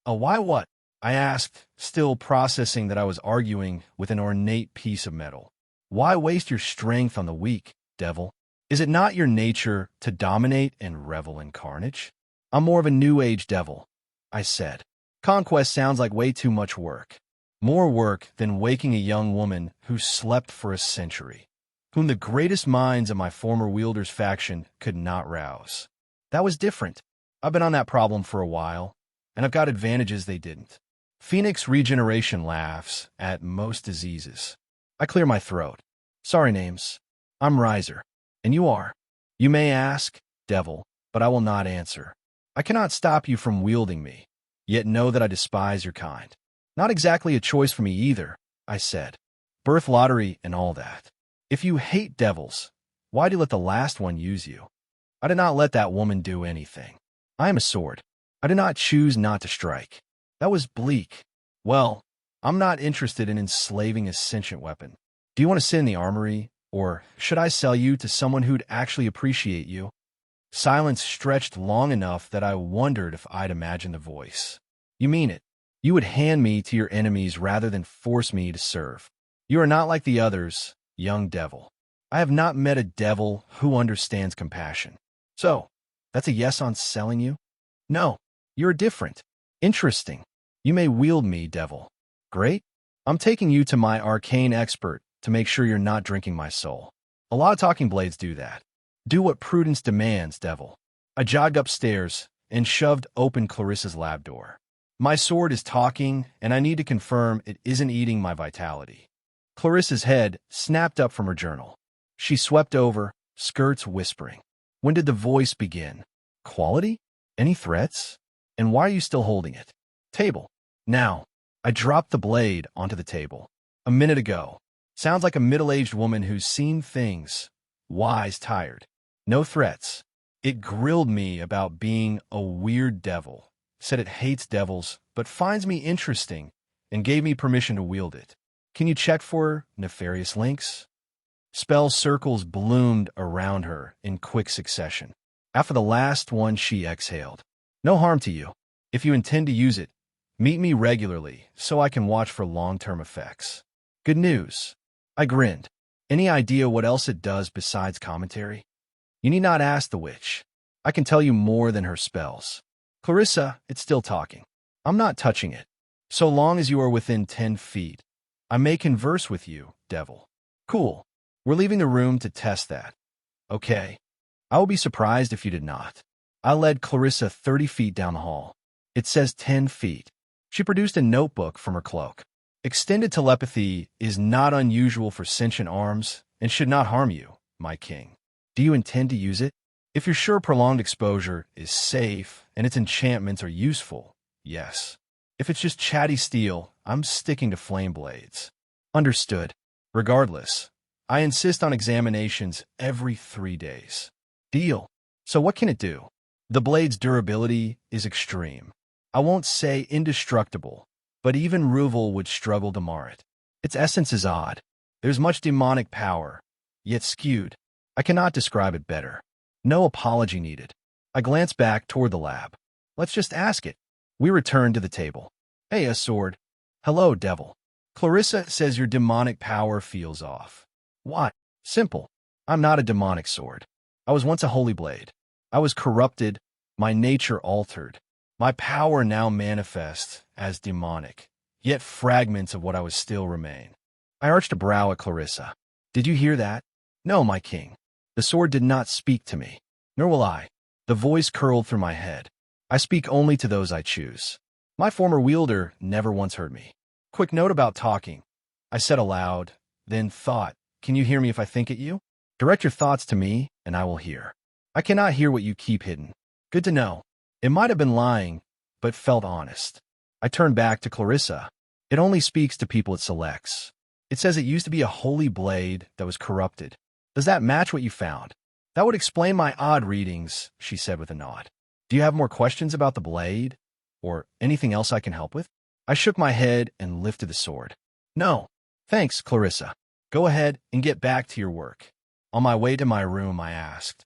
Why what? I asked, still processing that I was arguing with an ornate piece of metal. Why waste your strength on the weak, devil? Is it not your nature to dominate and revel in carnage? I'm more of a new age devil, I said. Conquest sounds like way too much work. More work than waking a young woman who slept for a century, whom the greatest minds of my former wielder's faction could not rouse. That was different. I've been on that problem for a while, and I've got advantages they didn't. Phoenix regeneration laughs at most diseases. I clear my throat. Sorry, names. I'm Riser. And you are. You may ask, devil, but I will not answer. I cannot stop you from wielding me, yet know that I despise your kind. Not exactly a choice for me either, I said. Birth lottery and all that. If you hate devils, why do you let the last one use you? I did not let that woman do anything. I am a sword. I did not choose not to strike. That was bleak. Well, I'm not interested in enslaving a sentient weapon. Do you want to sit in the armory, or should I sell you to someone who'd actually appreciate you? Silence stretched long enough that I wondered if I'd imagined the voice. You mean it. You would hand me to your enemies rather than force me to serve. You are not like the others, young devil. I have not met a devil who understands compassion. So, that's a yes on selling you? No, you're different. Interesting. You may wield me, devil. Great. I'm taking you to my arcane expert to make sure you're not drinking my soul. A lot of talking blades do that. Do what prudence demands, devil. I jogged upstairs and shoved open Clarissa's lab door. My sword is talking, and I need to confirm it isn't eating my vitality. Clarissa's head snapped up from her journal. She swept over, skirts whispering. When did the voice begin? Quality? Any threats? And why are you still holding it? Table. Now. I dropped the blade onto the table. A minute ago. Sounds like a middle-aged woman who's seen things. Wise, tired. No threats. It grilled me about being a weird devil. Said it hates devils, but finds me interesting, and gave me permission to wield it. Can you check for nefarious links? Spell circles bloomed around her in quick succession. After the last one, she exhaled. No harm to you. If you intend to use it, meet me regularly so I can watch for long-term effects. Good news. I grinned. Any idea what else it does besides commentary? You need not ask the witch. I can tell you more than her spells. Clarissa, it's still talking. I'm not touching it. So long as you are within 10 feet. I may converse with you, devil. Cool. We're leaving the room to test that. Okay. I will be surprised if you did not. I led Clarissa 30 feet down the hall. It says 10 feet. She produced a notebook from her cloak. Extended telepathy is not unusual for sentient arms and should not harm you, my king. Do you intend to use it? If you're sure prolonged exposure is safe and its enchantments are useful, yes. If it's just chatty steel, I'm sticking to flame blades. Understood. Regardless, I insist on examinations every 3 days. Deal. So what can it do? The blade's durability is extreme. I won't say indestructible, but even Ruval would struggle to mar it. Its essence is odd. There's much demonic power, yet skewed. I cannot describe it better. No apology needed. I glanced back toward the lab. Let's just ask it. We returned to the table. Hey, a sword. Hello, devil. Clarissa says your demonic power feels off. Why? Simple. I'm not a demonic sword. I was once a holy blade. I was corrupted, my nature altered. My power now manifests as demonic, yet fragments of what I was still remain. I arched a brow at Clarissa. Did you hear that? No, my king. The sword did not speak to me. Nor will I. The voice curled through my head. I speak only to those I choose. My former wielder never once heard me. Quick note about talking. I said aloud, then thought, can you hear me if I think at you? Direct your thoughts to me, and I will hear. I cannot hear what you keep hidden. Good to know. It might have been lying, but felt honest. I turned back to Clarissa. It only speaks to people it selects. It says it used to be a holy blade that was corrupted. Does that match what you found? That would explain my odd readings, she said with a nod. Do you have more questions about the blade? Or anything else I can help with? I shook my head and lifted the sword. No. Thanks, Clarissa. Go ahead and get back to your work. On my way to my room, I asked,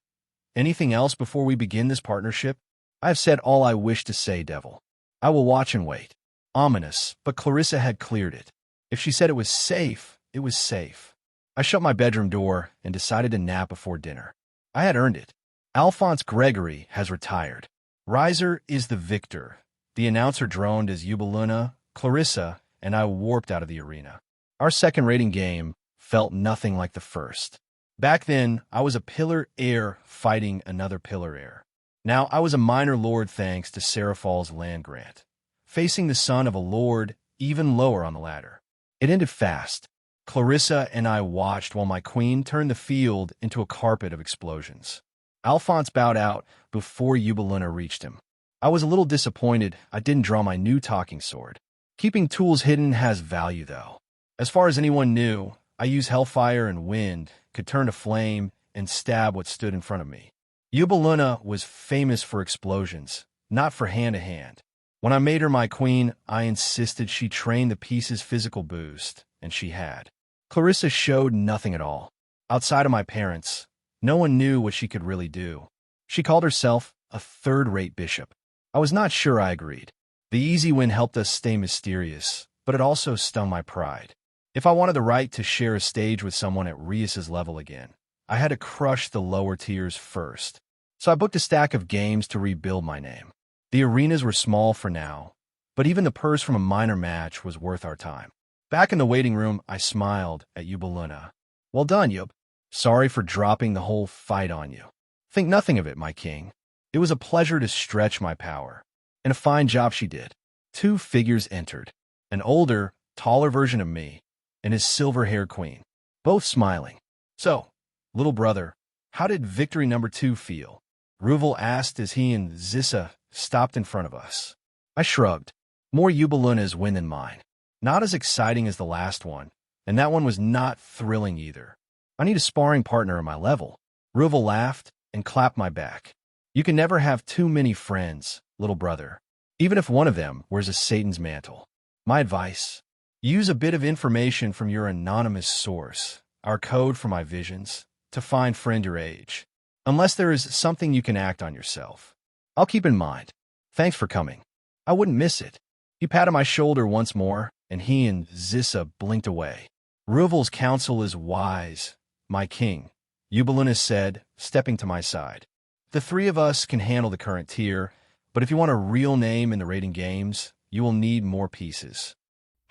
anything else before we begin this partnership? I have said all I wish to say, devil. I will watch and wait. Ominous, but Clarissa had cleared it. If she said it was safe, it was safe. I shut my bedroom door and decided to nap before dinner. I had earned it. Alphonse Gregory has retired. Riser is the victor. The announcer droned as Ubeluna, Clarissa, and I warped out of the arena. Our second-rating game felt nothing like the first. Back then, I was a pillar heir fighting another pillar heir. Now I was a minor lord thanks to Serafal's land grant, facing the son of a lord even lower on the ladder. It ended fast. Clarissa and I watched while my queen turned the field into a carpet of explosions. Alphonse bowed out before Ubeluna reached him. I was a little disappointed I didn't draw my new talking sword. Keeping tools hidden has value, though. As far as anyone knew, I used hellfire and wind, could turn to flame, and stab what stood in front of me. Ubeluna was famous for explosions, not for hand-to-hand. When I made her my queen, I insisted she train the piece's physical boost, and she had. Clarissa showed nothing at all. Outside of my parents, no one knew what she could really do. She called herself a third-rate bishop. I was not sure I agreed. The easy win helped us stay mysterious, but it also stung my pride. If I wanted the right to share a stage with someone at Rias's level again, I had to crush the lower tiers first. So I booked a stack of games to rebuild my name. The arenas were small for now, but even the purse from a minor match was worth our time. Back in the waiting room, I smiled at Ubeluna. Well done, Yub. Sorry for dropping the whole fight on you. Think nothing of it, my king. It was a pleasure to stretch my power. And a fine job she did. Two figures entered. An older, taller version of me, and his silver-haired queen, both smiling. So, little brother, how did victory number 2 feel? Ruvel asked as he and Zissa stopped in front of us. I shrugged. More Ubeluna's win than mine. Not as exciting as the last one, and that one was not thrilling either. I need a sparring partner on my level. Ruvel laughed and clapped my back. You can never have too many friends, little brother, even if one of them wears a Satan's mantle. My advice: use a bit of information from your anonymous source, our code for my visions, to find friend your age. Unless there is something you can act on yourself. I'll keep in mind. Thanks for coming. I wouldn't miss it. He patted my shoulder once more, and he and Zissa blinked away. Ruvel's counsel is wise, my king, Ubeluna said, stepping to my side. The three of us can handle the current tier, but if you want a real name in the rating games, you will need more pieces.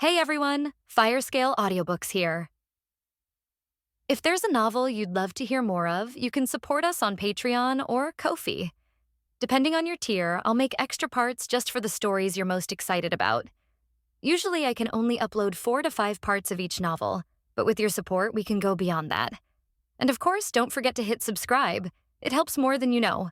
Hey everyone, Firescale Audiobooks here. If there's a novel you'd love to hear more of, you can support us on Patreon or Ko-fi. Depending on your tier, I'll make extra parts just for the stories you're most excited about. Usually I can only upload 4 to 5 parts of each novel, but with your support, we can go beyond that. And of course, don't forget to hit subscribe. It helps more than you know.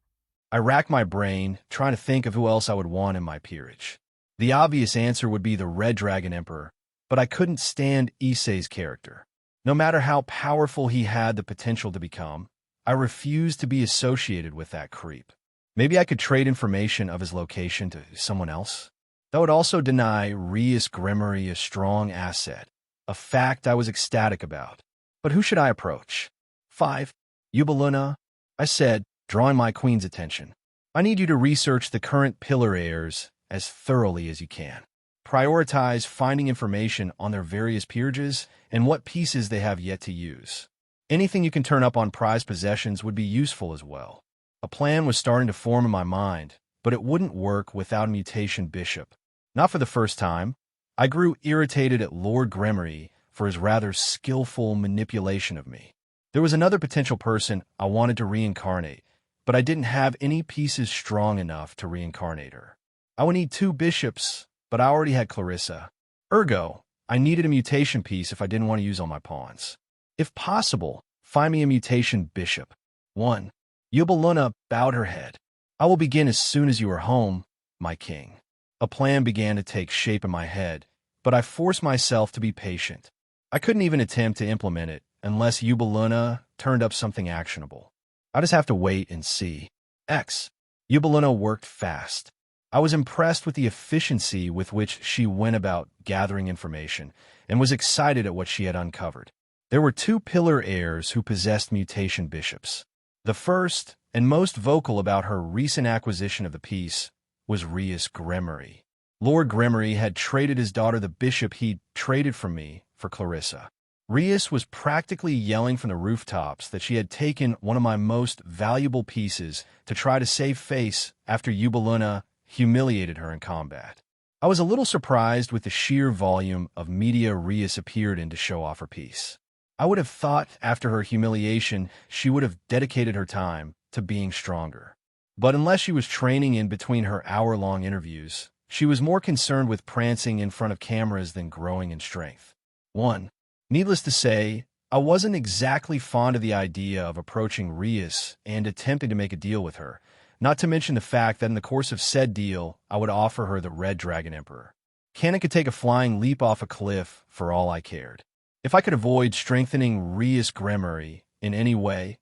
I racked my brain, trying to think of who else I would want in my peerage. The obvious answer would be the Red Dragon Emperor, but I couldn't stand Issei's character. No matter how powerful he had the potential to become, I refused to be associated with that creep. Maybe I could trade information of his location to someone else? That would also deny Rias Gremory a strong asset, a fact I was ecstatic about. But who should I approach? 5. Ubeluna, I said, drawing my queen's attention. I need you to research the current pillar heirs as thoroughly as you can. Prioritize finding information on their various peerages and what pieces they have yet to use. Anything you can turn up on prized possessions would be useful as well. A plan was starting to form in my mind, but it wouldn't work without a mutation bishop. Not for the first time. I grew irritated at Lord Gremory for his rather skillful manipulation of me. There was another potential person I wanted to reincarnate, but I didn't have any pieces strong enough to reincarnate her. I would need 2 bishops, but I already had Clarissa. Ergo, I needed a mutation piece if I didn't want to use all my pawns. If possible, find me a mutation bishop. 1. Ubeluna bowed her head. I will begin as soon as you are home, my king. A plan began to take shape in my head, but I forced myself to be patient. I couldn't even attempt to implement it unless Ubeluna turned up something actionable. I just have to wait and see. X. Ubeluna worked fast. I was impressed with the efficiency with which she went about gathering information and was excited at what she had uncovered. There were 2 pillar heirs who possessed mutation bishops. The first, and most vocal about her recent acquisition of the piece, was Rias Gremory. Lord Gremory had traded his daughter, the bishop he'd traded from me, for Clarissa. Rias was practically yelling from the rooftops that she had taken one of my most valuable pieces to try to save face after Eubuluna humiliated her in combat. I was a little surprised with the sheer volume of media Rias appeared in to show off her piece. I would have thought after her humiliation she would have dedicated her time to being stronger. But unless she was training in between her hour-long interviews, she was more concerned with prancing in front of cameras than growing in strength. 1. Needless to say, I wasn't exactly fond of the idea of approaching Rias and attempting to make a deal with her, not to mention the fact that in the course of said deal, I would offer her the Red Dragon Emperor. Cannon could take a flying leap off a cliff for all I cared. If I could avoid strengthening Rias Gremory in any way,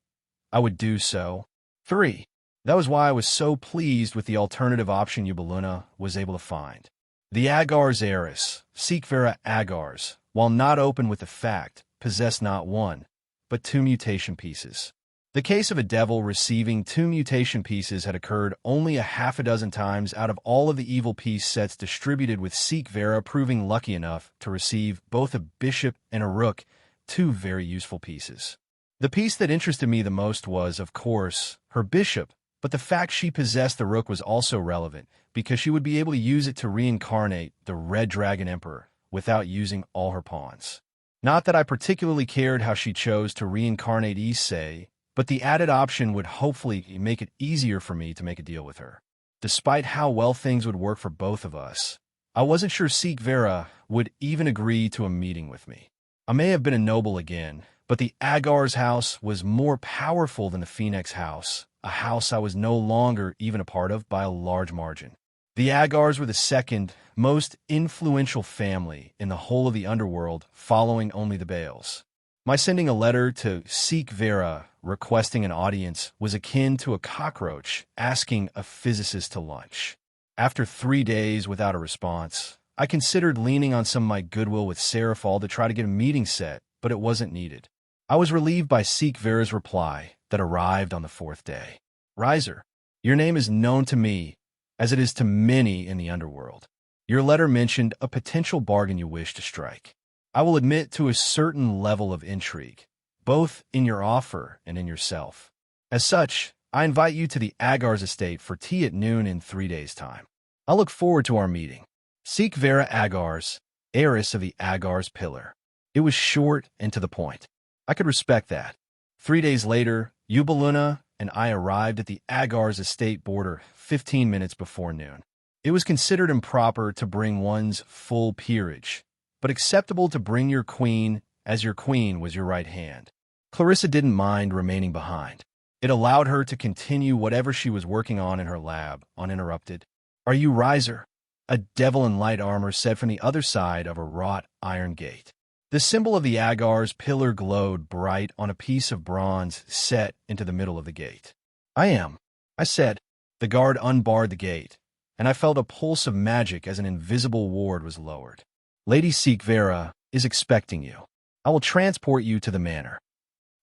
I would do so. 3. That was why I was so pleased with the alternative option Eubuluna was able to find. The Agar's heiress, Seekvera Agars, while not open with the fact, possessed not one, but 2 mutation pieces. The case of a devil receiving 2 mutation pieces had occurred only a half a dozen times out of all of the evil piece sets distributed, with Seekvera proving lucky enough to receive both a bishop and a rook, 2 very useful pieces. The piece that interested me the most was, of course, her bishop, but the fact she possessed the rook was also relevant, because she would be able to use it to reincarnate the Red Dragon Emperor without using all her pawns. Not that I particularly cared how she chose to reincarnate Issei, but the added option would hopefully make it easier for me to make a deal with her. Despite how well things would work for both of us, I wasn't sure Seekvera would even agree to a meeting with me. I may have been a noble again, but the Agar's house was more powerful than the Phoenix house, a house I was no longer even a part of by a large margin. The Agars were the second most influential family in the whole of the underworld, following only the Bales. My sending a letter to Seekvera requesting an audience was akin to a cockroach asking a physicist to lunch. After 3 days without a response, I considered leaning on some of my goodwill with Serafal to try to get a meeting set, but it wasn't needed. I was relieved by Seekvera's reply that arrived on the 4th day. Riser, your name is known to me, as it is to many in the underworld. Your letter mentioned a potential bargain you wish to strike. I will admit to a certain level of intrigue, both in your offer and in yourself. As such, I invite you to the Agar's estate for tea at noon in 3 days' time. I look forward to our meeting. Seekvera Agars, heiress of the Agar's pillar. It was short and to the point. I could respect that. 3 days later, Eubuluna and I arrived at the Agar's estate border 15 minutes before noon. It was considered improper to bring one's full peerage, but acceptable to bring your queen, as your queen was your right hand. Clarissa didn't mind remaining behind. It allowed her to continue whatever she was working on in her lab, uninterrupted. Are you Riser? A devil in light armor said from the other side of a wrought iron gate. The symbol of the Agar's pillar glowed bright on a piece of bronze set into the middle of the gate. I am, I said. The guard unbarred the gate, and I felt a pulse of magic as an invisible ward was lowered. Lady Seekvera is expecting you. I will transport you to the manor.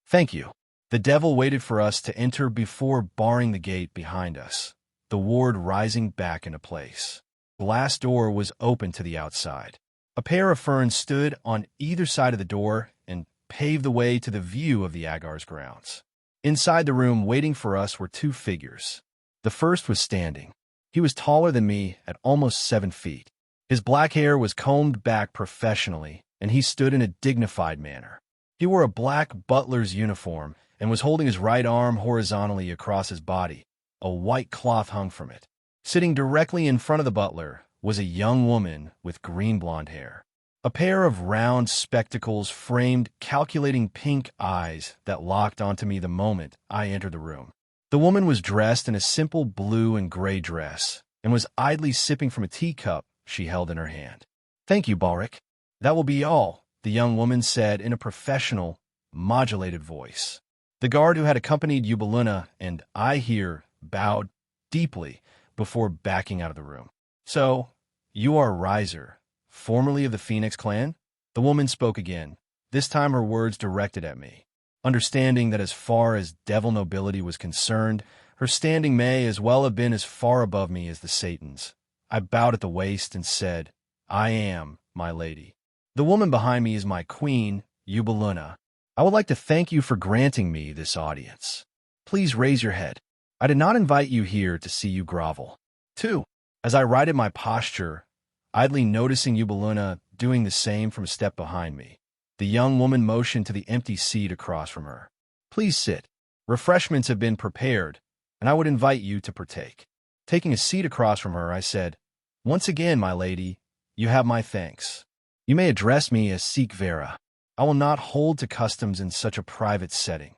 Thank you. The devil waited for us to enter before barring the gate behind us, the ward rising back into place. The glass door was open to the outside. A pair of ferns stood on either side of the door and paved the way to the view of the Agar's grounds. Inside the room waiting for us were 2 figures. The first was standing. He was taller than me at almost 7 feet. His black hair was combed back professionally, and he stood in a dignified manner. He wore a black butler's uniform and was holding his right arm horizontally across his body. A white cloth hung from it. Sitting directly in front of the butler was a young woman with green blonde hair. A pair of round spectacles framed calculating pink eyes that locked onto me the moment I entered the room. The woman was dressed in a simple blue and gray dress and was idly sipping from a teacup she held in her hand. Thank you, Balric. That will be all, the young woman said in a professional, modulated voice. The guard who had accompanied Eubuluna and I here bowed deeply before backing out of the room. So, you are Riser, formerly of the Phoenix clan? The woman spoke again, this time her words directed at me. Understanding that as far as devil nobility was concerned, her standing may as well have been as far above me as the Satans. I bowed at the waist and said, "I am, my lady. The woman behind me is my queen, Eubeluna. I would like to thank you for granting me this audience. Please raise your head. I did not invite you here to see you grovel." 2. As I righted my posture, idly noticing Eubeluna doing the same from a step behind me, the young woman motioned to the empty seat across from her. "Please sit. Refreshments have been prepared, and I would invite you to partake." Taking a seat across from her, I said, "Once again, my lady, you have my thanks. You may address me as Seek Vera. I will not hold to customs in such a private setting,"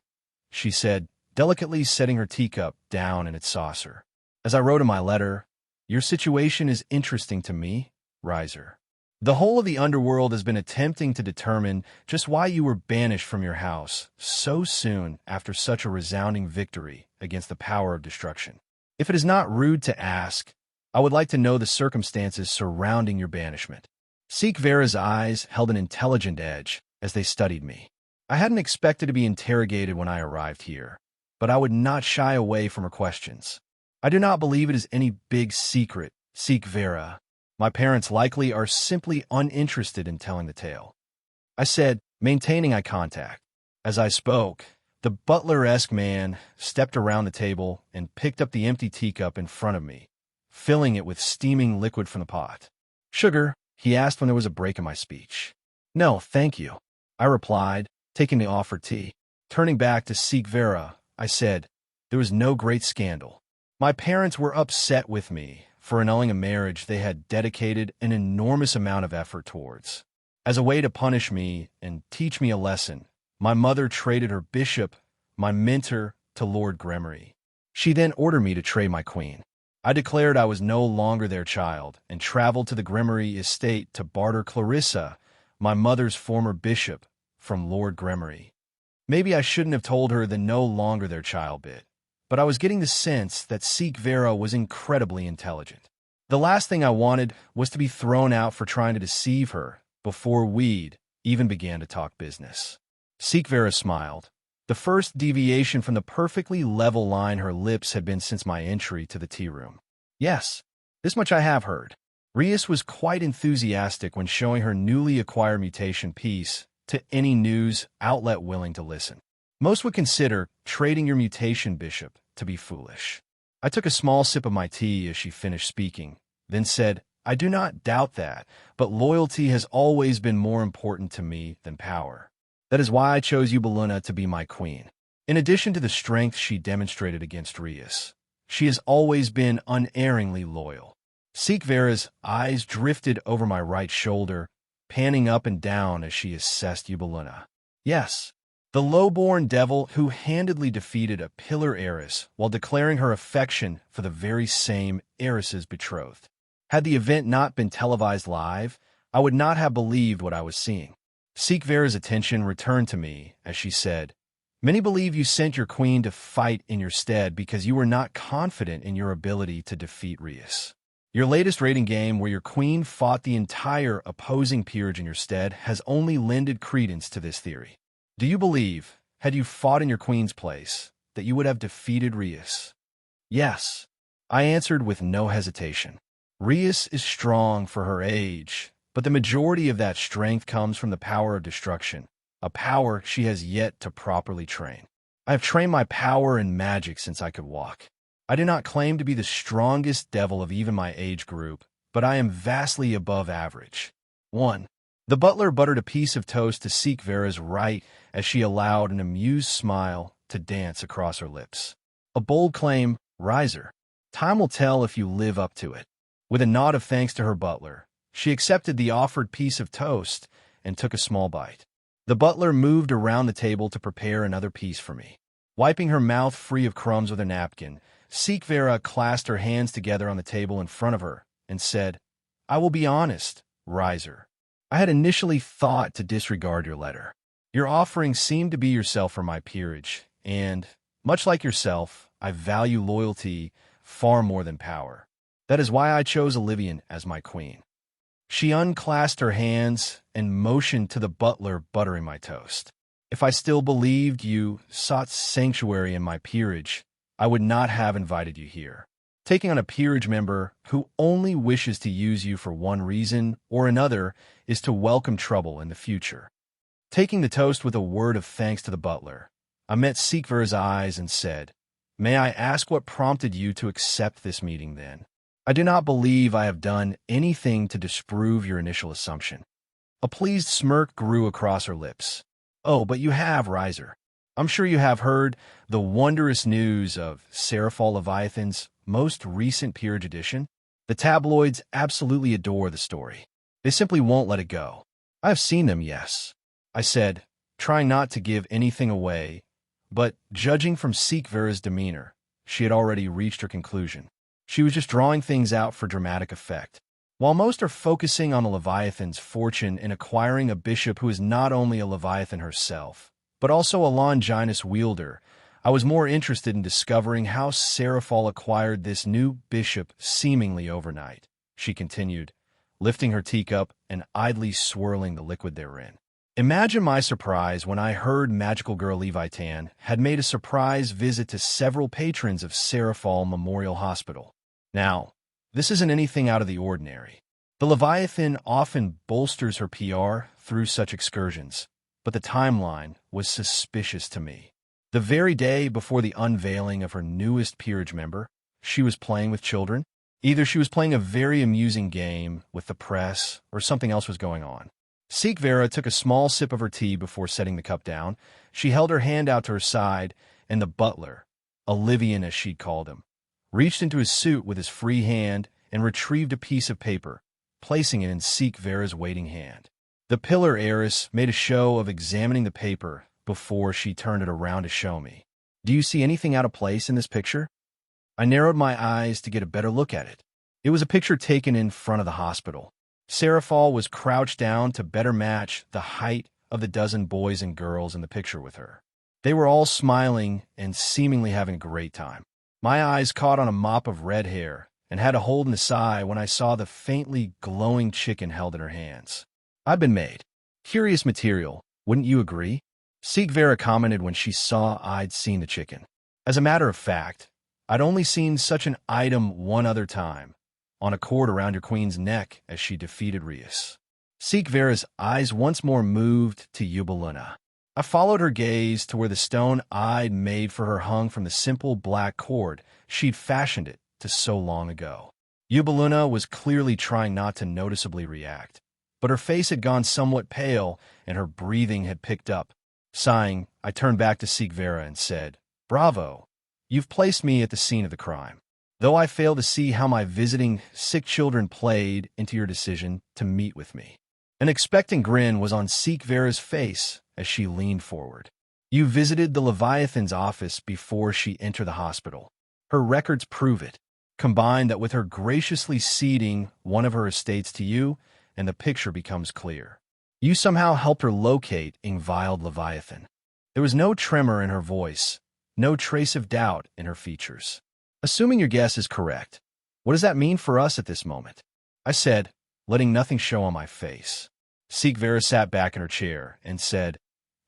she said, delicately setting her teacup down in its saucer. As I wrote in my letter, "Your situation is interesting to me, Riser. The whole of the underworld has been attempting to determine just why you were banished from your house so soon after such a resounding victory against the power of destruction. If it is not rude to ask, I would like to know the circumstances surrounding your banishment." Seek Vera's eyes held an intelligent edge as they studied me. I hadn't expected to be interrogated when I arrived here, but I would not shy away from her questions. "I do not believe it is any big secret, Seek Vera. My parents likely are simply uninterested in telling the tale," I said, maintaining eye contact. As I spoke, the butler-esque man stepped around the table and picked up the empty teacup in front of me, filling it with steaming liquid from the pot. "Sugar?" he asked when there was a break in my speech. "No, thank you," I replied, taking the offered tea. Turning back to Seek Vera, I said, "There was no great scandal. My parents were upset with me for annulling a marriage they had dedicated an enormous amount of effort towards. As a way to punish me and teach me a lesson, my mother traded her bishop, my mentor, to Lord Gremory. She then ordered me to trade my queen. I declared I was no longer their child and traveled to the Gremory estate to barter Clarissa, my mother's former bishop, from Lord Gremory. Maybe I shouldn't have told her the no longer their child bit, but I was getting the sense that Seek Vera was incredibly intelligent. The last thing I wanted was to be thrown out for trying to deceive her before we'd even began to talk business." Seek Vera smiled, the first deviation from the perfectly level line her lips had been since my entry to the tea room. "Yes, this much I have heard." Rias was quite enthusiastic when showing her newly acquired mutation piece to any news outlet willing to listen. "Most would consider trading your mutation bishop to be foolish." I took a small sip of my tea as she finished speaking, then said, "I do not doubt that, but loyalty has always been more important to me than power. That is why I chose Eubeluna to be my queen. In addition to the strength she demonstrated against Rias, she has always been unerringly loyal." Seek Vera's eyes drifted over my right shoulder, panning up and down as she assessed Eubeluna. "Yes, the low-born devil who handedly defeated a pillar heiress while declaring her affection for the very same heiress's betrothed. Had the event not been televised live, I would not have believed what I was seeing." Seek Vera's attention returned to me as she said, "Many believe you sent your queen to fight in your stead because you were not confident in your ability to defeat Rias. Your latest raiding game where your queen fought the entire opposing peerage in your stead has only lended credence to this theory. Do you believe, had you fought in your queen's place, that you would have defeated Rias?" "Yes," I answered with no hesitation. "Rias is strong for her age, but the majority of that strength comes from the power of destruction, a power she has yet to properly train. I have trained my power and magic since I could walk. I do not claim to be the strongest devil of even my age group, but I am vastly above average." 1. The butler buttered a piece of toast to Seek Vera's right as she allowed an amused smile to dance across her lips. "A bold claim, Riser. Time will tell if you live up to it." With a nod of thanks to her butler, she accepted the offered piece of toast and took a small bite. The butler moved around the table to prepare another piece for me. Wiping her mouth free of crumbs with a napkin, Seek Vera clasped her hands together on the table in front of her and said, "I will be honest, Riser. I had initially thought to disregard your letter. Your offering seemed to be yourself for my peerage, and, much like yourself, I value loyalty far more than power. That is why I chose Olivian as my queen." She unclasped her hands and motioned to the butler buttering my toast. "If I still believed you sought sanctuary in my peerage, I would not have invited you here. Taking on a peerage member who only wishes to use you for one reason or another is to welcome trouble in the future. Taking the toast with a word of thanks to the butler, I met Sikvera's eyes and said, "May I ask what prompted you to accept this meeting then? I do not believe I have done anything to disprove your initial assumption." A pleased smirk grew across her lips. "Oh, but you have, Riser. I'm sure you have heard the wondrous news of Seraphal Leviathan's most recent peerage edition. The tabloids absolutely adore the story. They simply won't let it go." "I have seen them, yes," I said, trying not to give anything away, but judging from Sikvera's demeanor, she had already reached her conclusion. She was just drawing things out for dramatic effect. While most are focusing on the Leviathan's fortune in acquiring a bishop who is not only a Leviathan herself, but also a Longinus wielder, I was more interested in discovering how Seraphal acquired this new bishop seemingly overnight, she continued, lifting her teacup and idly swirling the liquid therein. Imagine my surprise when I heard Magical Girl Leviathan had made a surprise visit to several patrons of Seraphal Memorial Hospital. Now, this isn't anything out of the ordinary. The Leviathan often bolsters her PR through such excursions, but the timeline was suspicious to me. The very day before the unveiling of her newest peerage member, she was playing with children. Either she was playing a very amusing game with the press, or something else was going on. Sikvera took a small sip of her tea before setting the cup down. She held her hand out to her side, and the butler, Olivian as she'd called him, reached into his suit with his free hand and retrieved a piece of paper, placing it in Sikvera's waiting hand. The pillar heiress made a show of examining the paper before she turned it around to show me. "Do you see anything out of place in this picture?" I narrowed my eyes to get a better look at it. It was a picture taken in front of the hospital. Seraphal was crouched down to better match the height of the dozen boys and girls in the picture with her. They were all smiling and seemingly having a great time. My eyes caught on a mop of red hair and had a hold in the sigh when I saw the faintly glowing chicken held in her hands. "I've been made. Curious material, wouldn't you agree?" Sikvera commented when she saw I'd seen the chicken. As a matter of fact, I'd only seen such an item one other time, on a cord around your queen's neck as she defeated Rias. Sikvera's eyes once more moved to Yubaluna. I followed her gaze to where the stone I'd made for her hung from the simple black cord she'd fashioned it to so long ago. Yubaluna was clearly trying not to noticeably react, but her face had gone somewhat pale and her breathing had picked up. Sighing, I turned back to Sikvera and said, "Bravo, you've placed me at the scene of the crime. Though I fail to see how my visiting sick children played into your decision to meet with me." An expectant grin was on Sikvera's face as she leaned forward. "You visited the Leviathan's office before she entered the hospital. Her records prove it. Combine that with her graciously ceding one of her estates to you, and the picture becomes clear. You somehow helped her locate Ingviled Leviathan." There was no tremor in her voice, no trace of doubt in her features. "Assuming your guess is correct, what does that mean for us at this moment?" I said, letting nothing show on my face. Sikvera sat back in her chair and said,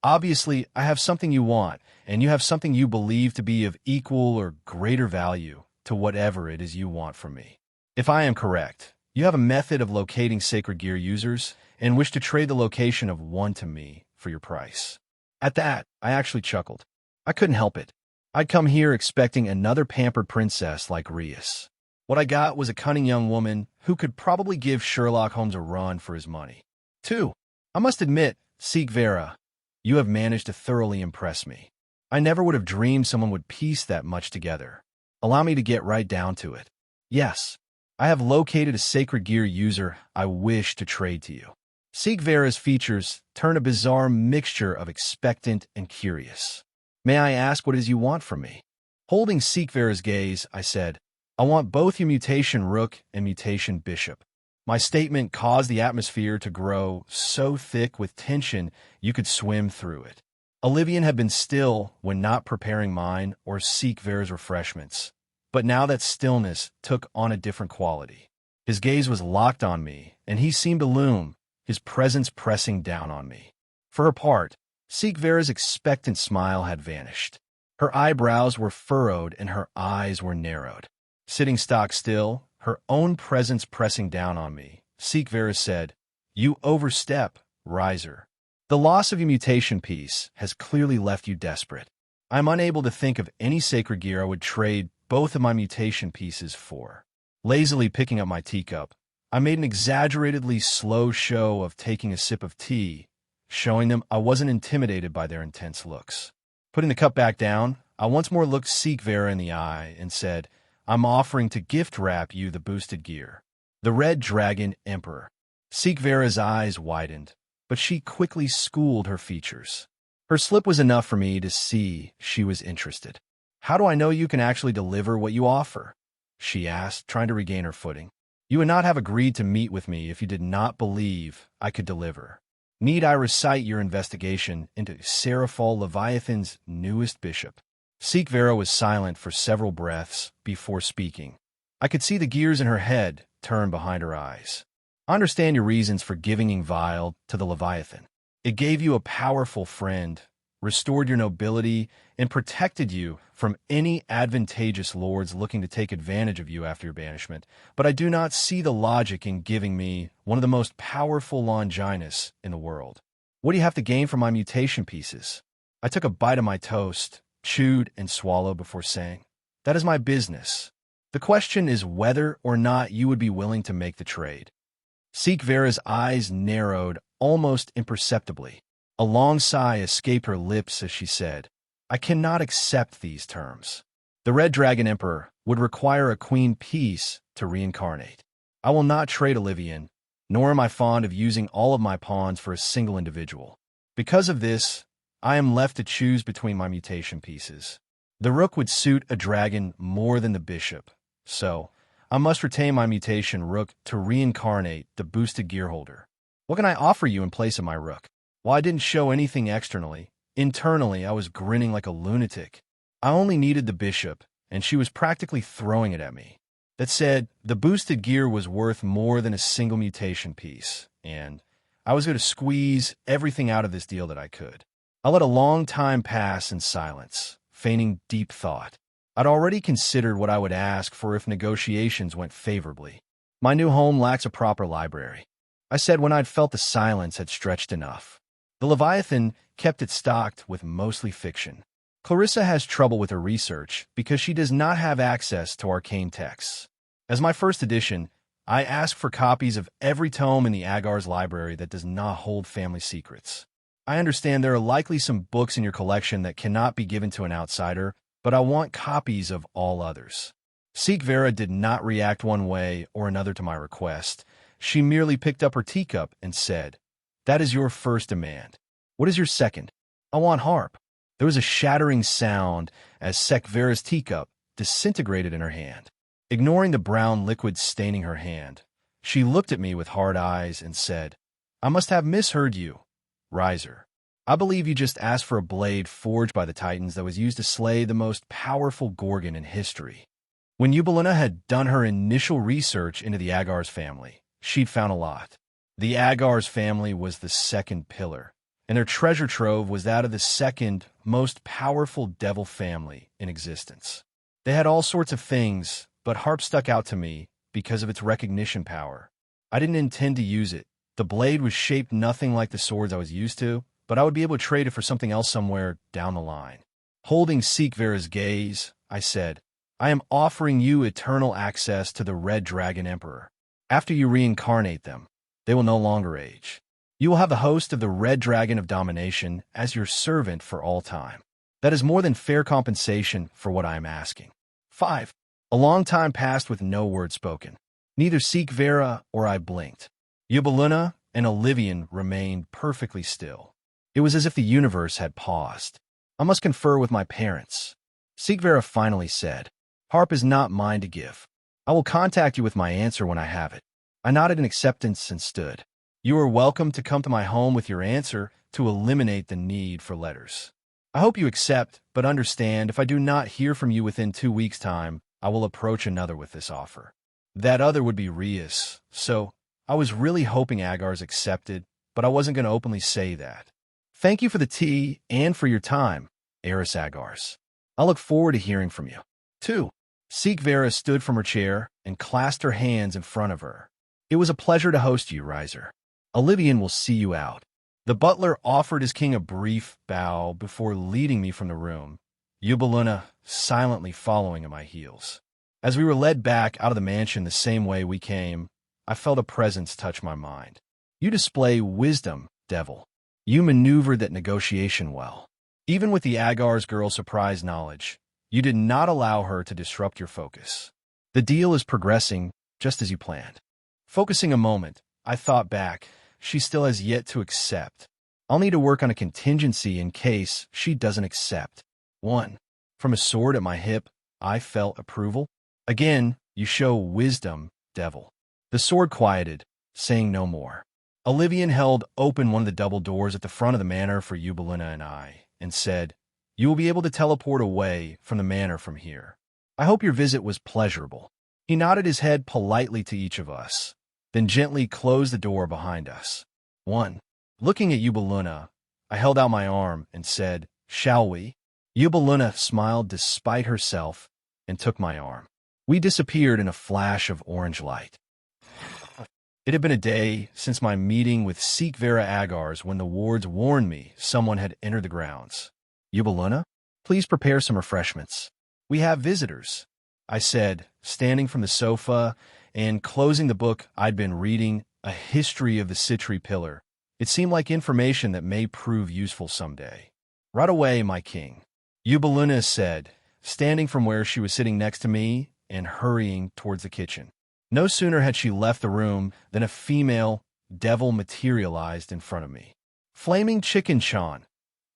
"Obviously, I have something you want, and you have something you believe to be of equal or greater value to whatever it is you want from me. If I am correct, you have a method of locating sacred gear users and wish to trade the location of one to me for your price." At that, I actually chuckled. I couldn't help it. I'd come here expecting another pampered princess like Rias. What I got was a cunning young woman who could probably give Sherlock Holmes a run for his money. 2. I must admit, Sikvera, you have managed to thoroughly impress me. I never would have dreamed someone would piece that much together. Allow me to get right down to it. Yes, I have located a sacred gear user I wish to trade to you. Sikvera's features turn a bizarre mixture of expectant and curious. "May I ask what it is you want from me?" Holding Sikvera's gaze, I said, "I want both your mutation rook and mutation bishop." My statement caused the atmosphere to grow so thick with tension you could swim through it. Olivian had been still when not preparing mine or Sikvera's refreshments, but now that stillness took on a different quality. His gaze was locked on me, and he seemed to loom, his presence pressing down on me. For her part, Sikvera's expectant smile had vanished. Her eyebrows were furrowed and her eyes were narrowed. Sitting stock still, her own presence pressing down on me, Sikvera said, "You overstep, Riser. The loss of your mutation piece has clearly left you desperate. I'm unable to think of any sacred gear I would trade both of my mutation pieces for." Lazily picking up my teacup, I made an exaggeratedly slow show of taking a sip of tea, showing them I wasn't intimidated by their intense looks. Putting the cup back down, I once more looked Sikvera in the eye and said, "I'm offering to gift wrap you the boosted gear. The Red Dragon Emperor." Sikvera's eyes widened, but she quickly schooled her features. Her slip was enough for me to see she was interested. "How do I know you can actually deliver what you offer?" she asked, trying to regain her footing. "You would not have agreed to meet with me if you did not believe I could deliver. Need I recite your investigation into Seraphal Leviathan's newest bishop?" Sikvera was silent for several breaths before speaking. I could see the gears in her head turn behind her eyes. "I understand your reasons for giving Ingvild to the Leviathan. It gave you a powerful friend, restored your nobility, and protected you from any advantageous lords looking to take advantage of you after your banishment. But I do not see the logic in giving me one of the most powerful Longinus in the world. What do you have to gain from my mutation pieces?" I took a bite of my toast, chewed and swallowed before saying, "That is my business. The question is whether or not you would be willing to make the trade." Sikvera's eyes narrowed almost imperceptibly. A long sigh escaped her lips as she said, "I cannot accept these terms. The Red Dragon Emperor would require a queen piece to reincarnate. I will not trade Olivian, nor am I fond of using all of my pawns for a single individual. Because of this, I am left to choose between my mutation pieces. The rook would suit a dragon more than the bishop, so I must retain my mutation rook to reincarnate the boosted gear holder. What can I offer you in place of my rook?" While I didn't show anything externally, internally I was grinning like a lunatic. I only needed the bishop, and she was practically throwing it at me. That said, the boosted gear was worth more than a single mutation piece, and I was going to squeeze everything out of this deal that I could. I let a long time pass in silence, feigning deep thought. I'd already considered what I would ask for if negotiations went favorably. "My new home lacks a proper library," I said when I'd felt the silence had stretched enough. "The Leviathan kept it stocked with mostly fiction. Clarissa has trouble with her research because she does not have access to arcane texts. As my first edition, I ask for copies of every tome in the Agar's library that does not hold family secrets. I understand there are likely some books in your collection that cannot be given to an outsider, but I want copies of all others." Sikvera did not react one way or another to my request. She merely picked up her teacup and said, "That is your first demand. What is your second?" "I want harp." There was a shattering sound as Sikvera's teacup disintegrated in her hand. Ignoring the brown liquid staining her hand, she looked at me with hard eyes and said, "I must have misheard you, Riser. I believe you just asked for a blade forged by the Titans that was used to slay the most powerful Gorgon in history." When Eubelina had done her initial research into the Agar's family, she'd found a lot. The Agar's family was the second pillar, and their treasure trove was that of the second most powerful devil family in existence. They had all sorts of things, but harp stuck out to me because of its recognition power. I didn't intend to use it. The blade was shaped nothing like the swords I was used to, but I would be able to trade it for something else somewhere down the line. Holding Sikvera's gaze, I said, "I am offering you eternal access to the Red Dragon Emperor. After you reincarnate them, they will no longer age. You will have the host of the Red Dragon of Domination as your servant for all time. That is more than fair compensation for what I am asking." 5. A long time passed with no word spoken. Neither Sikvera or I blinked. Eubelina and Olivian remained perfectly still. It was as if the universe had paused. "I must confer with my parents," Sikvera finally said. "Harp is not mine to give. I will contact you with my answer when I have it." I nodded in acceptance and stood. "You are welcome to come to my home with your answer to eliminate the need for letters. I hope you accept, but understand if I do not hear from you within 2 weeks' time, I will approach another with this offer. That other would be Rias, so I was really hoping Agar's accepted, but I wasn't going to openly say that. Thank you for the tea and for your time, Eris Agars. I look forward to hearing from you." 2. Vera stood from her chair and clasped her hands in front of her. It was a pleasure to host you, Riser. Olivian will see you out. The butler offered his king a brief bow before leading me from the room, Eubeluna silently following at my heels. As we were led back out of the mansion the same way we came, I felt a presence touch my mind. You display wisdom, Devil. You maneuvered that negotiation well. Even with the Agar's girl's surprise knowledge, you did not allow her to disrupt your focus. The deal is progressing just as you planned. Focusing a moment, I thought back. She still has yet to accept. I'll need to work on a contingency in case she doesn't accept. 1. From a sword at my hip, I felt approval. Again, you show wisdom, Devil. The sword quieted, saying no more. Olivian held open one of the double doors at the front of the manor for Eubeluna and I, and said, You will be able to teleport away from the manor from here. I hope your visit was pleasurable. He nodded his head politely to each of us, then gently closed the door behind us. 1. Looking at Eubeluna, I held out my arm and said, Shall we? Eubeluna smiled despite herself and took my arm. We disappeared in a flash of orange light. It had been a day since my meeting with Vera Agars when the wards warned me someone had entered the grounds. Eubeluna, please prepare some refreshments. We have visitors, I said, standing from the sofa and closing the book I'd been reading, A History of the Citri Pillar. It seemed like information that may prove useful someday. Right away, my king, Eubeluna said, standing from where she was sitting next to me and hurrying towards the kitchen. No sooner had she left the room than a female devil materialized in front of me. Flaming Chicken Chan,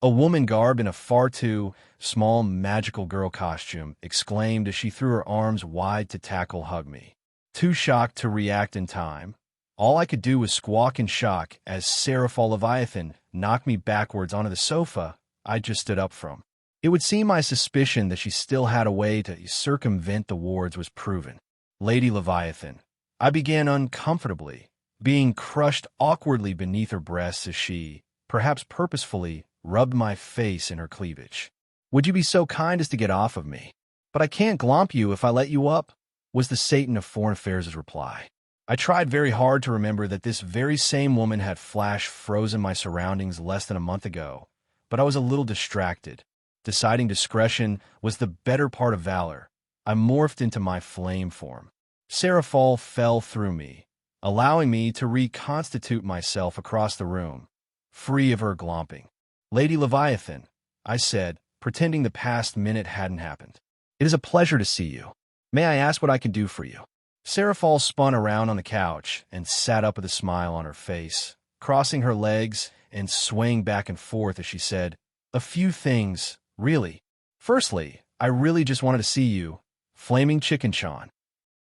a woman garbed in a far too small magical girl costume, exclaimed as she threw her arms wide to hug me. Too shocked to react in time, all I could do was squawk in shock as Seraphal Leviathan knocked me backwards onto the sofa I just stood up from. It would seem my suspicion that she still had a way to circumvent the wards was proven. Lady Leviathan, I began uncomfortably, being crushed awkwardly beneath her breasts as she, perhaps purposefully, rubbed my face in her cleavage. Would you be so kind as to get off of me? But I can't glomp you if I let you up, was the Satan of Foreign Affairs' reply. I tried very hard to remember that this very same woman had flash frozen my surroundings less than a month ago, but I was a little distracted. Deciding discretion was the better part of valor. I morphed into my flame form. Seraphal fell through me, allowing me to reconstitute myself across the room, free of her glomping. Lady Leviathan, I said, pretending the past minute hadn't happened. It is a pleasure to see you. May I ask what I can do for you? Seraphal spun around on the couch and sat up with a smile on her face, crossing her legs and swaying back and forth as she said, A few things, really. Firstly, I really just wanted to see you, Flaming Chicken Chan.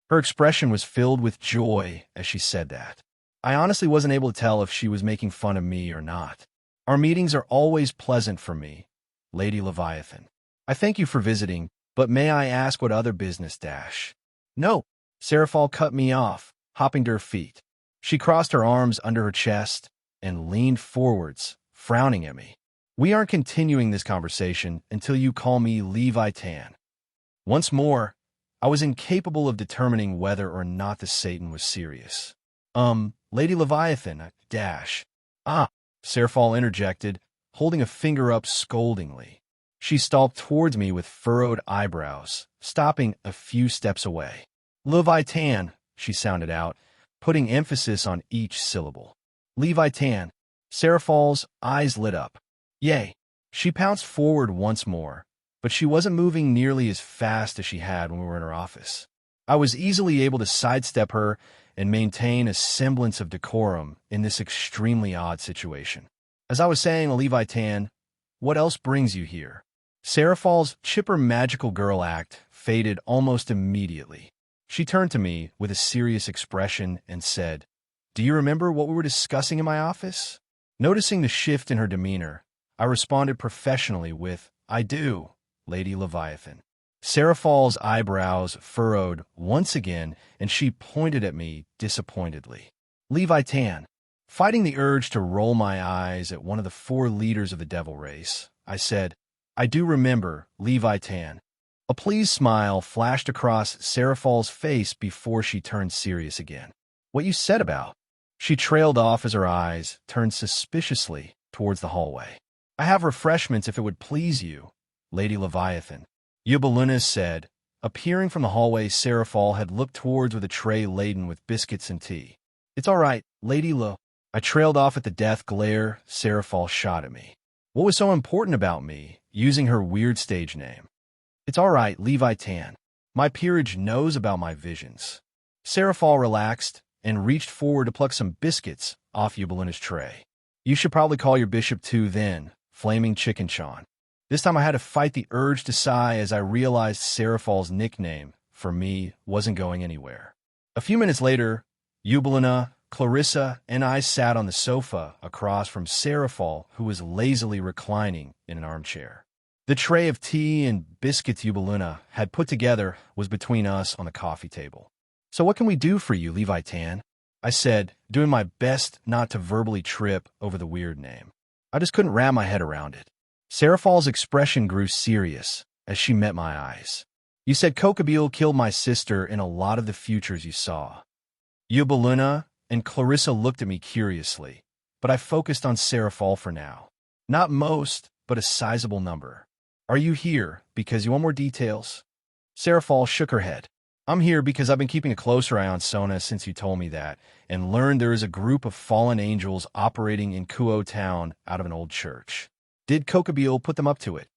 Her expression was filled with joy as she said that. I honestly wasn't able to tell if she was making fun of me or not. Our meetings are always pleasant for me, Lady Leviathan. I thank you for visiting, but may I ask what other business dash? No, Seraphal cut me off, hopping to her feet. She crossed her arms under her chest and leaned forwards, frowning at me. We aren't continuing this conversation until you call me Levi Tan. Once more, I was incapable of determining whether or not the Satan was serious. Lady Leviathan, dash. Ah, Seraphal interjected, holding a finger up scoldingly. She stalked towards me with furrowed eyebrows, stopping a few steps away. Levitan, she sounded out, putting emphasis on each syllable. Levitan. Seraphal's eyes lit up. Yay. She pounced forward once more, but she wasn't moving nearly as fast as she had when we were in her office. I was easily able to sidestep her and maintain a semblance of decorum in this extremely odd situation. As I was saying, Levitan, what else brings you here? Seraphal's chipper magical girl act faded almost immediately. She turned to me with a serious expression and said, Do you remember what we were discussing in my office? Noticing the shift in her demeanor, I responded professionally with, I do, Lady Leviathan. Seraphal's eyebrows furrowed once again, and she pointed at me disappointedly. Levitan. Fighting the urge to roll my eyes at one of the 4 leaders of the devil race, I said, I do remember, Levitan. A pleased smile flashed across Seraph's face before she turned serious again. What you said about? She trailed off as her eyes turned suspiciously towards the hallway. I have refreshments if it would please you, Lady Leviathan. Eubuluna said. Appearing from the hallway Seraphal had looked towards with a tray laden with biscuits and tea. It's all right, Lady Le. I trailed off at the death glare Seraphal shot at me. What was so important about me, using her weird stage name? It's all right, Levi Tan. My peerage knows about my visions. Seraphal relaxed and reached forward to pluck some biscuits off Eubuluna's tray. You should probably call your bishop too then, Flaming Chicken Sean. This time I had to fight the urge to sigh as I realized Seraphal's nickname, for me, wasn't going anywhere. A few minutes later, Eubuluna, Clarissa, and I sat on the sofa across from Seraphal, who was lazily reclining in an armchair. The tray of tea and biscuits Eubuluna had put together was between us on the coffee table. So what can we do for you, Levi Tan? I said, doing my best not to verbally trip over the weird name. I just couldn't wrap my head around it. Seraphal's expression grew serious as she met my eyes. You said Kokabeel killed my sister in a lot of the futures you saw. Eubuluna and Clarissa looked at me curiously, but I focused on Seraphal for now. Not most, but a sizable number. Are you here because you want more details? Seraphal shook her head. I'm here because I've been keeping a closer eye on Sona since you told me that, and learned there is a group of fallen angels operating in Kuo Town out of an old church. Did Kokabeel put them up to it?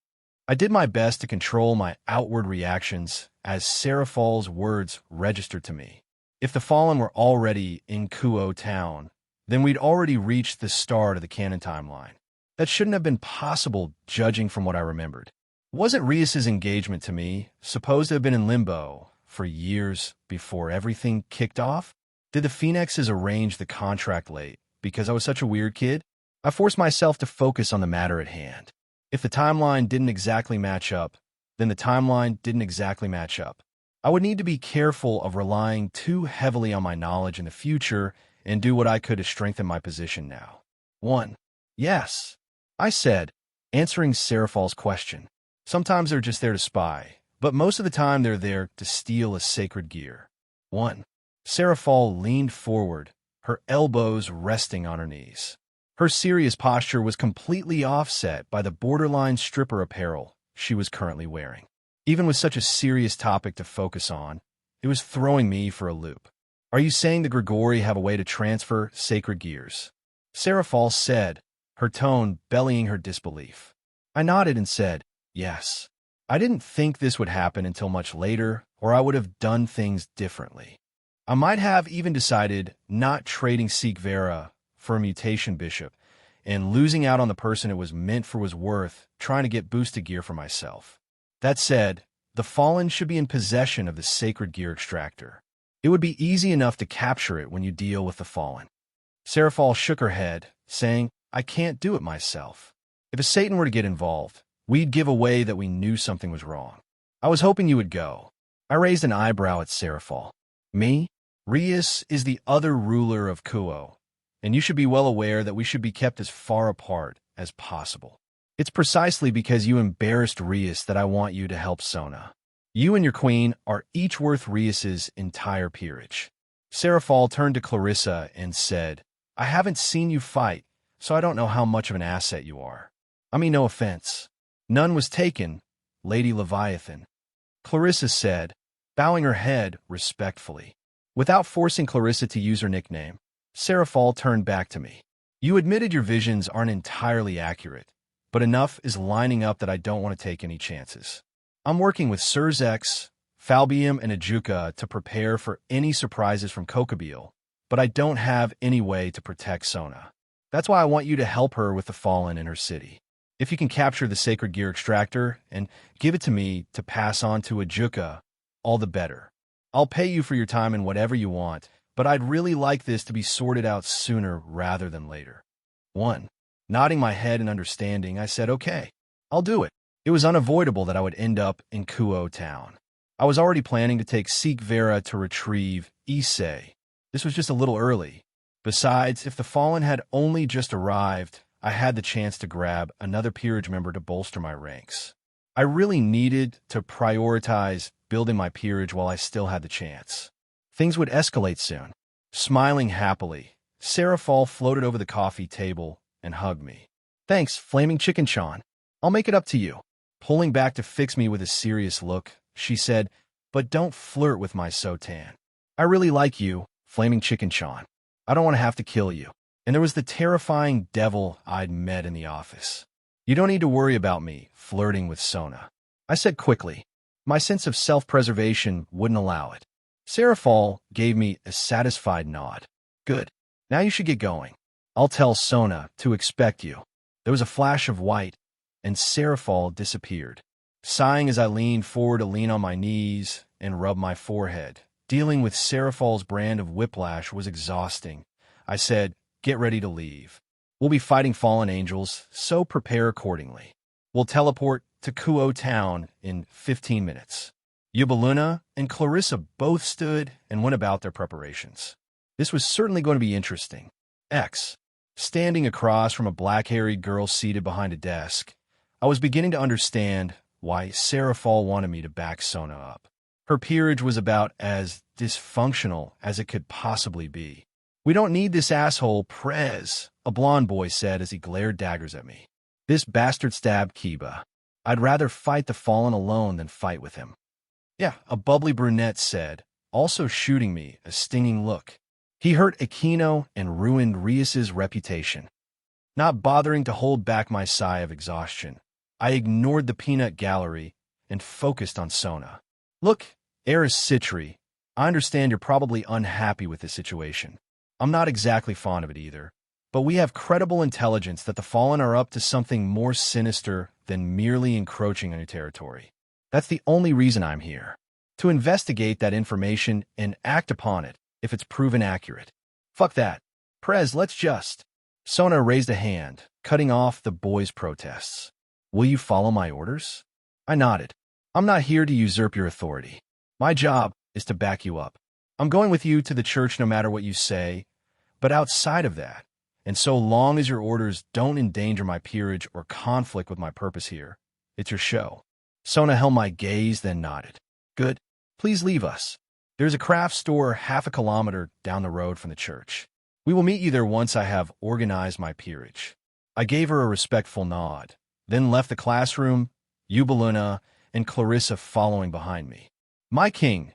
I did my best to control my outward reactions as Seraphal's words registered to me. If the fallen were already in Kuo Town, then we'd already reached the start of the canon timeline. That shouldn't have been possible, judging from what I remembered. Wasn't Rias's engagement to me supposed to have been in limbo for years before everything kicked off? Did the Phoenixes arrange the contract late because I was such a weird kid? I forced myself to focus on the matter at hand. If the timeline didn't exactly match up, then the timeline didn't exactly match up. I would need to be careful of relying too heavily on my knowledge in the future and do what I could to strengthen my position now. 1. Yes, I said, answering Seraphal's question. Sometimes they're just there to spy, but most of the time they're there to steal a sacred gear. 1. Seraphal leaned forward, her elbows resting on her knees. Her serious posture was completely offset by the borderline stripper apparel she was currently wearing. Even with such a serious topic to focus on, it was throwing me for a loop. Are you saying the Grigori have a way to transfer sacred gears? Seraphal said, her tone bellying her disbelief. I nodded and said, yes. I didn't think this would happen until much later, or I would have done things differently. I might have even decided not trading Seek Vera for a mutation bishop, and losing out on the person it was meant for was worth trying to get boosted gear for myself. That said, the Fallen should be in possession of the sacred gear extractor. It would be easy enough to capture it when you deal with the Fallen. Seraphal shook her head, saying, I can't do it myself. If a Satan were to get involved, we'd give away that we knew something was wrong. I was hoping you would go. I raised an eyebrow at Seraphal. Me? Rias is the other ruler of Kuo, and you should be well aware that we should be kept as far apart as possible. It's precisely because you embarrassed Rias that I want you to help Sona. You and your queen are each worth Rias's entire peerage. Seraphal turned to Clarissa and said, I haven't seen you fight, so I don't know how much of an asset you are. I mean no offense. None was taken, Lady Leviathan. Clarissa said, bowing her head respectfully. Without forcing Clarissa to use her nickname, Seraphal turned back to me. You admitted your visions aren't entirely accurate, but enough is lining up that I don't want to take any chances. I'm working with Surzex, Falbium, and Ajuka to prepare for any surprises from Kokabeel, but I don't have any way to protect Sona. That's why I want you to help her with the Fallen in her city. If you can capture the Sacred Gear Extractor and give it to me to pass on to Ajuka, all the better. I'll pay you for your time in whatever you want, but I'd really like this to be sorted out sooner rather than later. 1. Nodding my head in understanding, I said, okay, I'll do it. It was unavoidable that I would end up in Kuo Town. I was already planning to take Seek Vera to retrieve Issei. This was just a little early. Besides, if the Fallen had only just arrived, I had the chance to grab another peerage member to bolster my ranks. I really needed to prioritize building my peerage while I still had the chance. Things would escalate soon. Smiling happily, Sarah Fall floated over the coffee table and hugged me. Thanks, Flaming Chicken Sean. I'll make it up to you. Pulling back to fix me with a serious look, she said, but don't flirt with my Sotan. I really like you, Flaming Chicken Sean. I don't want to have to kill you. And there was the terrifying devil I'd met in the office. You don't need to worry about me flirting with Sona, I said quickly. My sense of self-preservation wouldn't allow it. Sarah Fall gave me a satisfied nod. Good. Now you should get going. I'll tell Sona to expect you. There was a flash of white, and Sarah Fall disappeared. Sighing as I leaned forward to lean on my knees and rub my forehead. Dealing with Sarah Fall's brand of whiplash was exhausting. I said, get ready to leave. We'll be fighting fallen angels, so prepare accordingly. We'll teleport to Kuo Town in 15 minutes. Yubaluna and Clarissa both stood and went about their preparations. This was certainly going to be interesting. Standing across from a black-haired girl seated behind a desk, I was beginning to understand why Sarah Fall wanted me to back Sona up. Her peerage was about as dysfunctional as it could possibly be. We don't need this asshole, Prez, a blond boy said as he glared daggers at me. This bastard stabbed Kiba. I'd rather fight the fallen alone than fight with him. Yeah, a bubbly brunette said, also shooting me a stinging look. He hurt Aquino and ruined Rias's reputation. Not bothering to hold back my sigh of exhaustion, I ignored the peanut gallery and focused on Sona. Look, Eris Citri, I understand you're probably unhappy with this situation. I'm not exactly fond of it either, but we have credible intelligence that the Fallen are up to something more sinister than merely encroaching on your territory. That's the only reason I'm here. To investigate that information and act upon it if it's proven accurate. Fuck that. Prez, let's just... Sona raised a hand, cutting off the boy's protests. Will you follow my orders? I nodded. I'm not here to usurp your authority. My job is to back you up. I'm going with you to the church no matter what you say, but outside of that, and so long as your orders don't endanger my peerage or conflict with my purpose here, it's your show. Sona held my gaze, then nodded. Good. Please leave us. There's a craft store half a kilometer down the road from the church. We will meet you there once I have organized my peerage. I gave her a respectful nod, then left the classroom, Yubaluna and Clarissa following behind me. My king,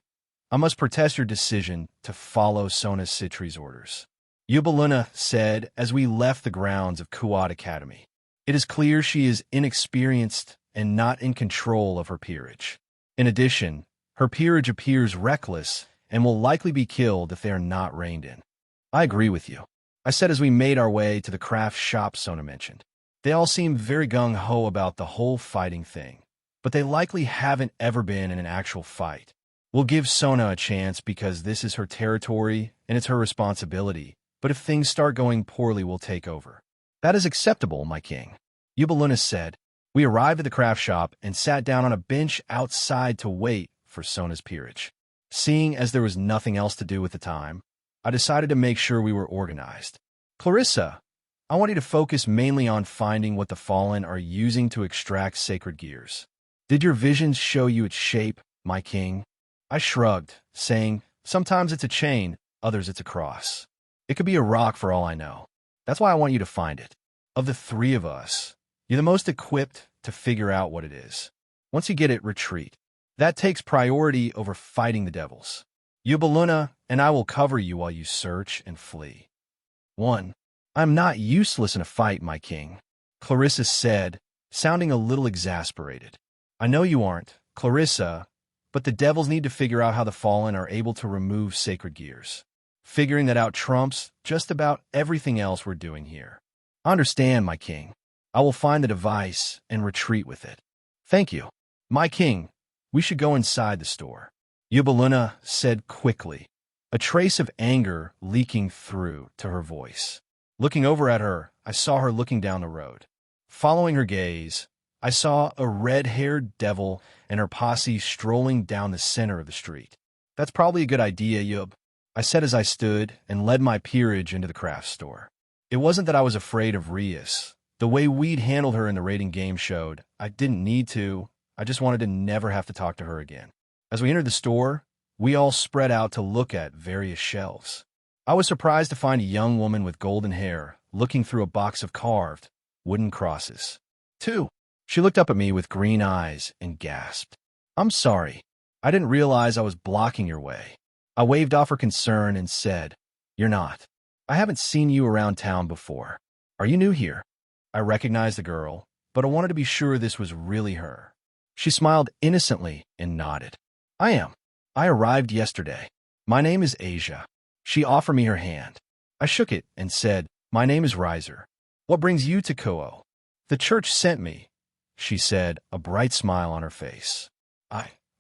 I must protest your decision to follow Sona Citri's orders. Yubaluna said as we left the grounds of Kuat Academy. It is clear she is inexperienced and not in control of her peerage. In addition, her peerage appears reckless and will likely be killed if they are not reined in. I agree with you, I said as we made our way to the craft shop Sona mentioned. They all seem very gung-ho about the whole fighting thing, but they likely haven't ever been in an actual fight. We'll give Sona a chance because this is her territory and it's her responsibility, but if things start going poorly, we'll take over. That is acceptable, my king, Yubaluna said. We arrived at the craft shop and sat down on a bench outside to wait for Sona's peerage. Seeing as there was nothing else to do at the time, I decided to make sure we were organized. Clarissa, I want you to focus mainly on finding what the Fallen are using to extract sacred gears. Did your visions show you its shape, my king? I shrugged, saying, sometimes it's a chain, others it's a cross. It could be a rock for all I know. That's why I want you to find it. Of the three of us, you're the most equipped to figure out what it is. Once you get it, retreat. That takes priority over fighting the devils. Yubaluna and I will cover you while you search and flee. 1. I'm not useless in a fight, my king, Clarissa said, sounding a little exasperated. I know you aren't, Clarissa, but the devils need to figure out how the Fallen are able to remove sacred gears. Figuring that out trumps just about everything else we're doing here. I understand, my king. I will find the device and retreat with it. Thank you. My king, we should go inside the store, Yubaluna said quickly, a trace of anger leaking through to her voice. Looking over at her, I saw her looking down the road. Following her gaze, I saw a red-haired devil and her posse strolling down the center of the street. That's probably a good idea, Yub, I said as I stood and led my peerage into the craft store. It wasn't that I was afraid of Rias. The way we'd handled her in the raiding game showed I didn't need to. I just wanted to never have to talk to her again. As we entered the store, we all spread out to look at various shelves. I was surprised to find a young woman with golden hair looking through a box of carved wooden crosses. Two. She looked up at me with green eyes and gasped. I'm sorry. I didn't realize I was blocking your way. I waved off her concern and said, You're not. I haven't seen you around town before. Are you new here? I recognized the girl, but I wanted to be sure this was really her. She smiled innocently and nodded. I am. I arrived yesterday. My name is Asia. She offered me her hand. I shook it and said, My name is Riser. What brings you to Ko'o? The church sent me, she said, a bright smile on her face.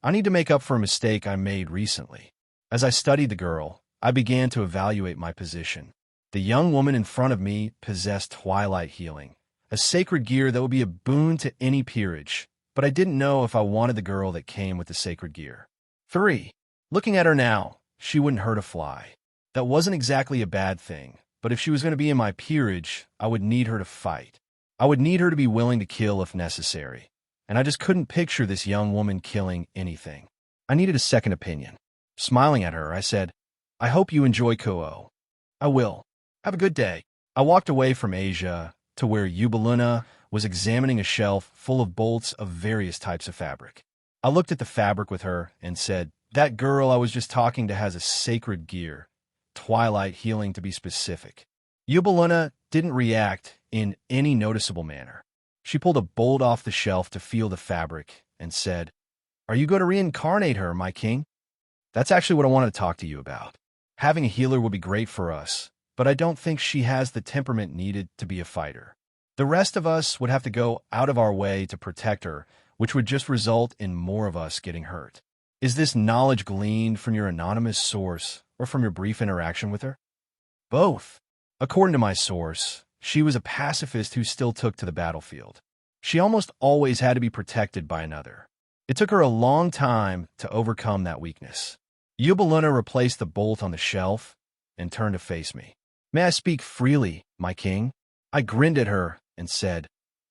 I need to make up for a mistake I made recently. As I studied the girl, I began to evaluate my position. The young woman in front of me possessed twilight healing, a sacred gear that would be a boon to any peerage, but I didn't know if I wanted the girl that came with the sacred gear. 3. Looking at her now, she wouldn't hurt a fly. That wasn't exactly a bad thing, but if she was going to be in my peerage, I would need her to fight. I would need her to be willing to kill if necessary, and I just couldn't picture this young woman killing anything. I needed a second opinion. Smiling at her, I said, I hope you enjoy Ko'o. I will. Have a good day. I walked away from Asia to where Yubaluna was examining a shelf full of bolts of various types of fabric. I looked at the fabric with her and said, That girl I was just talking to has a sacred gear, twilight healing to be specific. Yubaluna didn't react in any noticeable manner. She pulled a bolt off the shelf to feel the fabric and said, Are you going to reincarnate her, my king? That's actually what I wanted to talk to you about. Having a healer would be great for us, but I don't think she has the temperament needed to be a fighter. The rest of us would have to go out of our way to protect her, which would just result in more of us getting hurt. Is this knowledge gleaned from your anonymous source or from your brief interaction with her? Both. According to my source, she was a pacifist who still took to the battlefield. She almost always had to be protected by another. It took her a long time to overcome that weakness. Yubaluna replaced the bolt on the shelf and turned to face me. May I speak freely, my king? I grinned at her and said,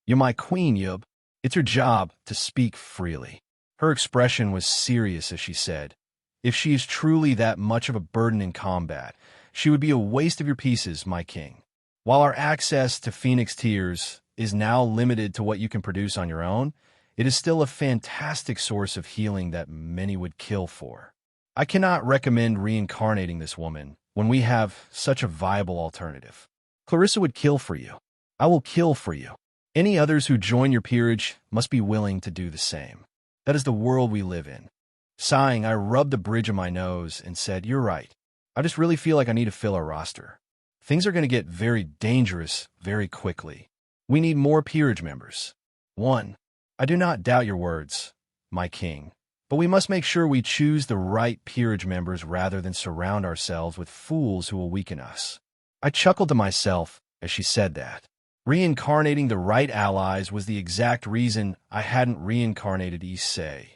You're my queen, Yub. It's your job to speak freely. Her expression was serious as she said, If she is truly that much of a burden in combat, she would be a waste of your pieces, my king. While our access to Phoenix Tears is now limited to what you can produce on your own, it is still a fantastic source of healing that many would kill for. I cannot recommend reincarnating this woman when we have such a viable alternative. Clarissa would kill for you. I will kill for you. Any others who join your peerage must be willing to do the same. That is the world we live in. Sighing, I rubbed the bridge of my nose and said, You're right. I just really feel like I need to fill our roster. Things are going to get very dangerous very quickly. We need more peerage members. 1. I do not doubt your words, my king, but we must make sure we choose the right peerage members rather than surround ourselves with fools who will weaken us. I chuckled to myself as she said that. Reincarnating the right allies was the exact reason I hadn't reincarnated Issei.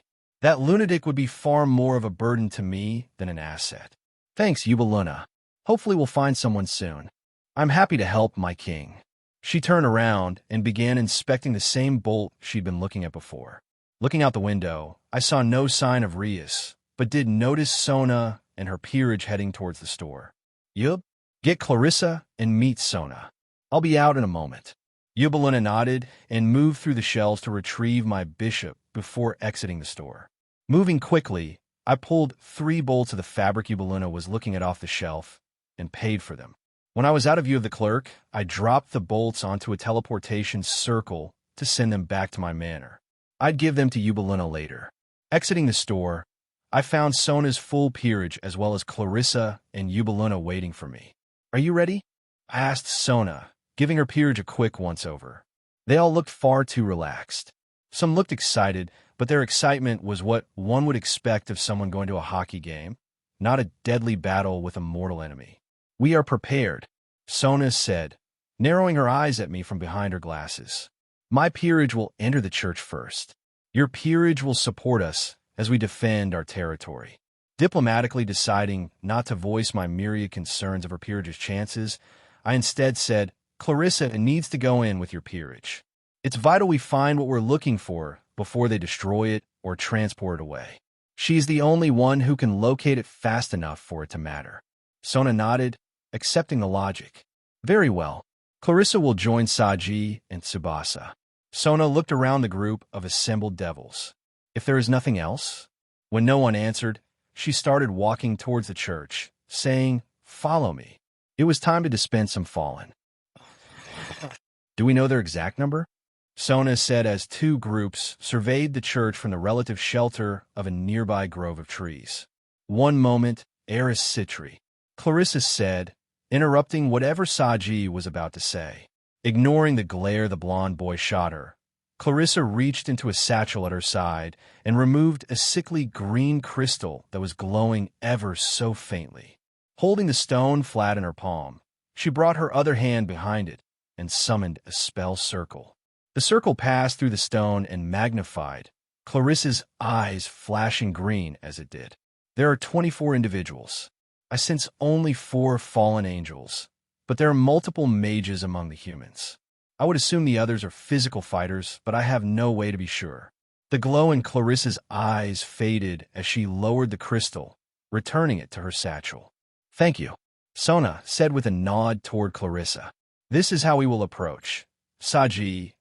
That lunatic would be far more of a burden to me than an asset. Thanks, Yubaluna. Hopefully we'll find someone soon. I'm happy to help, my king. She turned around and began inspecting the same bolt she'd been looking at before. Looking out the window, I saw no sign of Rias, but did notice Sona and her peerage heading towards the store. Yub, get Clarissa and meet Sona. I'll be out in a moment. Yubaluna nodded and moved through the shelves to retrieve my bishop before exiting the store. Moving quickly, I pulled 3 bolts of the fabric Yubaluna was looking at off the shelf and paid for them. When I was out of view of the clerk, I dropped the bolts onto a teleportation circle to send them back to my manor. I'd give them to Yubaluna later. Exiting the store, I found Sona's full peerage as well as Clarissa and Yubaluna waiting for me. Are you ready? I asked Sona, giving her peerage a quick once-over. They all looked far too relaxed. Some looked excited, but their excitement was what one would expect of someone going to a hockey game, not a deadly battle with a mortal enemy. We are prepared, Sona said, narrowing her eyes at me from behind her glasses. My peerage will enter the church first. Your peerage will support us as we defend our territory. Diplomatically deciding not to voice my myriad concerns of her peerage's chances, I instead said, Clarissa needs to go in with your peerage. It's vital we find what we're looking for before they destroy it or transport it away. She's the only one who can locate it fast enough for it to matter. Sona nodded, accepting the logic. Very well. Clarissa will join Saji and Tsubasa. Sona looked around the group of assembled devils. If there is nothing else? When no one answered, she started walking towards the church, saying, "Follow me." It was time to dispense some fallen. Do we know their exact number? Sona said as two groups surveyed the church from the relative shelter of a nearby grove of trees. One moment, Eris Citri. Clarissa said, interrupting whatever Saji was about to say. Ignoring the glare the blonde boy shot her, Clarissa reached into a satchel at her side and removed a sickly green crystal that was glowing ever so faintly. Holding the stone flat in her palm, she brought her other hand behind it and summoned a spell circle. The circle passed through the stone and magnified, Clarissa's eyes flashing green as it did. There are 24 individuals. I sense only 4 fallen angels, but there are multiple mages among the humans. I would assume the others are physical fighters, but I have no way to be sure. The glow in Clarissa's eyes faded as she lowered the crystal, returning it to her satchel. Thank you, Sona said with a nod toward Clarissa. This is how we will approach. Saji,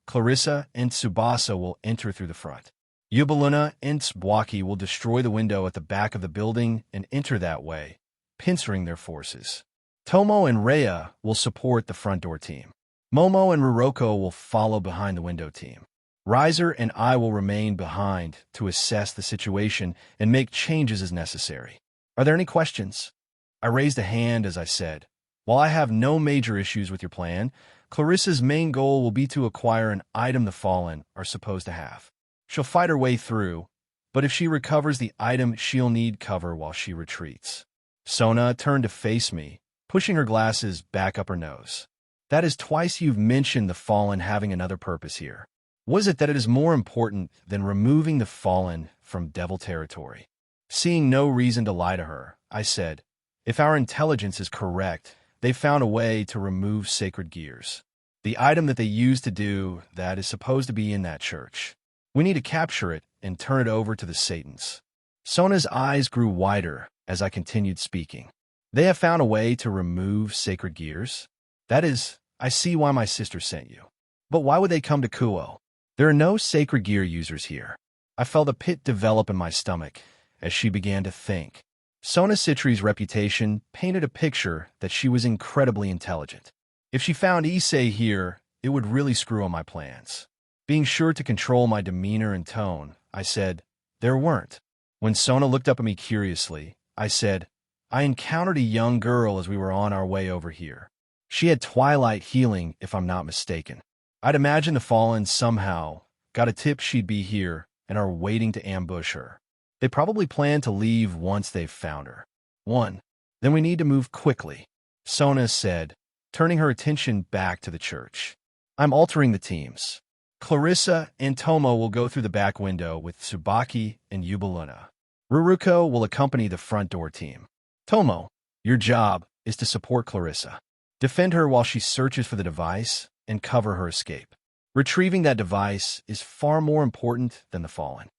Clarissa, and Tsubasa will enter through the front. Yubaluna and Tsubwaki will destroy the window at the back of the building and enter that way, pincering their forces. Tomo and Rhea will support the front door team. Momo and Ruroko will follow behind the window team. Riser and I will remain behind to assess the situation and make changes as necessary. Are there any questions? I raised a hand as I said, while I have no major issues with your plan, Clarissa's main goal will be to acquire an item the Fallen are supposed to have. She'll fight her way through, but if she recovers the item, she'll need cover while she retreats. Sona turned to face me, pushing her glasses back up her nose. That is twice you've mentioned the Fallen having another purpose here. Was it that it is more important than removing the Fallen from Devil territory? Seeing no reason to lie to her, I said, if our intelligence is correct, they found a way to remove sacred gears. The item that they used to do that is supposed to be in that church. We need to capture it and turn it over to the Satans. Sona's eyes grew wider as I continued speaking. They have found a way to remove sacred gears? That is, I see why my sister sent you. But why would they come to Kuo? There are no sacred gear users here. I felt a pit develop in my stomach as she began to think. Sona Citri's reputation painted a picture that she was incredibly intelligent. If she found Issei here, it would really screw on my plans. Being sure to control my demeanor and tone, I said, there weren't. When Sona looked up at me curiously, I said, I encountered a young girl as we were on our way over here. She had twilight healing, if I'm not mistaken. I'd imagine the Fallen somehow got a tip she'd be here and are waiting to ambush her. They probably plan to leave once they've found her. Then we need to move quickly, Sona said, turning her attention back to the church. I'm altering the teams. Clarissa and Tomo will go through the back window with Tsubaki and Yubaluna. Ruruko will accompany the front door team. Tomo, your job is to support Clarissa. Defend her while she searches for the device and cover her escape. Retrieving that device is far more important than the Fallen.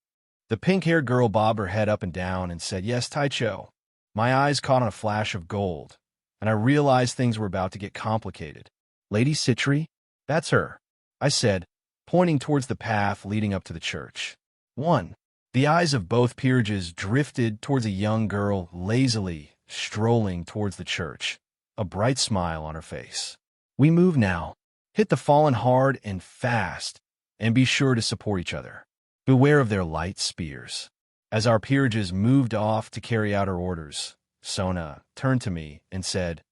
The pink-haired girl bobbed her head up and down and said, yes, Taicho. My eyes caught on a flash of gold, and I realized things were about to get complicated. Lady Citri? That's her, I said, pointing towards the path leading up to the church. The eyes of both peerages drifted towards a young girl lazily strolling towards the church, a bright smile on her face. We move now. Hit the Fallen hard and fast, and be sure to support each other. Beware of their light spears. As our peerages moved off to carry out her orders, Sona turned to me and said,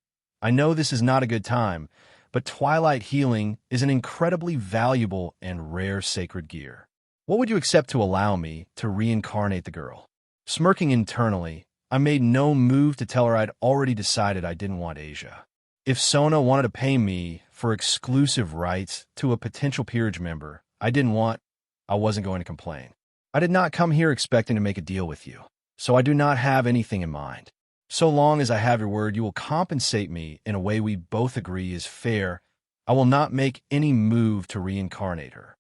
I know this is not a good time, but Twilight Healing is an incredibly valuable and rare sacred gear. What would you accept to allow me to reincarnate the girl? Smirking internally, I made no move to tell her I'd already decided I didn't want Asia. If Sona wanted to pay me for exclusive rights to a potential peerage member I wasn't going to complain. I did not come here expecting to make a deal with you, so I do not have anything in mind. So long as I have your word, you will compensate me in a way we both agree is fair. I will not make any move to reincarnate her.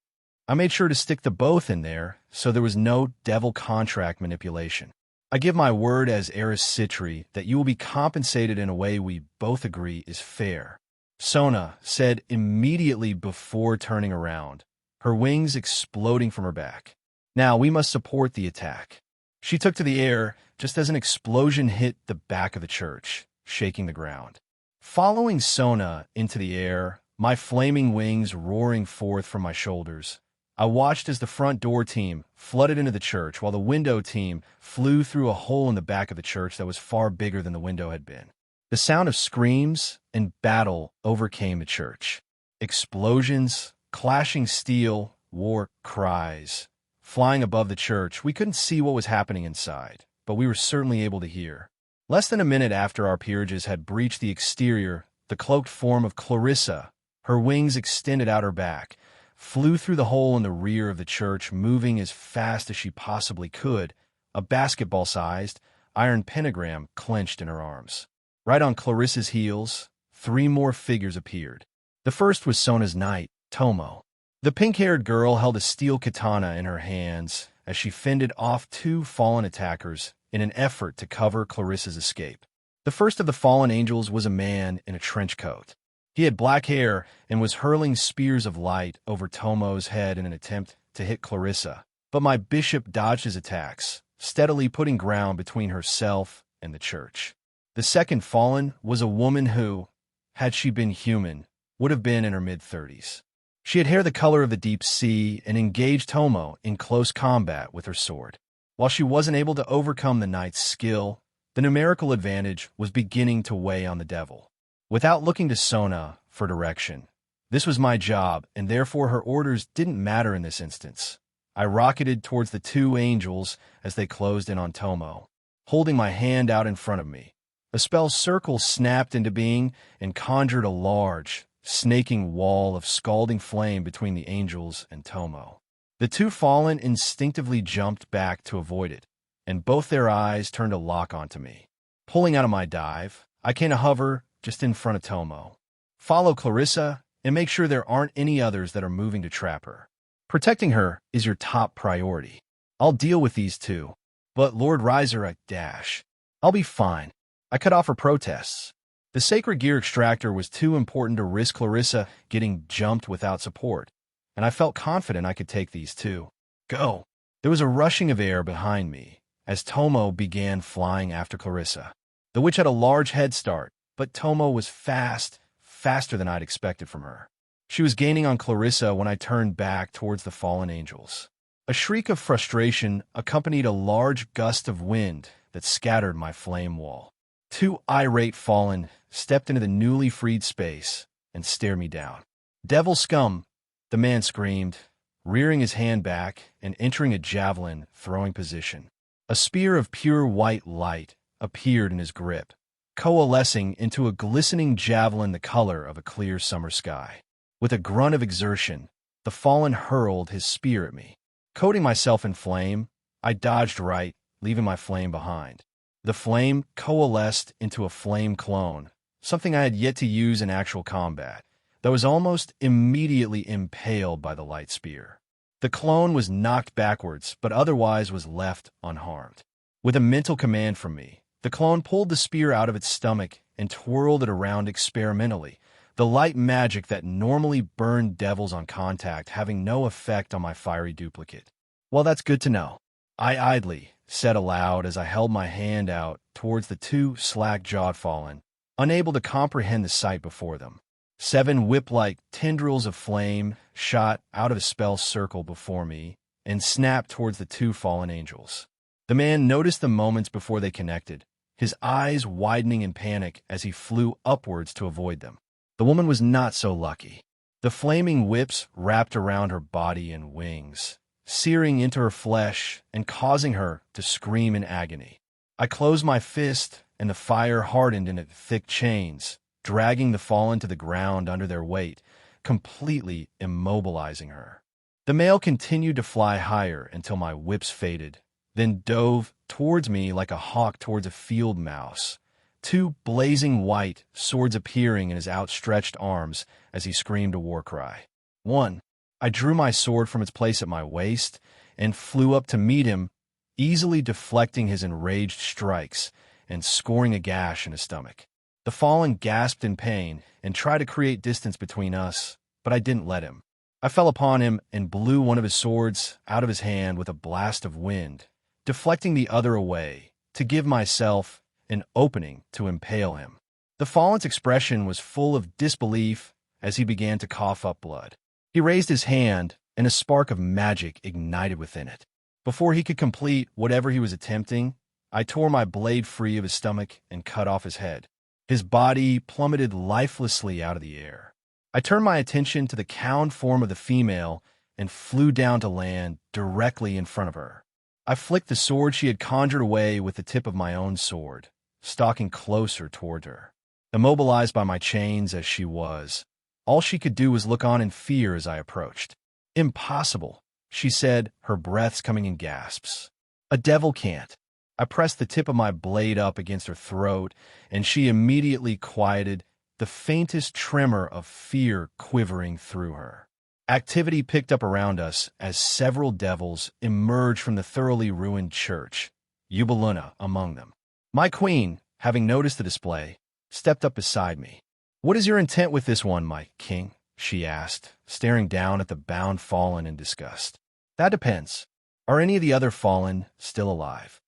I made sure to stick the both in there, so there was no devil contract manipulation. I give my word as Eris Citri that you will be compensated in a way we both agree is fair. Sona said immediately before turning around, her wings exploding from her back. Now we must support the attack. She took to the air just as an explosion hit the back of the church, shaking the ground. Following Sona into the air, my flaming wings roaring forth from my shoulders, I watched as the front door team flooded into the church while the window team flew through a hole in the back of the church that was far bigger than the window had been. The sound of screams and battle overcame the church. Explosions, clashing steel, war cries. Flying above the church, we couldn't see what was happening inside, but we were certainly able to hear. Less than a minute after our peerages had breached the exterior, the cloaked form of Clarissa, her wings extended out her back, flew through the hole in the rear of the church, moving as fast as she possibly could, a basketball-sized iron pentagram clenched in her arms. Right on Clarissa's heels, 3 more figures appeared. The first was Sona's knight, Tomo. The pink-haired girl held a steel katana in her hands as she fended off 2 fallen attackers in an effort to cover Clarissa's escape. The first of the fallen angels was a man in a trench coat. He had black hair and was hurling spears of light over Tomo's head in an attempt to hit Clarissa, but my bishop dodged his attacks, steadily putting ground between herself and the church. The second fallen was a woman who, had she been human, would have been in her mid-30s. She had hair the color of the deep sea and engaged Tomo in close combat with her sword. While she wasn't able to overcome the knight's skill, the numerical advantage was beginning to weigh on the devil. Without looking to Sona for direction, this was my job, and therefore her orders didn't matter in this instance. I rocketed towards the 2 angels as they closed in on Tomo, holding my hand out in front of me. A spell circle snapped into being and conjured a large, snaking wall of scalding flame between the angels and Tomo. The 2 fallen instinctively jumped back to avoid it, and both their eyes turned to lock onto me. Pulling out of my dive, I came to hover just in front of Tomo. Follow Clarissa and make sure there aren't any others that are moving to trap her. Protecting her is your top priority. I'll deal with these 2, but Lord Resurrect dash. I'll be fine. I cut off her protests. The sacred gear extractor was too important to risk Clarissa getting jumped without support, and I felt confident I could take these 2. Go! There was a rushing of air behind me as Tomo began flying after Clarissa. The witch had a large head start, but Tomo was faster than I'd expected from her. She was gaining on Clarissa when I turned back towards the fallen angels. A shriek of frustration accompanied a large gust of wind that scattered my flame wall. 2 irate fallen stepped into the newly freed space and stared me down. Devil scum, the man screamed, rearing his hand back and entering a javelin throwing position. A spear of pure white light appeared in his grip, coalescing into a glistening javelin the color of a clear summer sky. With a grunt of exertion, the fallen hurled his spear at me. Coating myself in flame, I dodged right, leaving my flame behind. The flame coalesced into a flame clone, something I had yet to use in actual combat, that was almost immediately impaled by the light spear. The clone was knocked backwards, but otherwise was left unharmed. With a mental command from me, the clone pulled the spear out of its stomach and twirled it around experimentally, the light magic that normally burned devils on contact having no effect on my fiery duplicate. Well, that's good to know. I idly said aloud as I held my hand out towards the 2 slack-jawed fallen, unable to comprehend the sight before them. 7 whip-like tendrils of flame shot out of a spell circle before me and snapped towards the 2 fallen angels. The man noticed them moments before they connected, his eyes widening in panic as he flew upwards to avoid them. The woman was not so lucky. The flaming whips wrapped around her body and wings, searing into her flesh and causing her to scream in agony. I closed my fist, and the fire hardened into thick chains, dragging the fallen to the ground under their weight, completely immobilizing her. The male continued to fly higher until my whips faded, then dove towards me like a hawk towards a field mouse, 2 blazing white swords appearing in his outstretched arms as he screamed a war cry. 1. I drew my sword from its place at my waist and flew up to meet him, easily deflecting his enraged strikes and scoring a gash in his stomach. The fallen gasped in pain and tried to create distance between us, but I didn't let him. I fell upon him and blew one of his swords out of his hand with a blast of wind, deflecting the other away to give myself an opening to impale him. The fallen's expression was full of disbelief as he began to cough up blood. He raised his hand, and a spark of magic ignited within it. Before he could complete whatever he was attempting, I tore my blade free of his stomach and cut off his head. His body plummeted lifelessly out of the air. I turned my attention to the cowned form of the female and flew down to land directly in front of her. I flicked the sword she had conjured away with the tip of my own sword, stalking closer toward her. Immobilized by my chains as she was, all she could do was look on in fear as I approached. "Impossible," she said, her breaths coming in gasps. "A devil can't." I pressed the tip of my blade up against her throat, and she immediately quieted, the faintest tremor of fear quivering through her. Activity picked up around us as several devils emerged from the thoroughly ruined church, Eubeluna among them. My queen, having noticed the display, stepped up beside me. "What is your intent with this one, my king?" she asked, staring down at the bound fallen in disgust. "That depends. Are any of the other fallen still alive?"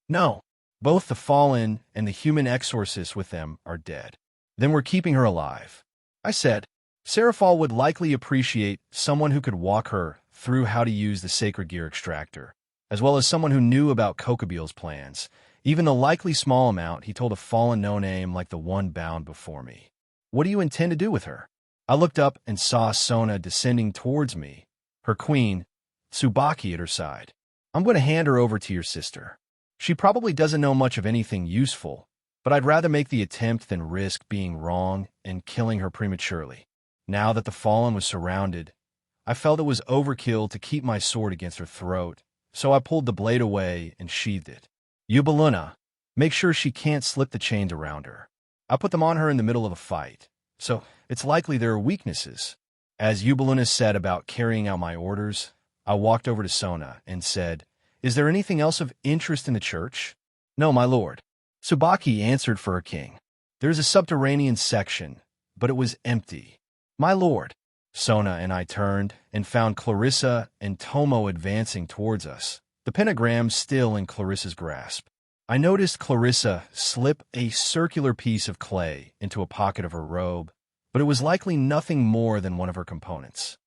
"No. Both the fallen and the human exorcist with them are dead." "Then we're keeping her alive," I said. Seraphal would likely appreciate someone who could walk her through how to use the sacred gear extractor, as well as someone who knew about Kokobil's plans, even the likely small amount he told a fallen no-name like the one bound before me. "What do you intend to do with her?" I looked up and saw Sona descending towards me, her queen, Tsubaki, at her side. "I'm going to hand her over to your sister. She probably doesn't know much of anything useful, but I'd rather make the attempt than risk being wrong and killing her prematurely." Now that the fallen was surrounded, I felt it was overkill to keep my sword against her throat, so I pulled the blade away and sheathed it. "Eubeluna, make sure she can't slip the chains around her. I put them on her in the middle of a fight, so it's likely there are weaknesses." As Eubeluna said about carrying out my orders, I walked over to Sona and said, "Is there anything else of interest in the church?" "No, my lord." Tsubaki answered for her king. "There's a subterranean section, but it was empty." "My lord." Sona and I turned and found Clarissa and Tomo advancing towards us, the pentagram still in Clarissa's grasp. I noticed Clarissa slip a circular piece of clay into a pocket of her robe, but it was likely nothing more than one of her components.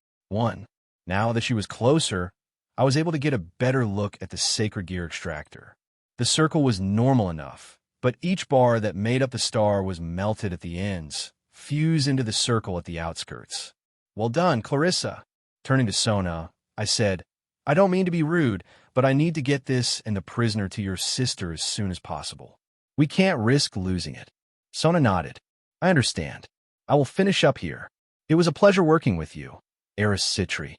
Now that she was closer, I was able to get a better look at the sacred gear extractor. The circle was normal enough, but each bar that made up the star was melted at the ends, fused into the circle at the outskirts. "Well done, Clarissa." Turning to Sona, I said, "I don't mean to be rude, but I need to get this and the prisoner to your sister as soon as possible. We can't risk losing it." Sona nodded. "I understand. I will finish up here. It was a pleasure working with you, Eris Citri."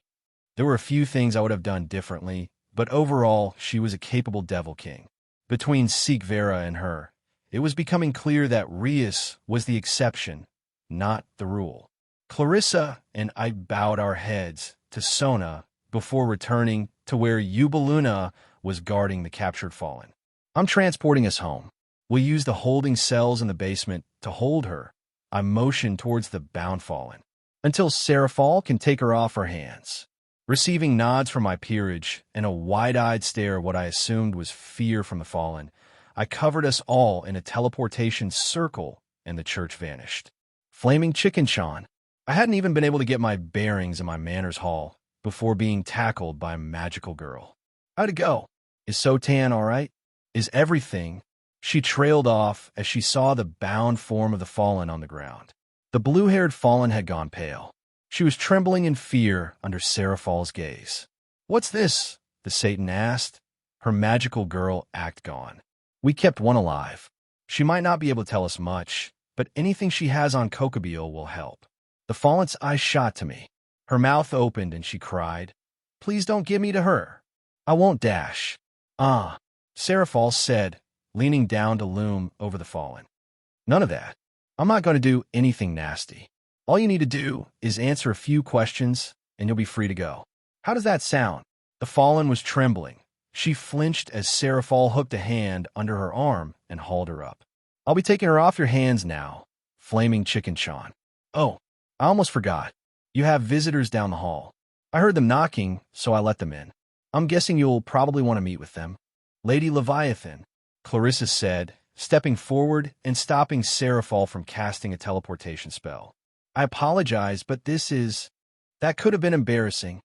There were a few things I would have done differently, but overall, she was a capable devil king. Between Sikvera and her, it was becoming clear that Rias was the exception, not the rule. Clarissa and I bowed our heads to Sona before returning to where Eubeluna was guarding the captured fallen. "I'm transporting us home. We'll use the holding cells in the basement to hold her." I motioned towards the bound fallen. "Until Seraphal can take her off her hands." Receiving nods from my peerage and a wide-eyed stare of what I assumed was fear from the fallen, I covered us all in a teleportation circle and the church vanished. Flaming Chicken Sean. I hadn't even been able to get my bearings in my manners hall before being tackled by a magical girl. "How'd it go? Is Sotan all right? Is everything?" She trailed off as she saw the bound form of the fallen on the ground. The blue-haired fallen had gone pale. She was trembling in fear under Seraphal's gaze. "What's this?" the Satan asked, her magical girl act gone. "We kept one alive. She might not be able to tell us much, but anything she has on Kokobil will help." The fallen's eyes shot to me. Her mouth opened and she cried, "Please don't give me to her. I won't dash." "Ah," Seraphal said, leaning down to loom over the fallen. "None of that. I'm not going to do anything nasty. All you need to do is answer a few questions, and you'll be free to go. How does that sound? The fallen was trembling. She flinched as Seraphol hooked a hand under her arm and hauled her up. I'll be taking her off your hands now, Flaming Chicken Sean. Oh, I almost forgot. You have visitors down the hall. I heard them knocking, so I let them in. I'm guessing you'll probably want to meet with them. Lady Leviathan, Clarissa said, stepping forward and stopping Seraphol from casting a teleportation spell. I apologize, but that could have been embarrassing,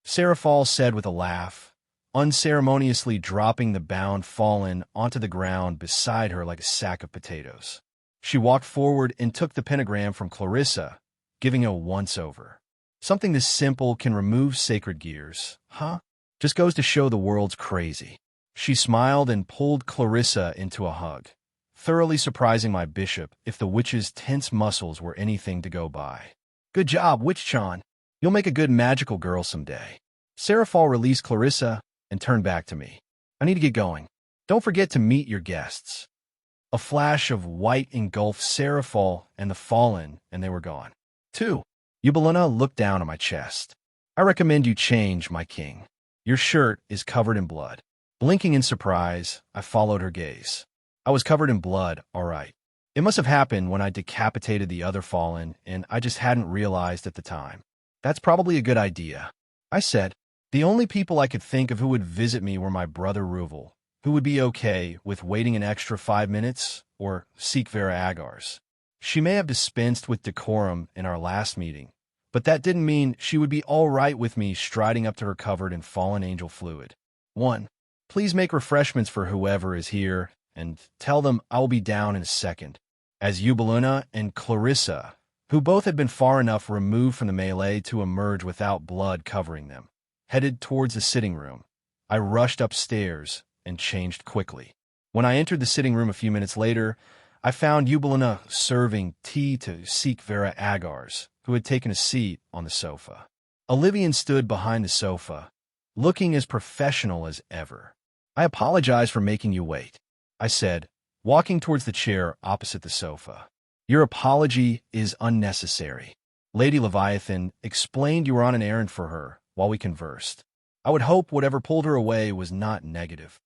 Seraphol said with a laugh, unceremoniously dropping the bound fallen onto the ground beside her like a sack of potatoes. She walked forward and took the pentagram from Clarissa, giving a once-over. Something this simple can remove sacred gears, huh? Just goes to show the world's crazy. She smiled and pulled Clarissa into a hug, thoroughly surprising my bishop if the witch's tense muscles were anything to go by. Good job, Witch-chan. You'll make a good magical girl someday. Seraphol released Clarissa and turned back to me. I need to get going. Don't forget to meet your guests. A flash of white engulfed Seraphol and the fallen, and they were gone. 2. Eubelina looked down at my chest. I recommend you change, my king. Your shirt is covered in blood. Blinking in surprise, I followed her gaze. I was covered in blood, all right. It must have happened when I decapitated the other fallen, and I just hadn't realized at the time. That's probably a good idea, I said. The only people I could think of who would visit me were my brother Ruvel, who would be okay with waiting an extra 5 minutes, or Seek Vera Agars. She may have dispensed with decorum in our last meeting, but that didn't mean she would be all right with me striding up to her covered in fallen angel fluid. 1. Please make refreshments for whoever is here, and tell them I'll be down in a second. As Eubelina and Clarissa, who both had been far enough removed from the melee to emerge without blood covering them, headed towards the sitting room, I rushed upstairs and changed quickly. When I entered the sitting room a few minutes later, I found Eubelina serving tea to Seek Vera Agars, who had taken a seat on the sofa. Olivian stood behind the sofa, looking as professional as ever. I apologize for making you wait, I said, walking towards the chair opposite the sofa. Your apology is unnecessary. Lady Leviathan explained you were on an errand for her while we conversed. I would hope whatever pulled her away was not negative.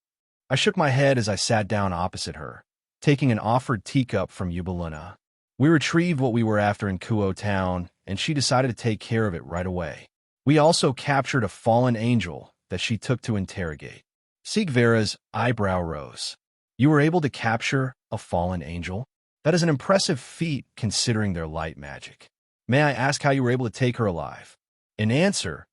I shook my head as I sat down opposite her, taking an offered teacup from Eubelina. We retrieved what we were after in Kuo Town, and she decided to take care of it right away. We also captured a fallen angel that she took to interrogate. Seek Vera's eyebrow rose. You were able to capture a fallen angel? That is an impressive feat considering their light magic. May I ask how you were able to take her alive? In answer,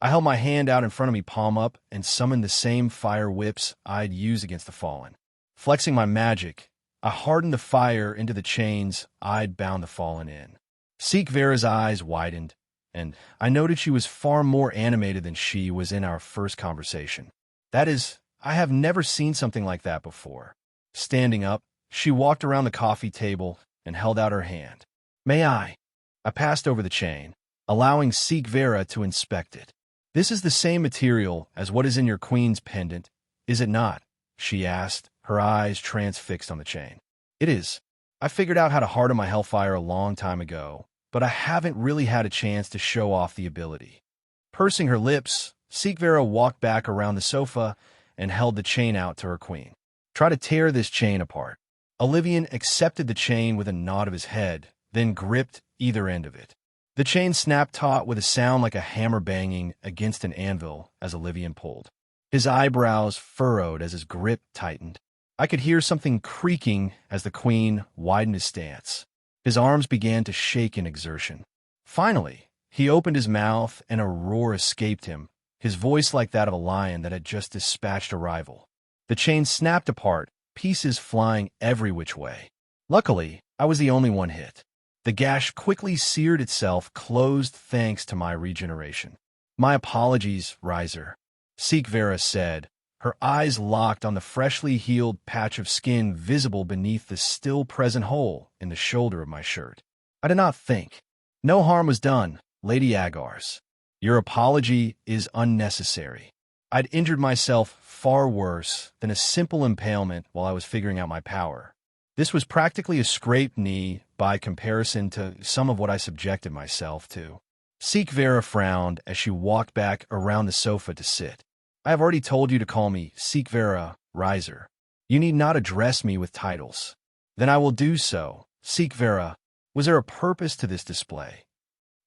I held my hand out in front of me palm up and summoned the same fire whips I'd used against the fallen. Flexing my magic, I hardened the fire into the chains I'd bound the fallen in. Seek Vera's eyes widened, and I noted she was far more animated than she was in our first conversation. That is, I have never seen something like that before. Standing up, she walked around the coffee table and held out her hand. May I? I passed over the chain, allowing Seek Vera to inspect it. This is the same material as what is in your queen's pendant, is it not? She asked, her eyes transfixed on the chain. It is. I figured out how to harden my hellfire a long time ago, but I haven't really had a chance to show off the ability. Pursing her lips, Seek Vera walked back around the sofa and held the chain out to her queen. Try to tear this chain apart. Olivian accepted the chain with a nod of his head, then gripped either end of it. The chain snapped taut with a sound like a hammer banging against an anvil as Olivian pulled. His eyebrows furrowed as his grip tightened. I could hear something creaking as the queen widened his stance. His arms began to shake in exertion. Finally, he opened his mouth and a roar escaped him, his voice like that of a lion that had just dispatched a rival. The chain snapped apart, pieces flying every which way. Luckily, I was the only one hit. The gash quickly seared itself closed thanks to my regeneration. My apologies, Riser, Seek Vera said, her eyes locked on the freshly healed patch of skin visible beneath the still-present hole in the shoulder of my shirt. I did not think. No harm was done, Lady Agars. Your apology is unnecessary. I'd injured myself far worse than a simple impalement while I was figuring out my power. This was practically a scraped knee by comparison to some of what I subjected myself to. Sikvera frowned as she walked back around the sofa to sit. I have already told you to call me Sikvera Riser. You need not address me with titles. Then I will do so. Sikvera, was there a purpose to this display?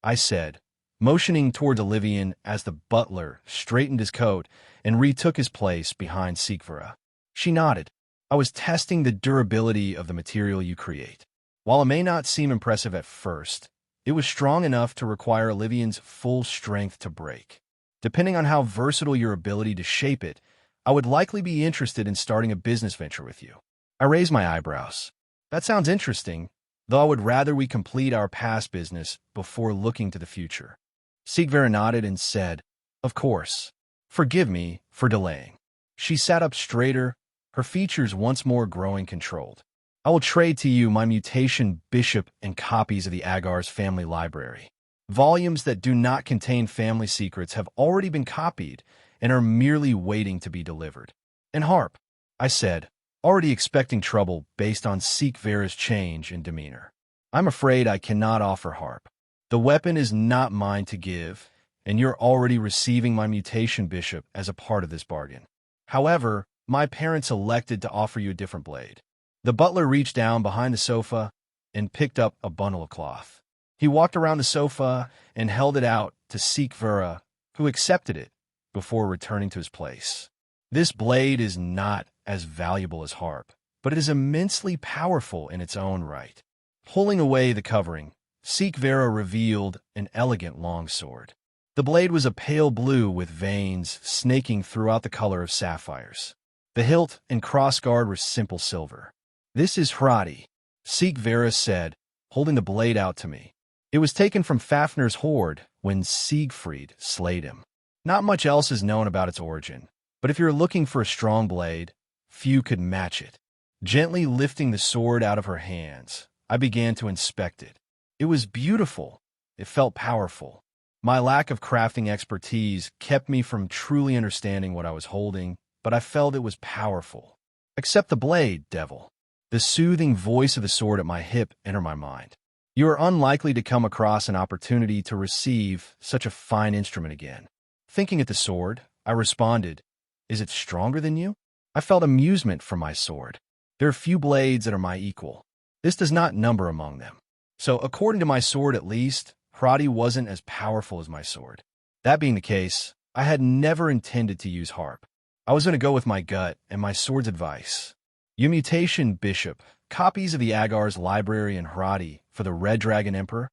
I said, motioning toward Olivian as the butler straightened his coat and retook his place behind Sikvera. She nodded. I was testing the durability of the material you create. While it may not seem impressive at first, it was strong enough to require Olivian's full strength to break. Depending on how versatile your ability to shape it, I would likely be interested in starting a business venture with you. I raised my eyebrows. That sounds interesting, though I would rather we complete our past business before looking to the future. Sikvera nodded and said, Of course. Forgive me for delaying. She sat up straighter, her features once more growing controlled. I will trade to you my mutation bishop and copies of the Agar's family library. Volumes that do not contain family secrets have already been copied and are merely waiting to be delivered. And harp, I said, already expecting trouble based on Sikvera's change in demeanor. I'm afraid I cannot offer harp. The weapon is not mine to give, and you're already receiving my mutation bishop as a part of this bargain. However, my parents elected to offer you a different blade. The butler reached down behind the sofa and picked up a bundle of cloth. He walked around the sofa and held it out to Sikvera, who accepted it before returning to his place. This blade is not as valuable as harp, but it is immensely powerful in its own right. Pulling away the covering, Sikvera revealed an elegant longsword. The blade was a pale blue with veins snaking throughout the color of sapphires. The hilt and crossguard were simple silver. This is Hradi, Sikvera said, holding the blade out to me. It was taken from Fafnir's hoard when Siegfried slayed him. Not much else is known about its origin, but if you're looking for a strong blade, few could match it. Gently lifting the sword out of her hands, I began to inspect it. It was beautiful. It felt powerful. My lack of crafting expertise kept me from truly understanding what I was holding, but I felt it was powerful. Accept the blade, devil. The soothing voice of the sword at my hip entered my mind. You are unlikely to come across an opportunity to receive such a fine instrument again. Thinking at the sword, I responded, Is it stronger than you? I felt amusement from my sword. There are few blades that are my equal. This does not number among them. So, according to my sword at least, Hradi wasn't as powerful as my sword. That being the case, I had never intended to use harp. I was going to go with my gut and my sword's advice. You mutation bishop, copies of the Agar's library and Hradi for the Red Dragon Emperor?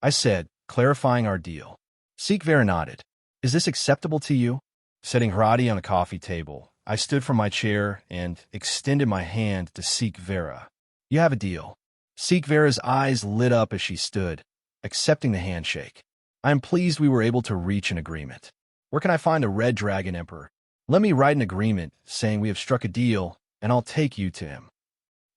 I said, clarifying our deal. Sikvera nodded. Is this acceptable to you? Setting Hradi on a coffee table, I stood from my chair and extended my hand to Sikvera. You have a deal. Sikvera's eyes lit up as she stood, accepting the handshake. I am pleased we were able to reach an agreement. Where can I find the Red Dragon Emperor? Let me write an agreement saying we have struck a deal, and I'll take you to him.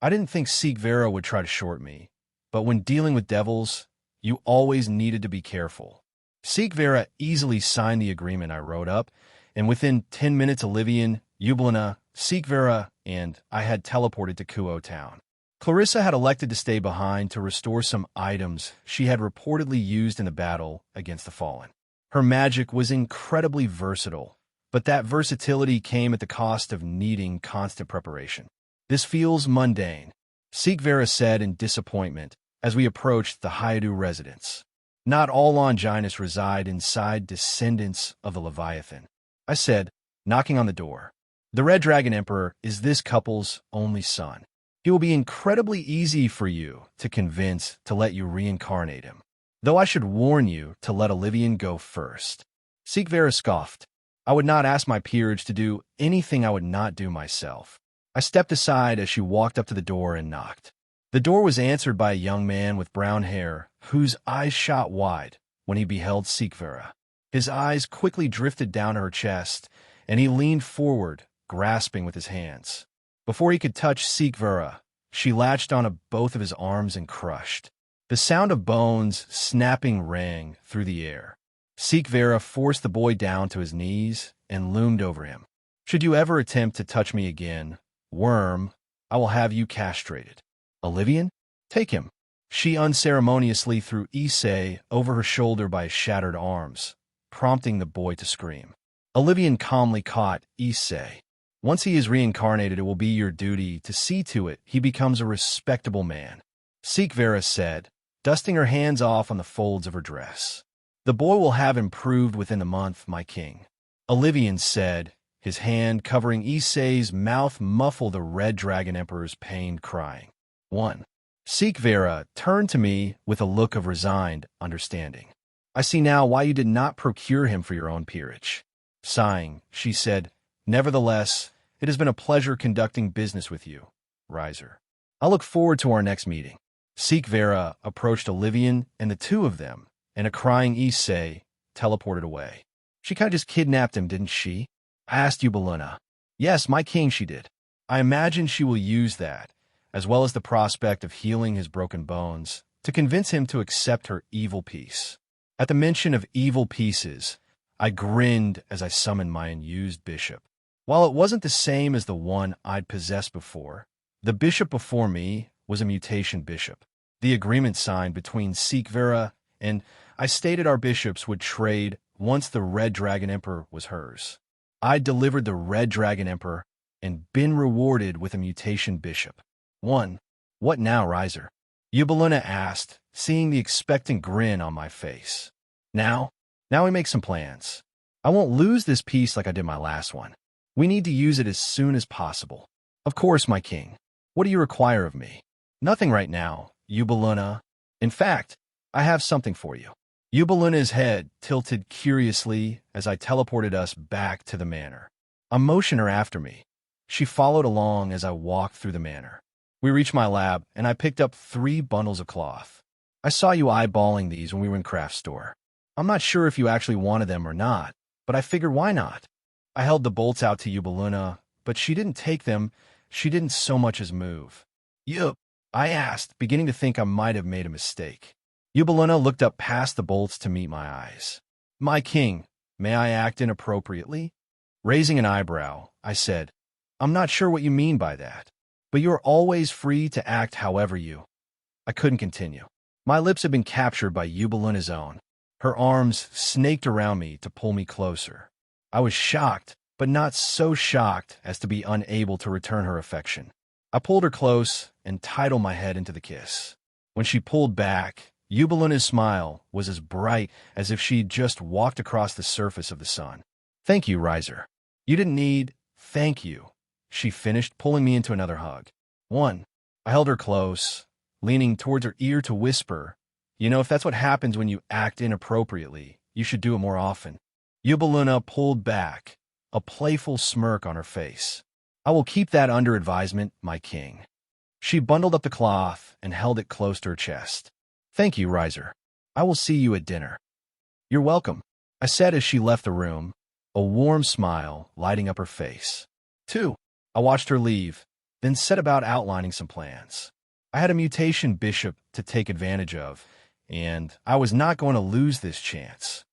I didn't think Sikvera would try to short me, but when dealing with devils, you always needed to be careful. Sikvera easily signed the agreement I wrote up, and within 10 minutes Olivian, Ublina, Sikvera, and I had teleported to Kuo town. Clarissa had elected to stay behind to restore some items she had reportedly used in the battle against the Fallen. Her magic was incredibly versatile, but that versatility came at the cost of needing constant preparation. This feels mundane, Sikvera said in disappointment as we approached the Hyadu residence. Not all Longinus reside inside descendants of the Leviathan, I said, knocking on the door. The Red Dragon Emperor is this couple's only son. He will be incredibly easy for you to convince to let you reincarnate him, though I should warn you to let Olivian go first. Sikvera scoffed. I would not ask my peerage to do anything I would not do myself. I stepped aside as she walked up to the door and knocked. The door was answered by a young man with brown hair, whose eyes shot wide when he beheld Sikvera. His eyes quickly drifted down to her chest, and he leaned forward, grasping with his hands. Before he could touch Sikvera, she latched onto both of his arms and crushed. The sound of bones snapping rang through the air. Sikvera forced the boy down to his knees and loomed over him. Should you ever attempt to touch me again, worm, I will have you castrated. Olivian, take him. She unceremoniously threw Issei over her shoulder by his shattered arms, prompting the boy to scream. Olivian calmly caught Issei. Once he is reincarnated, it will be your duty to see to it he becomes a respectable man, Sikvera said, dusting her hands off on the folds of her dress. The boy will have improved within the month, my king, Olivian said, his hand covering Issei's mouth muffled the Red Dragon Emperor's pained crying. 1. Sikvera turned to me with a look of resigned understanding. I see now why you did not procure him for your own peerage. Sighing, she said, nevertheless, it has been a pleasure conducting business with you, Riser. I look forward to our next meeting. Sikvera approached Olivian, and the two of them, and a crying Issei, teleported away. She kind of just kidnapped him, didn't she? I asked Ubeluna. Yes, my king, she did. I imagine she will use that, as well as the prospect of healing his broken bones, to convince him to accept her evil piece. At the mention of evil pieces, I grinned as I summoned my unused bishop. While it wasn't the same as the one I'd possessed before, the bishop before me was a mutation bishop. The agreement signed between Sikvera and I stated our bishops would trade once the Red Dragon Emperor was hers. I delivered the Red Dragon Emperor and been rewarded with a mutation bishop. 1. What now, Riser? Ubeluna asked, seeing the expectant grin on my face. Now we make some plans. I won't lose this piece like I did my last one. We need to use it as soon as possible. Of course, my king. What do you require of me? Nothing right now, Ubeluna. In fact, I have something for you. Ubeluna's head tilted curiously as I teleported us back to the manor. I motioned her after me. She followed along as I walked through the manor. We reached my lab, and I picked up 3 bundles of cloth. I saw you eyeballing these when we were in craft store. I'm not sure if you actually wanted them or not, but I figured why not? I held the bolts out to Ubeluna, but she didn't take them. She didn't so much as move. Yup, I asked, beginning to think I might have made a mistake. Ubeluna looked up past the bolts to meet my eyes. My king, may I act inappropriately? Raising an eyebrow, I said, I'm not sure what you mean by that, but you are always free to act however you. I couldn't continue. My lips had been captured by Ubeluna's own. Her arms snaked around me to pull me closer. I was shocked, but not so shocked as to be unable to return her affection. I pulled her close and titled my head into the kiss. When she pulled back, Ubeluna's smile was as bright as if she'd just walked across the surface of the sun. Thank you, Riser. You didn't need thank you, she finished, pulling me into another hug. 1. I held her close, leaning towards her ear to whisper, you know, if that's what happens when you act inappropriately, you should do it more often. Ubeluna pulled back, a playful smirk on her face. I will keep that under advisement, my king. She bundled up the cloth and held it close to her chest. Thank you, Riser. I will see you at dinner. You're welcome, I said as she left the room, a warm smile lighting up her face. 2. I watched her leave, then set about outlining some plans. I had a mutation bishop to take advantage of, and I was not going to lose this chance.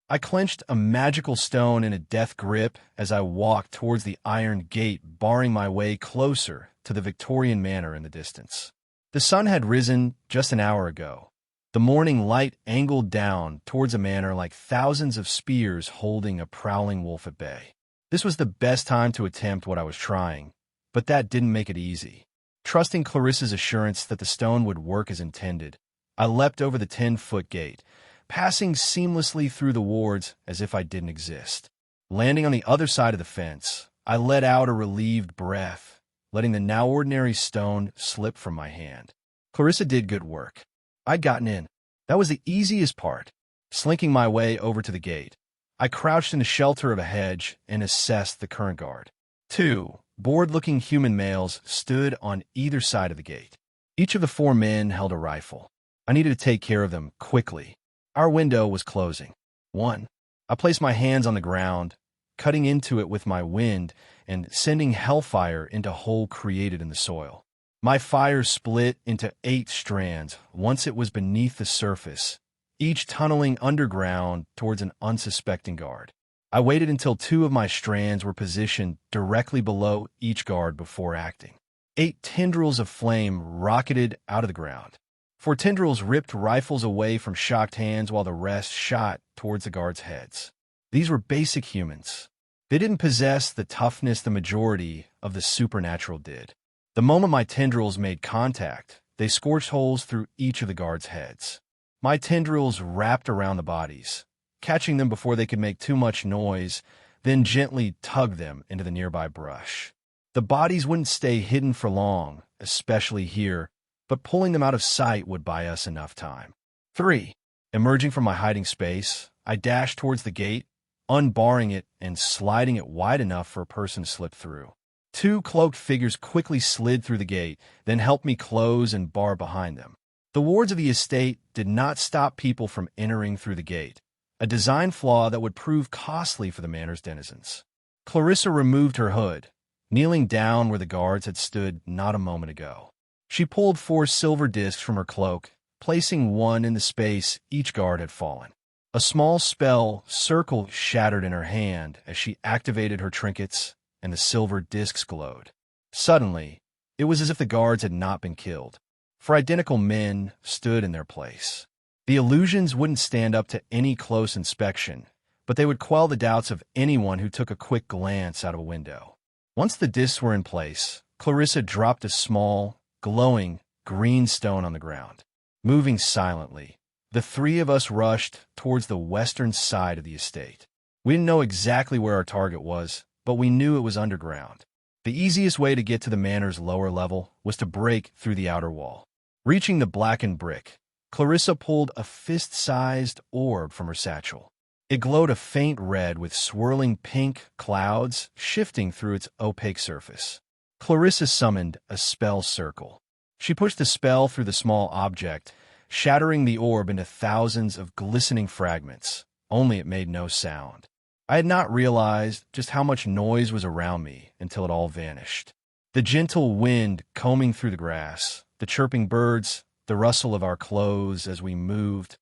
I clenched a magical stone in a death grip as I walked towards the iron gate, barring my way closer to the Victorian manor in the distance. The sun had risen just an hour ago. The morning light angled down towards a manor like thousands of spears holding a prowling wolf at bay. This was the best time to attempt what I was trying, but that didn't make it easy. Trusting Clarissa's assurance that the stone would work as intended, I leapt over the 10-foot gate, passing seamlessly through the wards as if I didn't exist. Landing on the other side of the fence, I let out a relieved breath, letting the now ordinary stone slip from my hand. Clarissa did good work. I'd gotten in. That was the easiest part. Slinking my way over to the gate, I crouched in the shelter of a hedge and assessed the current guard. 2 bored-looking human males stood on either side of the gate. Each of the 4 men held a rifle. I needed to take care of them quickly. Our window was closing. 1. I placed my hands on the ground, cutting into it with my wind and sending hellfire into a hole created in the soil. My fire split into 8 strands once it was beneath the surface, each tunneling underground towards an unsuspecting guard. I waited until 2 of my strands were positioned directly below each guard before acting. 8 tendrils of flame rocketed out of the ground. 4 tendrils ripped rifles away from shocked hands while the rest shot towards the guards' heads. These were basic humans. They didn't possess the toughness the majority of the supernatural did. The moment my tendrils made contact, they scorched holes through each of the guards' heads. My tendrils wrapped around the bodies, catching them before they could make too much noise, then gently tugged them into the nearby brush. The bodies wouldn't stay hidden for long, especially here, but pulling them out of sight would buy us enough time. 3. Emerging from my hiding space, I dashed towards the gate, unbarring it and sliding it wide enough for a person to slip through. 2 cloaked figures quickly slid through the gate, then helped me close and bar behind them. The wards of the estate did not stop people from entering through the gate, a design flaw that would prove costly for the manor's denizens. Clarissa removed her hood, kneeling down where the guards had stood not a moment ago. She pulled 4 silver discs from her cloak, placing one in the space each guard had fallen. A small spell circle shattered in her hand as she activated her trinkets, and the silver discs glowed. Suddenly, it was as if the guards had not been killed, for identical men stood in their place. The illusions wouldn't stand up to any close inspection, but they would quell the doubts of anyone who took a quick glance out of a window. Once the discs were in place, Clarissa dropped a small, glowing, green stone on the ground. Moving silently, the 3 of us rushed towards the western side of the estate. We didn't know exactly where our target was, but we knew it was underground. The easiest way to get to the manor's lower level was to break through the outer wall. Reaching the blackened brick, Clarissa pulled a fist-sized orb from her satchel. It glowed a faint red with swirling pink clouds shifting through its opaque surface. Clarissa summoned a spell circle. She pushed the spell through the small object, shattering the orb into thousands of glistening fragments, only it made no sound. I had not realized just how much noise was around me until it all vanished. The gentle wind combing through the grass, the chirping birds, the rustle of our clothes as we moved,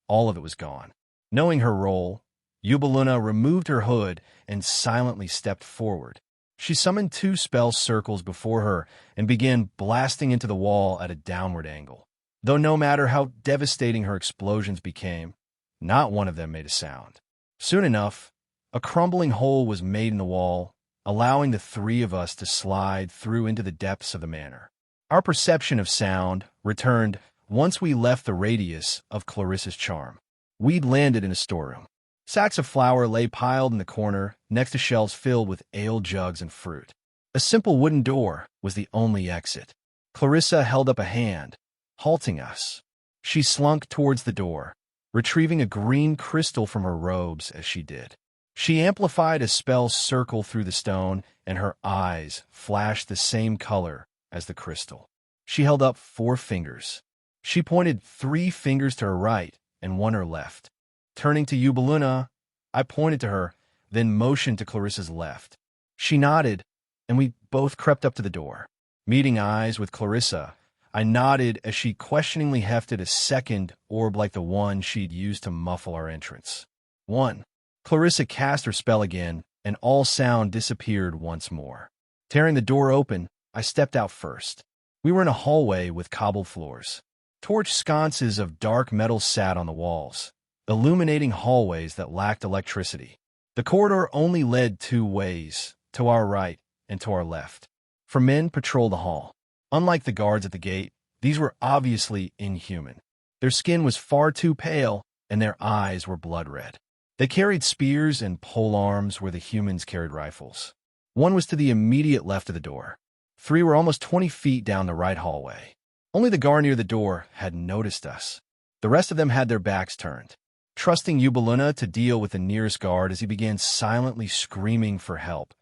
all of it was gone. Knowing her role, Yubaluna removed her hood and silently stepped forward. She summoned 2 spell circles before her and began blasting into the wall at a downward angle. Though no matter how devastating her explosions became, not one of them made a sound. Soon enough, a crumbling hole was made in the wall, allowing the 3 of us to slide through into the depths of the manor. Our perception of sound returned once we left the radius of Clarissa's charm. We'd landed in a storeroom. Sacks of flour lay piled in the corner, next to shelves filled with ale jugs and fruit. A simple wooden door was the only exit. Clarissa held up a hand, halting us. She slunk towards the door, retrieving a green crystal from her robes as she did. She amplified a spell circle through the stone, and her eyes flashed the same color as the crystal. She held up 4 fingers. She pointed 3 fingers to her right and 1 her left. Turning to Yubaluna, I pointed to her, then motioned to Clarissa's left. She nodded, and we both crept up to the door. Meeting eyes with Clarissa, I nodded as she questioningly hefted a second orb like the one she'd used to muffle our entrance. 1. Clarissa cast her spell again, and all sound disappeared once more. Tearing the door open, I stepped out first. We were in a hallway with cobbled floors. Torch sconces of dark metal sat on the walls, illuminating hallways that lacked electricity. The corridor only led 2 ways, to our right and to our left. For men patrolled the hall. Unlike the guards at the gate, these were obviously inhuman. Their skin was far too pale, and their eyes were blood red. They carried spears and polearms where the humans carried rifles. 1 was to the immediate left of the door. 3 were almost 20 feet down the right hallway. Only the guard near the door had noticed us. The rest of them had their backs turned, trusting Yubaluna to deal with the nearest guard as he began silently screaming for help.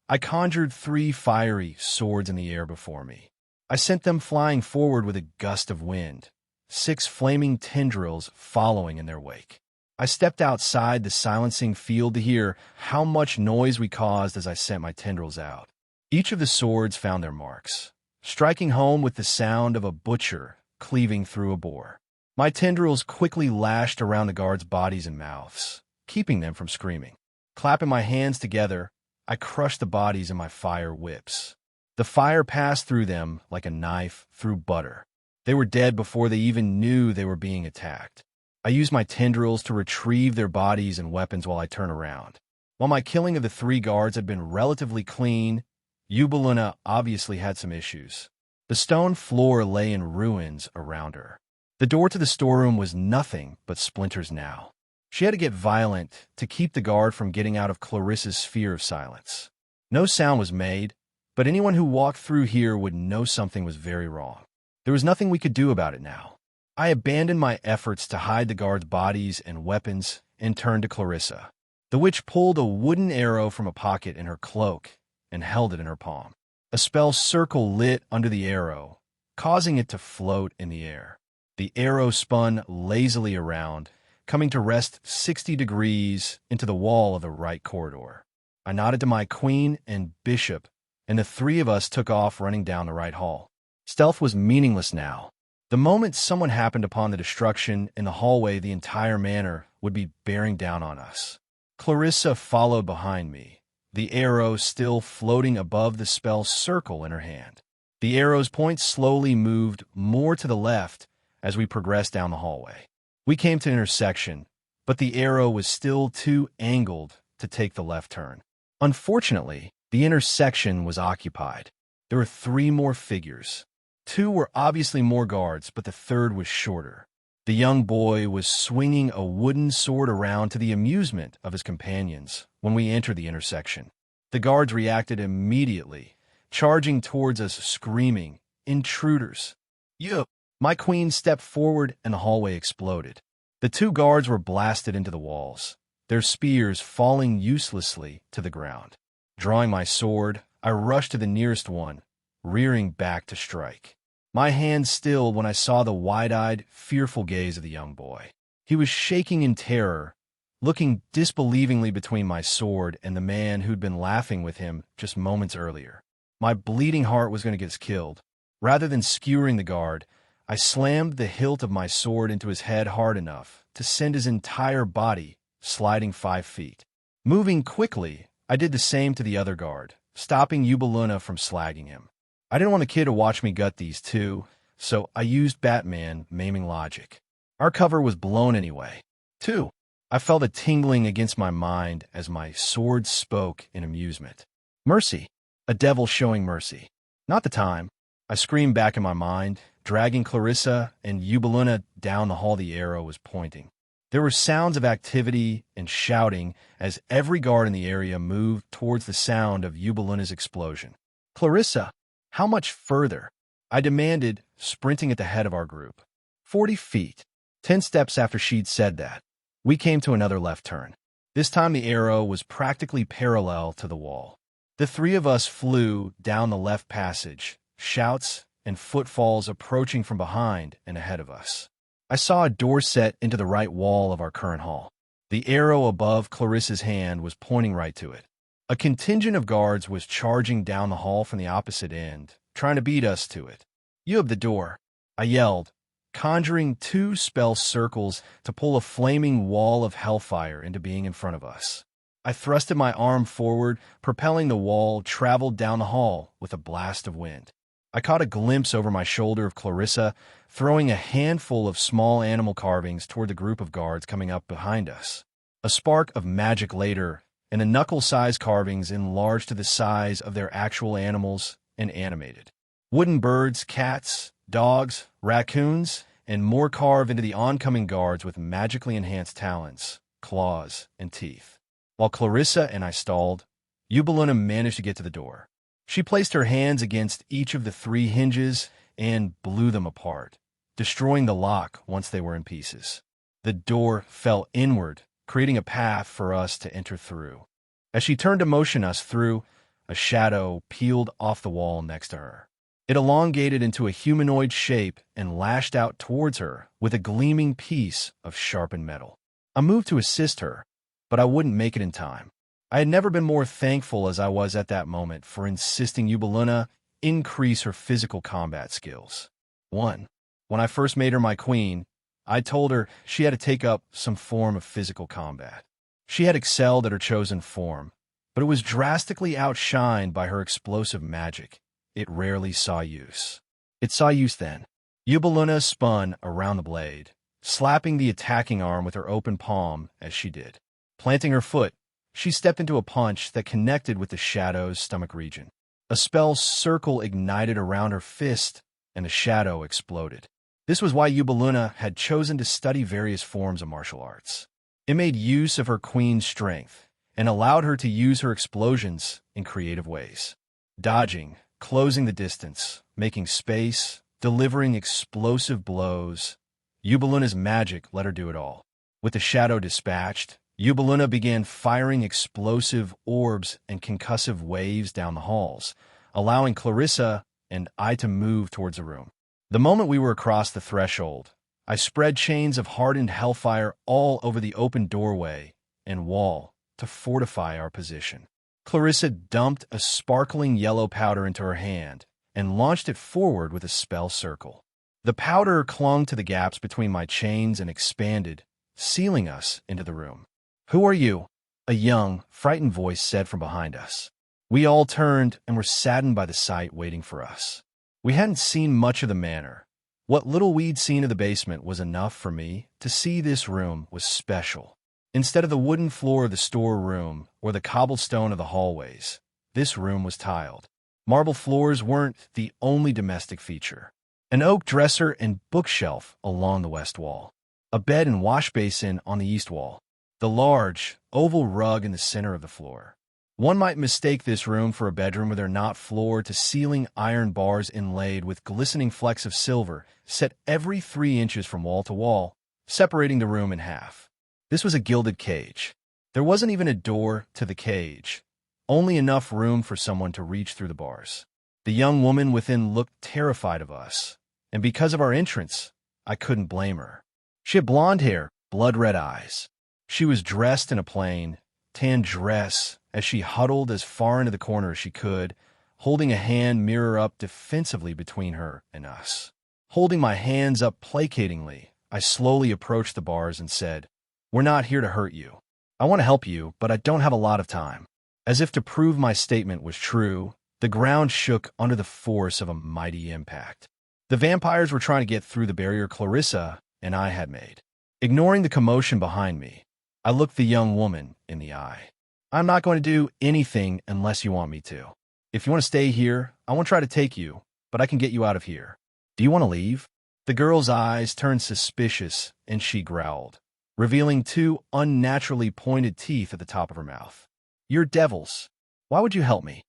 I conjured 3 fiery swords in the air before me. I sent them flying forward with a gust of wind, 6 flaming tendrils following in their wake. I stepped outside the silencing field to hear how much noise we caused as I sent my tendrils out. Each of the swords found their marks, striking home with the sound of a butcher cleaving through a boar. My tendrils quickly lashed around the guards' bodies and mouths, keeping them from screaming. Clapping my hands together, I crushed the bodies in my fire whips. The fire passed through them like a knife through butter. They were dead before they even knew they were being attacked. I used my tendrils to retrieve their bodies and weapons while I turned around. While my killing of the 3 guards had been relatively clean, Eubeluna obviously had some issues. The stone floor lay in ruins around her. The door to the storeroom was nothing but splinters now. She had to get violent to keep the guard from getting out of Clarissa's sphere of silence. No sound was made, but anyone who walked through here would know something was very wrong. There was nothing we could do about it now. I abandoned my efforts to hide the guards' bodies and weapons and turned to Clarissa. The witch pulled a wooden arrow from a pocket in her cloak and held it in her palm. A spell circle lit under the arrow, causing it to float in the air. The arrow spun lazily around, coming to rest 60 degrees into the wall of the right corridor. I nodded to my queen and bishop, and the 3 of us took off running down the right hall. Stealth was meaningless now. The moment someone happened upon the destruction in the hallway, the entire manor would be bearing down on us. Clarissa followed behind me, the arrow still floating above the spell circle in her hand. The arrow's point slowly moved more to the left as we progressed down the hallway. We came to an intersection, but the arrow was still too angled to take the left turn. Unfortunately, the intersection was occupied. There were 3 more figures. 2 were obviously more guards, but the 3rd was shorter. The young boy was swinging a wooden sword around to the amusement of his companions when we entered the intersection. The guards reacted immediately, charging towards us screaming, "Intruders!" Yup! My queen stepped forward and the hallway exploded. The 2 guards were blasted into the walls, their spears falling uselessly to the ground. Drawing my sword, I rushed to the nearest one, rearing back to strike. My hand stilled when I saw the wide-eyed, fearful gaze of the young boy. He was shaking in terror, looking disbelievingly between my sword and the man who'd been laughing with him just moments earlier. My bleeding heart was going to get us killed. Rather than skewering the guard, I slammed the hilt of my sword into his head hard enough to send his entire body sliding 5 feet. Moving quickly, I did the same to the other guard, stopping Eubeluna from slagging him. I didn't want the kid to watch me gut these 2, so I used Batman maiming logic. Our cover was blown anyway. 2. I felt a tingling against my mind as my sword spoke in amusement. Mercy. A devil showing mercy. Not the time. I screamed back in my mind, dragging Clarissa and Eubeluna down the hall the arrow was pointing. There were sounds of activity and shouting as every guard in the area moved towards the sound of Eubeluna's explosion. "Clarissa, how much further?" I demanded, sprinting at the head of our group. 40 feet. 10 steps after she'd said that, we came to another left turn. This time the arrow was practically parallel to the wall. The 3 of us flew down the left passage, shouts and footfalls approaching from behind and ahead of us. I saw a door set into the right wall of our current hall. The arrow above Clarissa's hand was pointing right to it. A contingent of guards was charging down the hall from the opposite end, trying to beat us to it. "You have the door," I yelled, conjuring 2 spell circles to pull a flaming wall of hellfire into being in front of us. I thrusted my arm forward, propelling the wall traveled down the hall with a blast of wind. I caught a glimpse over my shoulder of Clarissa, throwing a handful of small animal carvings toward the group of guards coming up behind us. A spark of magic later, and the knuckle-sized carvings enlarged to the size of their actual animals and animated. Wooden birds, cats, dogs, raccoons, and more carved into the oncoming guards with magically enhanced talons, claws, and teeth. While Clarissa and I stalled, Eubeluna managed to get to the door. She placed her hands against each of the 3 hinges and blew them apart, destroying the lock once they were in pieces. The door fell inward, creating a path for us to enter through. As she turned to motion us through, a shadow peeled off the wall next to her. It elongated into a humanoid shape and lashed out towards her with a gleaming piece of sharpened metal. I moved to assist her, but I wouldn't make it in time. I had never been more thankful as I was at that moment for insisting Eubeluna increase her physical combat skills. 1. When I first made her my queen, I told her she had to take up some form of physical combat. She had excelled at her chosen form, but it was drastically outshined by her explosive magic, it rarely saw use. It saw use then. Yubaluna spun around the blade, slapping the attacking arm with her open palm as she did. Planting her foot, she stepped into a punch that connected with the shadow's stomach region. A spell circle ignited around her fist, and the shadow exploded. This was why Yubaluna had chosen to study various forms of martial arts. It made use of her queen's strength and allowed her to use her explosions in creative ways. Dodging, closing the distance, making space, delivering explosive blows. Yubaluna's magic let her do it all. With the shadow dispatched, Yubaluna began firing explosive orbs and concussive waves down the halls, allowing Clarissa and I to move towards the room. The moment we were across the threshold, I spread chains of hardened hellfire all over the open doorway and wall to fortify our position. Clarissa dumped a sparkling yellow powder into her hand and launched it forward with a spell circle. The powder clung to the gaps between my chains and expanded, sealing us into the room. "Who are you?" a young, frightened voice said from behind us. We all turned and were saddened by the sight waiting for us. We hadn't seen much of the manor. What little we'd seen of the basement was enough for me to see this room was special. Instead of the wooden floor of the storeroom or the cobblestone of the hallways, this room was tiled. Marble floors weren't the only domestic feature. An oak dresser and bookshelf along the west wall. A bed and wash basin on the east wall. The large, oval rug in the center of the floor. One might mistake this room for a bedroom were there not floor-to-ceiling iron bars inlaid with glistening flecks of silver set every 3 inches from wall to wall, separating the room in half. This was a gilded cage. There wasn't even a door to the cage, only enough room for someone to reach through the bars. The young woman within looked terrified of us, and because of our entrance, I couldn't blame her. She had blonde hair, blood-red eyes. She was dressed in a plain, tan dress as she huddled as far into the corner as she could, holding a hand mirror up defensively between her and us. Holding my hands up placatingly, I slowly approached the bars and said, "We're not here to hurt you. I want to help you, but I don't have a lot of time." As if to prove my statement was true, the ground shook under the force of a mighty impact. The vampires were trying to get through the barrier Clarissa and I had made. Ignoring the commotion behind me, I looked the young woman in the eye. "I'm not going to do anything unless you want me to. If you want to stay here, I won't try to take you, but I can get you out of here. Do you want to leave?" The girl's eyes turned suspicious, and she growled, revealing 2 unnaturally pointed teeth at the top of her mouth. "You're devils. Why would you help me?"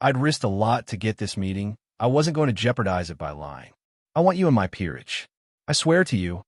I'd risked a lot to get this meeting. I wasn't going to jeopardize it by lying. "I want you in my peerage. I swear to you,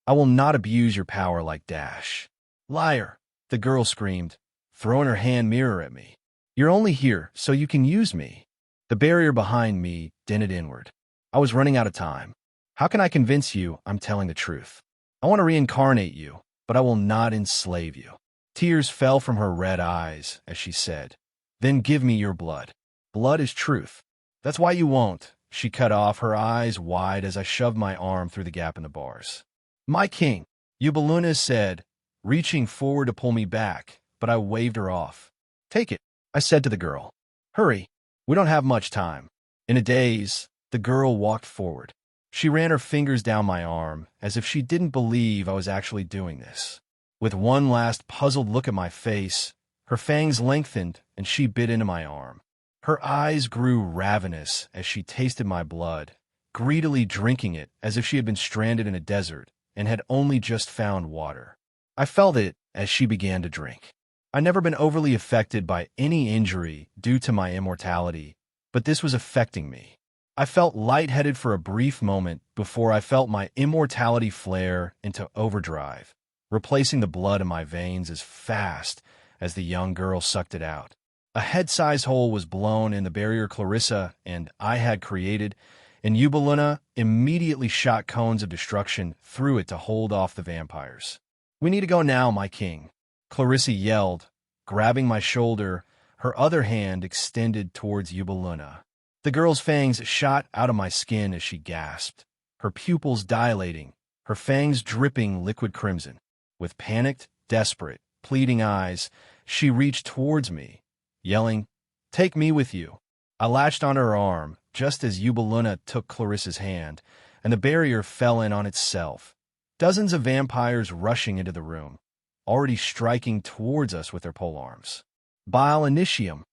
I will not abuse your power like Dash." "Liar!" the girl screamed, throwing her hand mirror at me. "You're only here so you can use me." The barrier behind me dented inward. I was running out of time. "How can I convince you I'm telling the truth? I want to reincarnate you, but I will not enslave you." Tears fell from her red eyes as she said, "Then give me your blood. Blood is truth." "That's why you won't," she cut off, her eyes wide as I shoved my arm through the gap in the bars. "My king," Yubaluna said, reaching forward to pull me back, but I waved her off. "Take it," I said to the girl. "Hurry, we don't have much time." In a daze, the girl walked forward. She ran her fingers down my arm as if she didn't believe I was actually doing this. With one last puzzled look at my face, her fangs lengthened and she bit into my arm. Her eyes grew ravenous as she tasted my blood, greedily drinking it as if she had been stranded in a desert and had only just found water. I felt it as she began to drink. I'd never been overly affected by any injury due to my immortality, but this was affecting me. I felt lightheaded for a brief moment before I felt my immortality flare into overdrive, replacing the blood in my veins as fast as the young girl sucked it out. A head-sized hole was blown in the barrier Clarissa and I had created, and Yubaluna immediately shot cones of destruction through it to hold off the vampires. "We need to go now, my king," Clarissa yelled, grabbing my shoulder, her other hand extended towards Yubaluna. The girl's fangs shot out of my skin as she gasped, her pupils dilating, her fangs dripping liquid crimson. With panicked, desperate, pleading eyes, she reached towards me, yelling, "Take me with you." I latched onto her arm, just as Yubaluna took Clarissa's hand, and the barrier fell in on itself. Dozens of vampires rushing into the room, already striking towards us with their polearms. Bile Initium!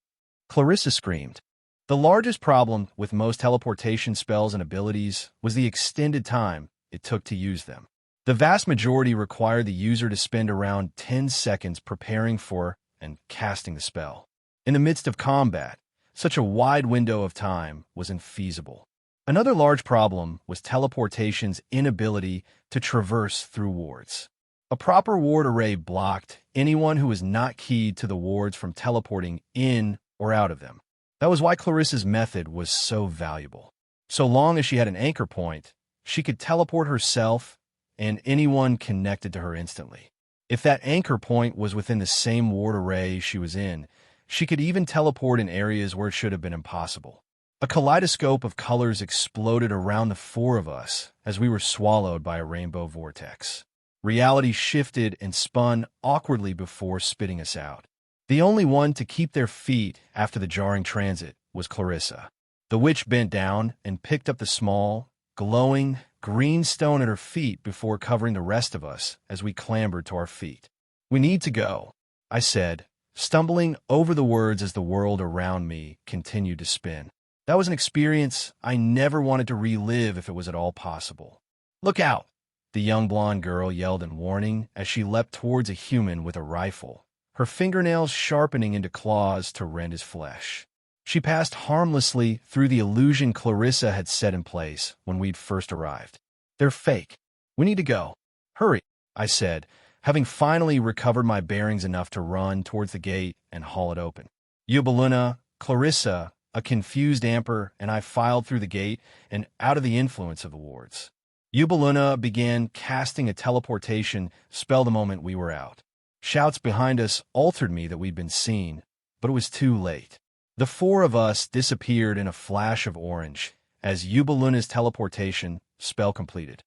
Clarissa screamed. The largest problem with most teleportation spells and abilities was the extended time it took to use them. The vast majority required the user to spend around 10 seconds preparing for and casting the spell. In the midst of combat, such a wide window of time was infeasible. Another large problem was teleportation's inability to traverse through wards. A proper ward array blocked anyone who was not keyed to the wards from teleporting in or out of them. That was why Clarissa's method was so valuable. So long as she had an anchor point, she could teleport herself and anyone connected to her instantly. If that anchor point was within the same ward array she was in, she could even teleport in areas where it should have been impossible. A kaleidoscope of colors exploded around the four of us as we were swallowed by a rainbow vortex. Reality shifted and spun awkwardly before spitting us out. The only one to keep their feet after the jarring transit was Clarissa. The witch bent down and picked up the small, glowing, green stone at her feet before covering the rest of us as we clambered to our feet. "We need to go," I said, stumbling over the words as the world around me continued to spin. That was an experience I never wanted to relive if it was at all possible. "Look out!" the young blonde girl yelled in warning as she leapt towards a human with a rifle, her fingernails sharpening into claws to rend his flesh. She passed harmlessly through the illusion Clarissa had set in place when we'd first arrived. "They're fake. We need to go." "Hurry," I said, having finally recovered my bearings enough to run towards the gate and haul it open. Yubaluna, Clarissa, a confused Amper, and I filed through the gate and out of the influence of the wards. Yubaluna began casting a teleportation spell the moment we were out. Shouts behind us altered me that we'd been seen, but it was too late. The four of us disappeared in a flash of orange as Yubaluna's teleportation spell completed.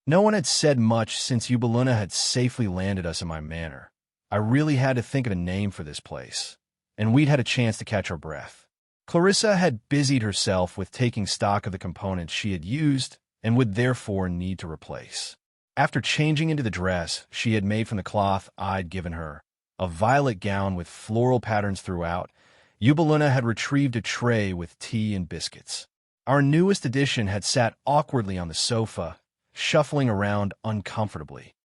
No one had said much since Yubaluna had safely landed us in my manor. I really had to think of a name for this place, and we'd had a chance to catch our breath. Clarissa had busied herself with taking stock of the components she had used and would therefore need to replace. After changing into the dress she had made from the cloth I'd given her, a violet gown with floral patterns throughout, Yubaluna had retrieved a tray with tea and biscuits. Our newest addition had sat awkwardly on the sofa, shuffling around uncomfortably.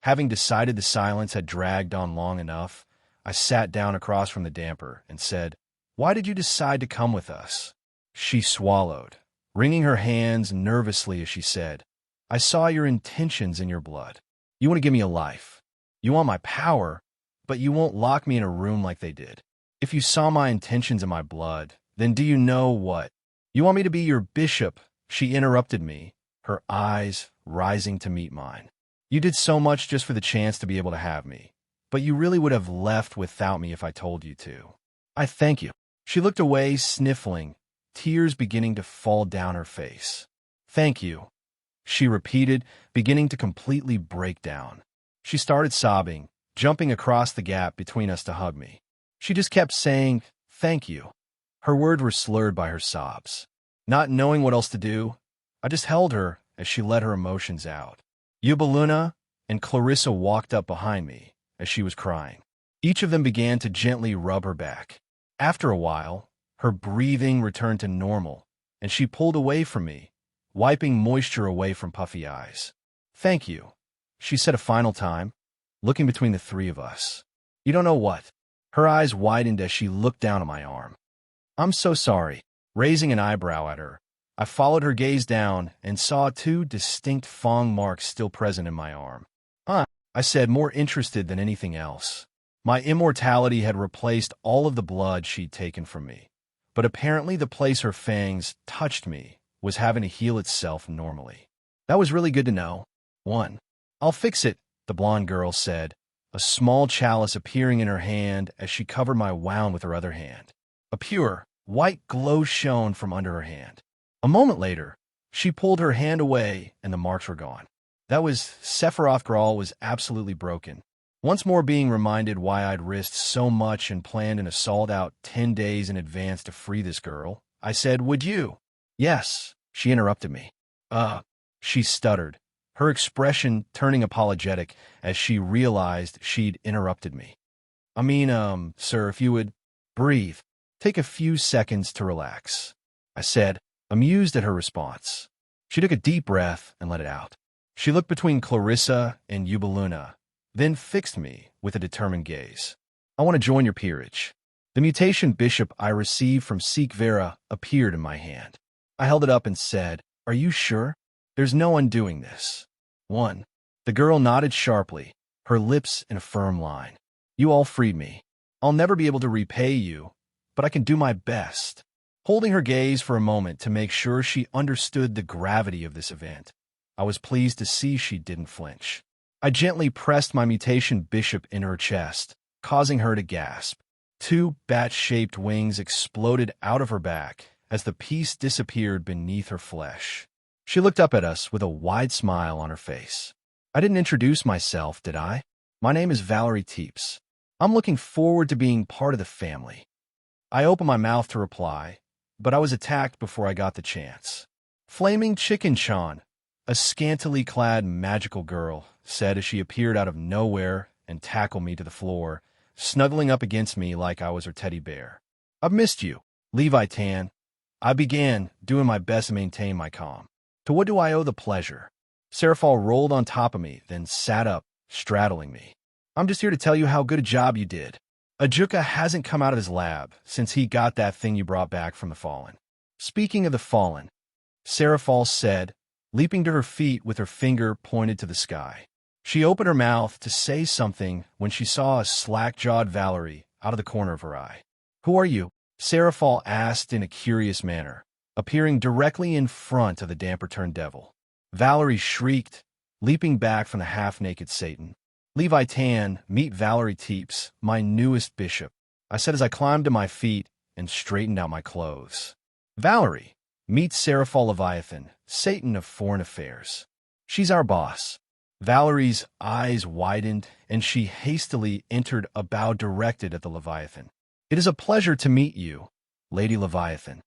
Having decided the silence had dragged on long enough, I sat down across from the damper and said, "Why did you decide to come with us?" She swallowed, wringing her hands nervously as she said, "I saw your intentions in your blood. You want to give me a life. You want my power, but you won't lock me in a room like they did. If you saw my intentions in my blood, then do you know what? You want me to be your bishop?" She interrupted me, her eyes rising to meet mine. "You did so much just for the chance to be able to have me, but you really would have left without me if I told you to. I thank you." She looked away, sniffling, tears beginning to fall down her face. "Thank you," she repeated, beginning to completely break down. She started sobbing, jumping across the gap between us to hug me. She just kept saying, "Thank you." Her words were slurred by her sobs. Not knowing what else to do, I just held her as she let her emotions out. Yubaluna and Clarissa walked up behind me as she was crying. Each of them began to gently rub her back. After a while, her breathing returned to normal, and she pulled away from me, wiping moisture away from puffy eyes. "Thank you," she said a final time, looking between the three of us. "You don't know what." Her eyes widened as she looked down at my arm. "I'm so sorry." Raising an eyebrow at her, I followed her gaze down and saw two distinct fang marks still present in my arm. I said, more interested than anything else. My immortality had replaced all of the blood she'd taken from me, but apparently the place her fangs touched me was having to heal itself normally. That was really good to know. "I'll fix it," the blonde girl said, a small chalice appearing in her hand as she covered my wound with her other hand. A pure, white glow shone from under her hand. A moment later, she pulled her hand away and the marks were gone. That was Sephiroth Graal was absolutely broken. Once more being reminded why I'd risked so much and planned an assault out 10 days in advance to free this girl, I said, would you? Yes, she interrupted me. She stuttered, her expression turning apologetic as she realized she'd interrupted me. I mean, sir, if you would breathe, take a few seconds to relax, I said, amused at her response. She took a deep breath and let it out. She looked between Clarissa and Ubaluna, then fixed me with a determined gaze. I want to join your peerage. The mutation bishop I received from Sikh Vera appeared in my hand. I held it up and said, are you sure? There's no undoing this. 1. The girl nodded sharply, her lips in a firm line. You all freed me. I'll never be able to repay you, but I can do my best. Holding her gaze for a moment to make sure she understood the gravity of this event, I was pleased to see she didn't flinch. I gently pressed my mutation bishop in her chest, causing her to gasp. 2 bat-shaped wings exploded out of her back as the piece disappeared beneath her flesh. She looked up at us with a wide smile on her face. I didn't introduce myself, did I? My name is Valerie Teeps. I'm looking forward to being part of the family. I opened my mouth to reply, but I was attacked before I got the chance. Flaming Chicken Chan, a scantily clad magical girl, said as she appeared out of nowhere and tackled me to the floor, snuggling up against me like I was her teddy bear. I've missed you, Levi Tan. I began, doing my best to maintain my calm. To what do I owe the pleasure? Serafal rolled on top of me, then sat up, straddling me. I'm just here to tell you how good a job you did. Ajuka hasn't come out of his lab since he got that thing you brought back from the Fallen. Speaking of the Fallen, Serafal said, leaping to her feet with her finger pointed to the sky. She opened her mouth to say something when she saw a slack-jawed Valerie out of the corner of her eye. Who are you? Serafal asked in a curious manner, appearing directly in front of the damper-turned devil. Valerie shrieked, leaping back from the half-naked Satan. Levi Tan, meet Valerie Teeps, my newest bishop, I said as I climbed to my feet and straightened out my clothes. Valerie, meet Serafal Leviathan, Satan of Foreign Affairs. She's our boss. Valerie's eyes widened, and she hastily entered a bow directed at the Leviathan. It is a pleasure to meet you, Lady Leviathan.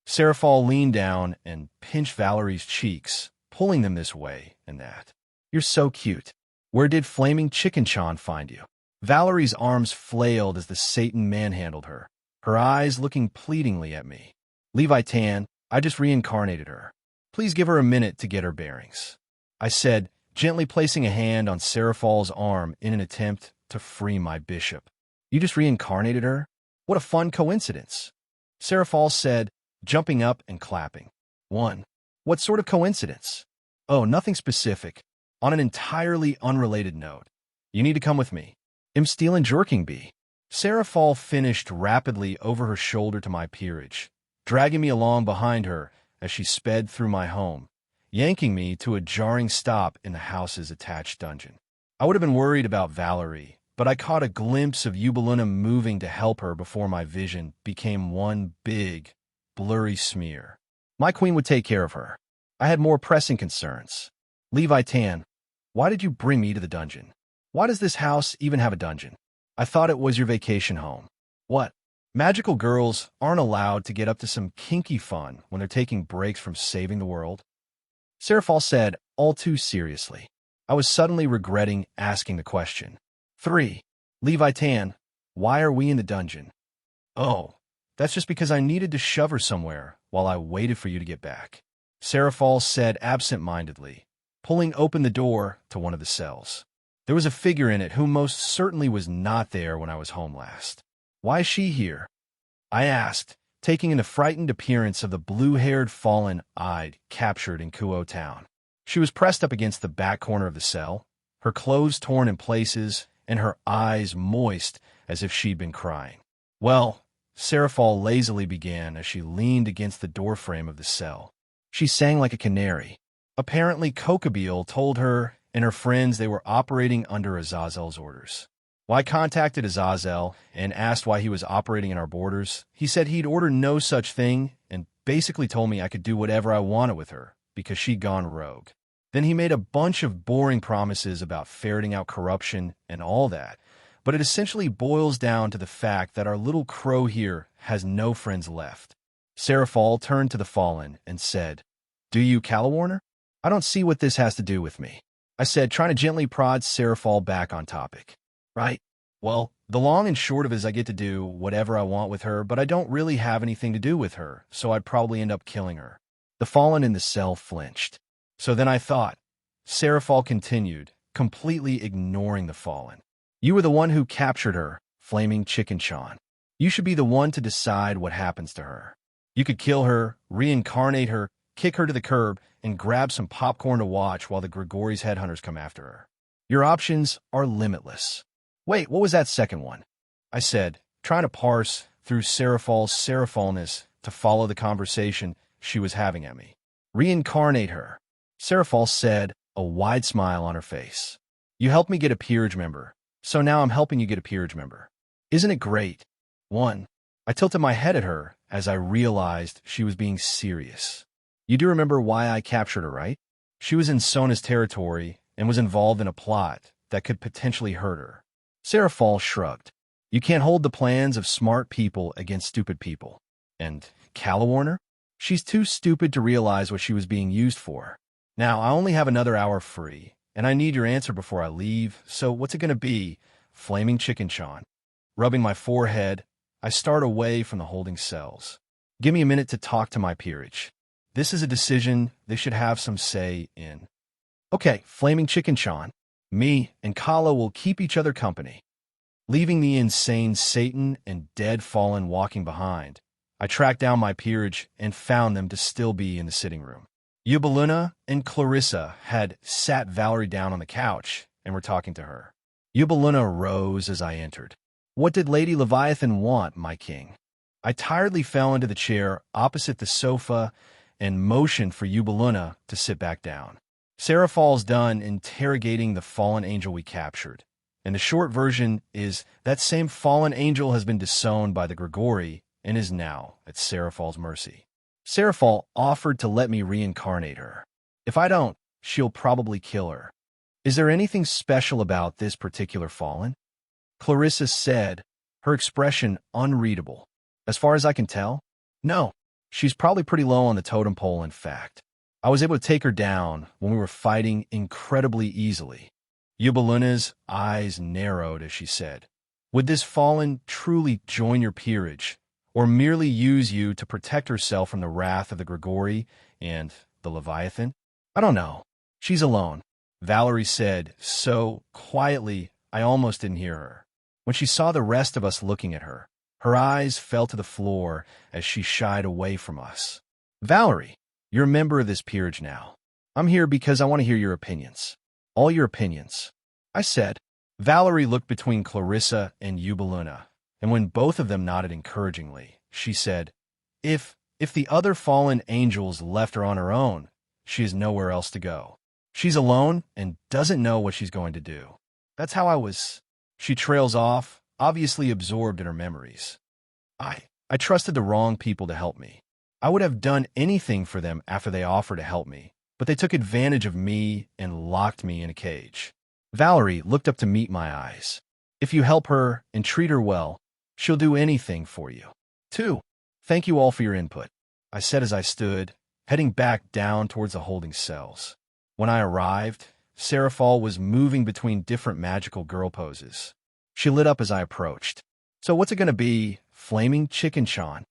Serafal leaned down and pinched Valerie's cheeks, pulling them this way and that. You're so cute. Where did Flaming Chicken Chan find you? Valerie's arms flailed as the Satan manhandled her, her eyes looking pleadingly at me. Levi Tan, I just reincarnated her. Please give her a minute to get her bearings, I said, gently placing a hand on Serafal's arm in an attempt to free my bishop. You just reincarnated her? What a fun coincidence, Serafal said, jumping up and clapping. 1. What sort of coincidence? Oh, nothing specific. On an entirely unrelated note, you need to come with me. I'm stealing jerking bee. Serafal finished rapidly over her shoulder to my peerage, dragging me along behind her as she sped through my home, yanking me to a jarring stop in the house's attached dungeon. I would have been worried about Valerie, but I caught a glimpse of Ubaluna moving to help her before my vision became one big, blurry smear. My queen would take care of her. I had more pressing concerns. Levi Tan, why did you bring me to the dungeon? Why does this house even have a dungeon? I thought it was your vacation home. What? Magical girls aren't allowed to get up to some kinky fun when they're taking breaks from saving the world? Serafal said, all too seriously. I was suddenly regretting asking the question. 3. Levi Tan, why are we in the dungeon? Oh, that's just because I needed to shove her somewhere while I waited for you to get back, Serafal said absent-mindedly, pulling open the door to one of the cells. There was a figure in it who most certainly was not there when I was home last. Why is she here? I asked, taking in the frightened appearance of the blue-haired fallen I'd captured in Kuo Town. She was pressed up against the back corner of the cell, her clothes torn in places, and her eyes moist as if she'd been crying. Well, Serafal lazily began as she leaned against the doorframe of the cell. She sang like a canary. Apparently, Kokabeel told her and her friends they were operating under Azazel's orders. When I contacted Azazel and asked why he was operating in our borders, he said he'd ordered no such thing and basically told me I could do whatever I wanted with her because she'd gone rogue. Then he made a bunch of boring promises about ferreting out corruption and all that, but it essentially boils down to the fact that our little crow here has no friends left. Seraphal turned to the fallen and said, "Do you, Calawarner? I don't see what this has to do with me," I said, trying to gently prod Seraphal back on topic. Right. Well, the long and short of it is I get to do whatever I want with her, but I don't really have anything to do with her, so I'd probably end up killing her. The fallen in the cell flinched. So then I thought. Seraphal continued, completely ignoring the fallen. "You were the one who captured her, Flaming Chicken Sean. You should be the one to decide what happens to her. You could kill her, reincarnate her, kick her to the curb, and grab some popcorn to watch while the Grigori's headhunters come after her. Your options are limitless." "Wait, what was that second one?" I said, trying to parse through Seraphal's Seraphalness to follow the conversation she was having at me. "Reincarnate her," Seraphal said, a wide smile on her face. "You helped me get a peerage member, so now I'm helping you get a peerage member. Isn't it great?" One. I tilted my head at her as I realized she was being serious. "You do remember why I captured her, right? She was in Sona's territory and was involved in a plot that could potentially hurt her." Seraphal shrugged. "You can't hold the plans of smart people against stupid people. And Calawarner? She's too stupid to realize what she was being used for. Now, I only have another hour free, and I need your answer before I leave, so what's it going to be, Flaming Chicken Sean?" Rubbing my forehead, I start away from the holding cells. "Give me a minute to talk to my peerage. This is a decision they should have some say in." "Okay, Flaming Chicken Sean. Me and Kala will keep each other company." Leaving the insane Satan and dead fallen walking behind, I tracked down my peerage and found them to still be in the sitting room. Yubaluna and Clarissa had sat Valerie down on the couch and were talking to her. Yubaluna rose as I entered. "What did Lady Leviathan want, my king?" I tiredly fell into the chair opposite the sofa and motioned for Yubaluna to sit back down. Seraphal's done interrogating the fallen angel we captured, and the short version is that same fallen angel has been disowned by the Grigori and is now at Seraphal's mercy. Seraphal offered to let me reincarnate her. If I don't, she'll probably kill her. "Is there anything special about this particular fallen?" Clarissa said, her expression unreadable. "As far as I can tell, no. She's probably pretty low on the totem pole, in fact. I was able to take her down when we were fighting incredibly easily." Yubaluna's eyes narrowed as she said, "Would this fallen truly join your peerage, or merely use you to protect herself from the wrath of the Grigori and the Leviathan?" "I don't know. She's alone," Valerie said so quietly I almost didn't hear her. When she saw the rest of us looking at her, her eyes fell to the floor as she shied away from us. "Valerie, you're a member of this peerage now. I'm here because I want to hear your opinions. All your opinions," I said. Valerie looked between Clarissa and Yubaluna, and when both of them nodded encouragingly, she said, If the other fallen angels left her on her own, she has nowhere else to go. She's alone and doesn't know what she's going to do. That's how I was." She trails off, obviously absorbed in her memories. I trusted the wrong people to help me. I would have done anything for them after they offered to help me, but they took advantage of me and locked me in a cage. Valerie looked up to meet my eyes. "If you help her and treat her well, she'll do anything for you. 2. Thank you all for your input," I said as I stood, heading back down towards the holding cells. When I arrived, Seraphal was moving between different magical girl poses. She lit up as I approached. "So what's it going to be, Flaming Chicken Sean?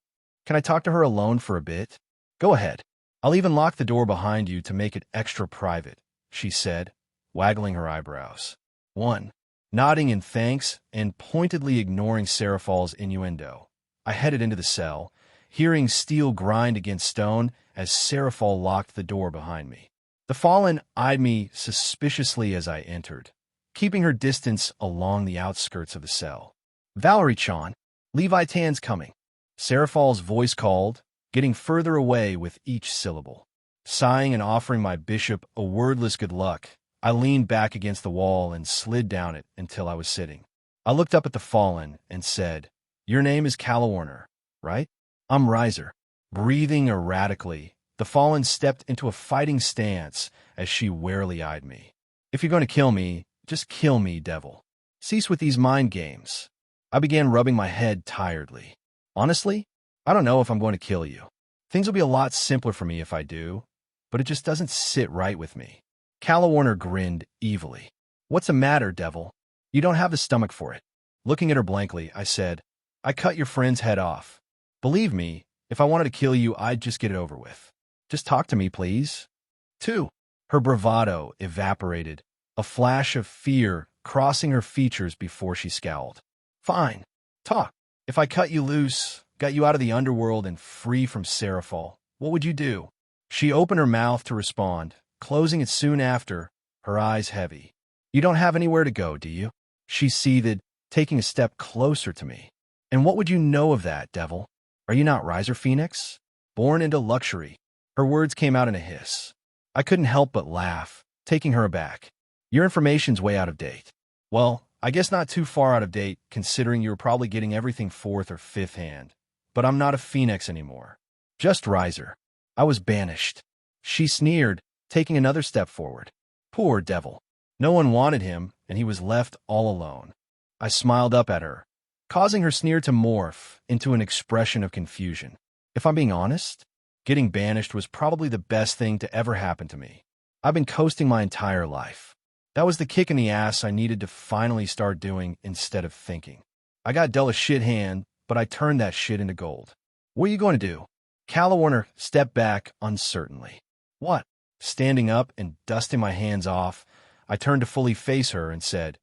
Can I talk to her alone for a bit?" "Go ahead. I'll even lock the door behind you to make it extra private," she said, waggling her eyebrows. 1. Nodding in thanks and pointedly ignoring Seraphal's innuendo, I headed into the cell, hearing steel grind against stone as Seraphal locked the door behind me. The fallen eyed me suspiciously as I entered, keeping her distance along the outskirts of the cell. "Valerie-chan, Levitan's coming," Seraphal's voice called, getting further away with each syllable. Sighing and offering my bishop a wordless good luck, I leaned back against the wall and slid down it until I was sitting. I looked up at the fallen and said, "Your name is Calawarner, right?" "I'm Riser." Breathing erratically, the fallen stepped into a fighting stance as she warily eyed me. "If you're going to kill me, just kill me, devil. Cease with these mind games." I began rubbing my head tiredly. "Honestly, I don't know if I'm going to kill you. Things will be a lot simpler for me if I do, but it just doesn't sit right with me. Calawarner grinned evilly. What's the matter, devil? You don't have the stomach for it. Looking at her blankly, I said, I cut your friend's head off. Believe me, if I wanted to kill you, I'd just get it over with. Just talk to me, please. 2. Her bravado evaporated, a flash of fear crossing her features before she scowled. Fine. Talk. If I cut you loose, got you out of the underworld and free from Seraphol, what would you do? She opened her mouth to respond, closing it soon after, her eyes heavy. You don't have anywhere to go, do you? She seethed, taking a step closer to me. And what would you know of that, devil? Are you not Riser Phoenix? Born into luxury. Her words came out in a hiss. I couldn't help but laugh, taking her aback. Your information's way out of date. Well, I guess not too far out of date, considering you were probably getting everything fourth or fifth hand. But I'm not a Phoenix anymore. Just Riser. I was banished. She sneered, taking another step forward. Poor devil. No one wanted him, and he was left all alone. I smiled up at her, causing her sneer to morph into an expression of confusion. If I'm being honest, getting banished was probably the best thing to ever happen to me. I've been coasting my entire life. That was the kick in the ass I needed to finally start doing instead of thinking. I got dealt a shit hand, but I turned that shit into gold. What are you going to do? Calawarner stepped back uncertainly. What? Standing up and dusting my hands off, I turned to fully face her and said,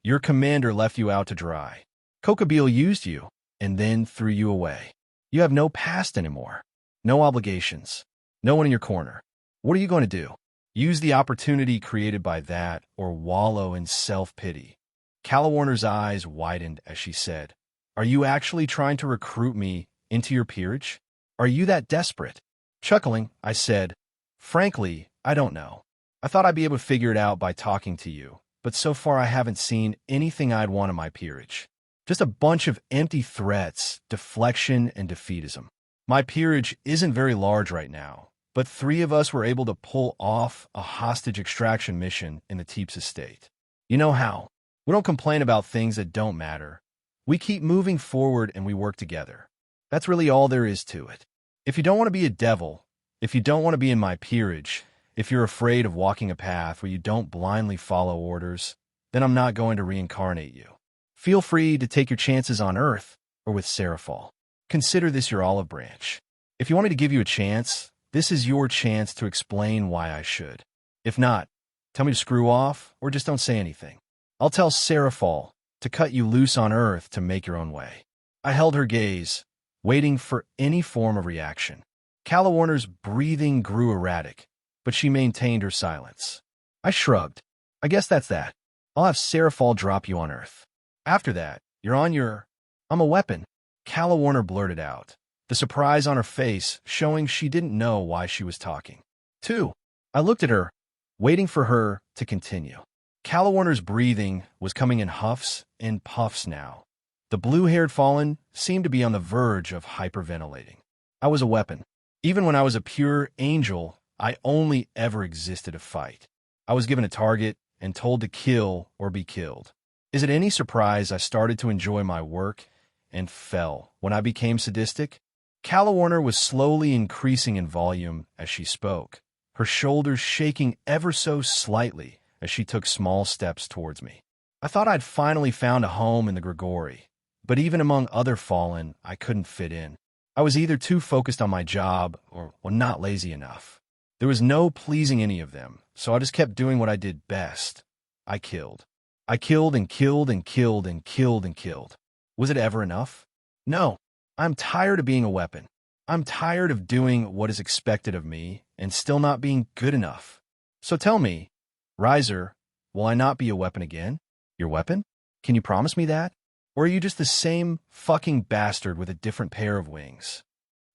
Your commander left you out to dry. Kokabeel used you, and then threw you away. You have no past anymore. No obligations. No one in your corner. What are you going to do? Use the opportunity created by that, or wallow in self-pity? Calawarner's eyes widened as she said, Are you actually trying to recruit me into your peerage? Are you that desperate? Chuckling, I said, Frankly, I don't know. I thought I'd be able to figure it out by talking to you, but so far I haven't seen anything I'd want in my peerage. Just a bunch of empty threats, deflection, and defeatism. My peerage isn't very large right now, but 3 of us were able to pull off a hostage extraction mission in the Teeps estate. You know how? We don't complain about things that don't matter. We keep moving forward and we work together. That's really all there is to it. If you don't want to be a devil, if you don't want to be in my peerage, if you're afraid of walking a path where you don't blindly follow orders, then I'm not going to reincarnate you. Feel free to take your chances on Earth or with Seraphol. Consider this your olive branch. If you want me to give you a chance, this is your chance to explain why I should. If not, tell me to screw off or just don't say anything. I'll tell Seraphol to cut you loose on Earth to make your own way. I held her gaze, waiting for any form of reaction. Calawarner's breathing grew erratic, but she maintained her silence. I shrugged. I guess that's that. I'll have Seraphol drop you on Earth. After that, you're on your... I'm a weapon. Calawarner blurted out, the surprise on her face showing she didn't know why she was talking. 2. I looked at her, waiting for her to continue. Calawarner's breathing was coming in huffs and puffs now. The blue-haired fallen seemed to be on the verge of hyperventilating. I was a weapon. Even when I was a pure angel, I only ever existed to fight. I was given a target and told to kill or be killed. Is it any surprise I started to enjoy my work and fell when I became sadistic? Calawarner was slowly increasing in volume as she spoke, her shoulders shaking ever so slightly as she took small steps towards me. I thought I'd finally found a home in the Grigori, but even among other fallen, I couldn't fit in. I was either too focused on my job or not lazy enough. There was no pleasing any of them, so I just kept doing what I did best. I killed. I killed and killed and killed and killed and killed. Was it ever enough? No. I'm tired of being a weapon. I'm tired of doing what is expected of me and still not being good enough. So tell me, Riser, will I not be a weapon again? Your weapon? Can you promise me that? Or are you just the same fucking bastard with a different pair of wings?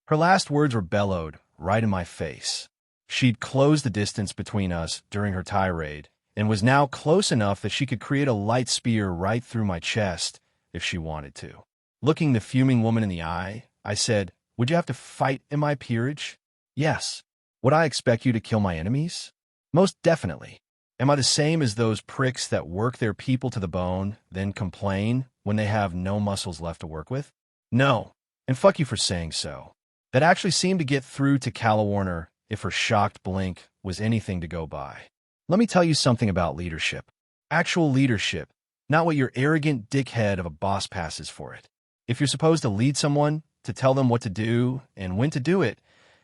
Her last words were bellowed right in my face. She'd closed the distance between us during her tirade and was now close enough that she could create a light spear right through my chest if she wanted to. Looking the fuming woman in the eye, I said, Would you have to fight in my peerage? Yes. Would I expect you to kill my enemies? Most definitely. Am I the same as those pricks that work their people to the bone, then complain when they have no muscles left to work with? No. And fuck you for saying so. that actually seemed to get through to Calla Warner if her shocked blink was anything to go by. Let me tell you something about leadership. Actual leadership, not what your arrogant dickhead of a boss passes for it. If you're supposed to lead someone, to tell them what to do and when to do it,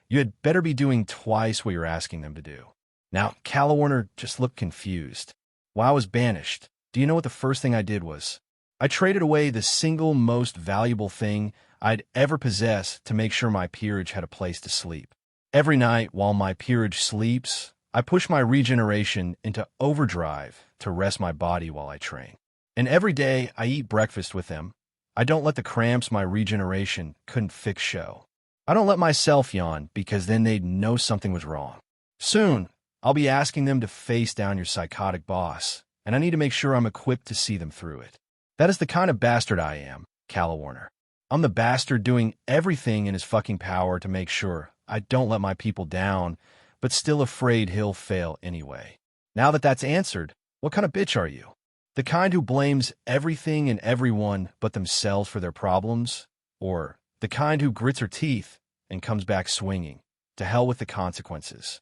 you had better be doing twice what you're asking them to do. Now, Calla Warner just looked confused. While I was banished, do you know what the first thing I did was? I traded away the single most valuable thing I'd ever possessed to make sure my peerage had a place to sleep. Every night while my peerage sleeps, I push my regeneration into overdrive to rest my body while I train. And every day I eat breakfast with them. I don't let the cramps my regeneration couldn't fix show. I don't let myself yawn because then they'd know something was wrong. Soon, I'll be asking them to face down your psychotic boss, and I need to make sure I'm equipped to see them through it. That is the kind of bastard I am, Calla Warner. I'm the bastard doing everything in his fucking power to make sure I don't let my people down, but still afraid he'll fail anyway. Now that that's answered, what kind of bitch are you? The kind who blames everything and everyone but themselves for their problems? Or the kind who grits her teeth and comes back swinging? To hell with the consequences.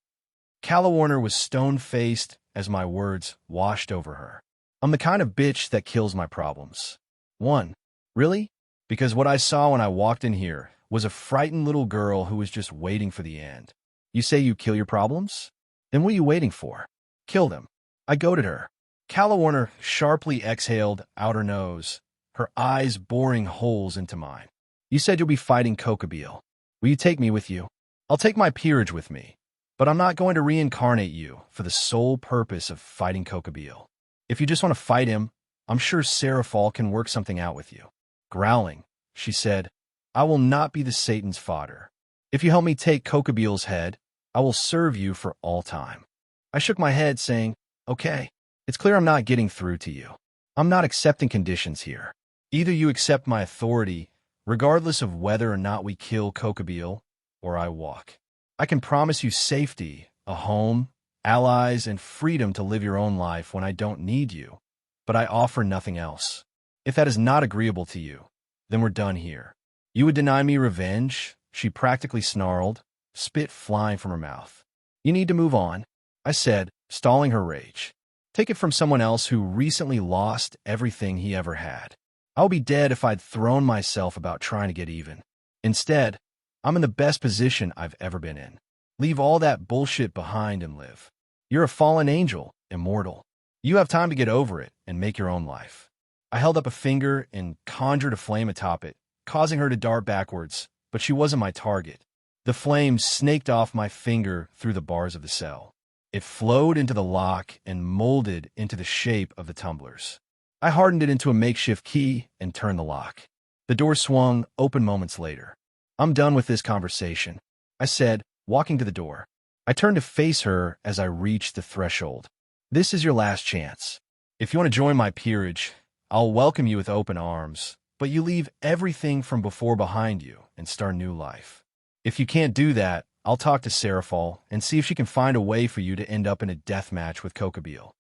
Calla Warner was stone-faced as my words washed over her. I'm the kind of bitch that kills my problems. One, really? Because what I saw when I walked in here was a frightened little girl who was just waiting for the end. You say you kill your problems? Then what are you waiting for? Kill them. I goaded her. Calla Warner sharply exhaled out her nose, her eyes boring holes into mine. You said you'll be fighting Kokobeel. Will you take me with you? I'll take my peerage with me, but I'm not going to reincarnate you for the sole purpose of fighting Kokobeel. If you just want to fight him, I'm sure Seraphal can work something out with you. Growling, she said, I will not be the Satan's fodder. If you help me take Kokobeel's head, I will serve you for all time. I shook my head, saying, okay. It's clear I'm not getting through to you. I'm not accepting conditions here. Either you accept my authority, regardless of whether or not we kill Kokobeel, or I walk. I can promise you safety, a home, allies, and freedom to live your own life when I don't need you, but I offer nothing else. If that is not agreeable to you, then we're done here. You would deny me revenge? She practically snarled, spit flying from her mouth. You need to move on, I said, stalling her rage. Take it from someone else who recently lost everything he ever had. I would be dead if I'd thrown myself about trying to get even. Instead, I'm in the best position I've ever been in. Leave all that bullshit behind and live. You're a fallen angel, immortal. You have time to get over it and make your own life. I held up a finger and conjured a flame atop it, causing her to dart backwards, but she wasn't my target. The flame snaked off my finger through the bars of the cell. It flowed into the lock and molded into the shape of the tumblers. I hardened it into a makeshift key and turned the lock. The door swung open moments later. I'm done with this conversation, I said, walking to the door. I turned to face her as I reached the threshold. This is your last chance. If you want to join my peerage, I'll welcome you with open arms, but you leave everything from before behind you and start a new life. If you can't do that, I'll talk to Seraphal and see if she can find a way for you to end up in a death match with Kokobeel.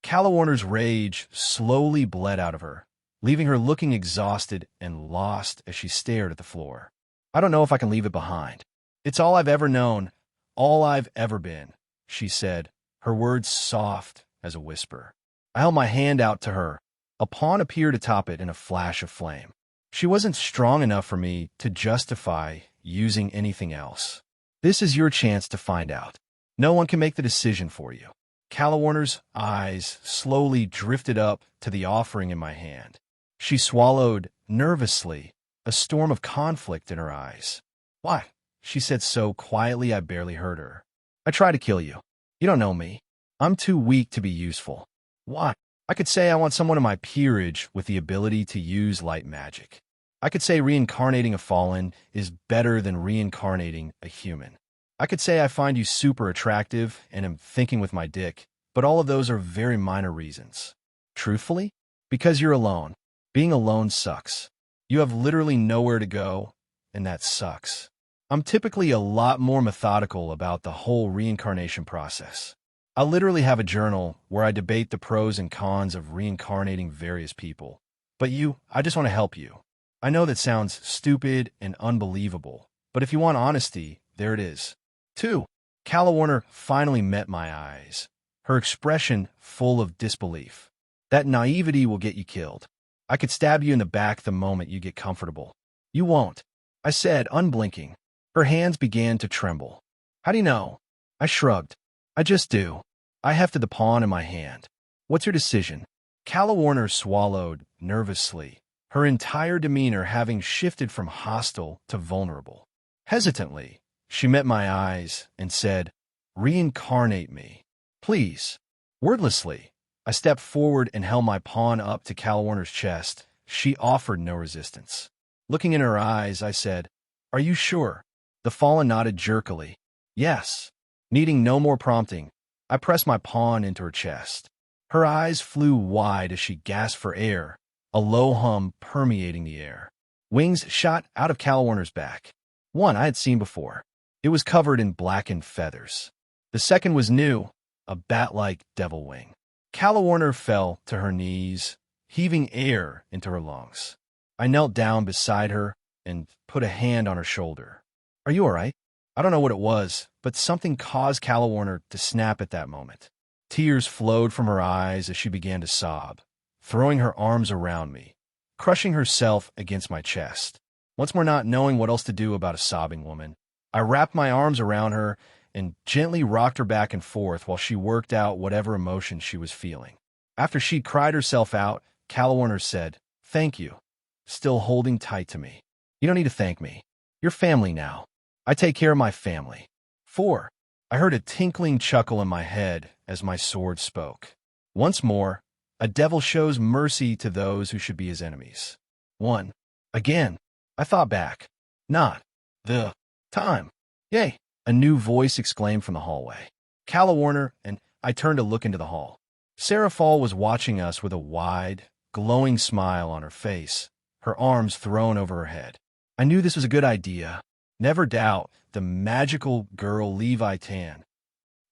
Calla Warner's rage slowly bled out of her, leaving her looking exhausted and lost as she stared at the floor. I don't know if I can leave it behind. It's all I've ever known, all I've ever been, she said, her words soft as a whisper. I held my hand out to her. A pawn appeared atop it in a flash of flame. She wasn't strong enough for me to justify using anything else. This is your chance to find out. No one can make the decision for you. Calla Warner's eyes slowly drifted up to the offering in my hand. She swallowed nervously, a storm of conflict in her eyes. Why? She said so quietly I barely heard her. I tried to kill you. You don't know me. I'm too weak to be useful. Why? I could say I want someone in my peerage with the ability to use light magic. I could say reincarnating a fallen is better than reincarnating a human. I could say I find you super attractive and am thinking with my dick, but all of those are very minor reasons. Truthfully? Because you're alone. Being alone sucks. You have literally nowhere to go, and that sucks. I'm typically a lot more methodical about the whole reincarnation process. I literally have a journal where I debate the pros and cons of reincarnating various people. But I just want to help you. I know that sounds stupid and unbelievable, But if you want honesty, there it is. 2. Calla finally met my eyes, her expression full of disbelief. That naivety will get you killed. I could stab you in the back the moment you get comfortable. You won't, I said, unblinking. Her hands began to tremble. How do you know? I shrugged. I just do. I hefted the pawn in my hand. What's your decision? Calla swallowed nervously, her entire demeanor having shifted from hostile to vulnerable. Hesitantly, she met my eyes and said, "Reincarnate me, please." Wordlessly, I stepped forward and held my pawn up to Calla chest. She offered no resistance. Looking in her eyes, I said, "Are you sure?" The fallen nodded jerkily. Yes. Needing no more prompting, I pressed my pawn into her chest. Her eyes flew wide as she gasped for air, a low hum permeating the air. Wings shot out of Calla back. One I had seen before. It was covered in blackened feathers. The second was new, a bat-like devil wing. Calla fell to her knees, heaving air into her lungs. I knelt down beside her and put a hand on her shoulder. Are you all right? I don't know what it was, but something caused Calla to snap at that moment. Tears flowed from her eyes as she began to sob, throwing her arms around me, crushing herself against my chest. Once more not knowing what else to do about a sobbing woman, I wrapped my arms around her and gently rocked her back and forth while she worked out whatever emotion she was feeling. After she'd cried herself out, Calla said, "Thank you," still holding tight to me. "You don't need to thank me. You're family now. I take care of my family." 4. I heard a tinkling chuckle in my head as my sword spoke. Once more, a devil shows mercy to those who should be his enemies. 1. Again, I thought back. Not the time. Yay! A new voice exclaimed from the hallway. Calla and I turned to look into the hall. Sarah Fall was watching us with a wide, glowing smile on her face, her arms thrown over her head. I knew this was a good idea. Never doubt the magical girl Levi Tan.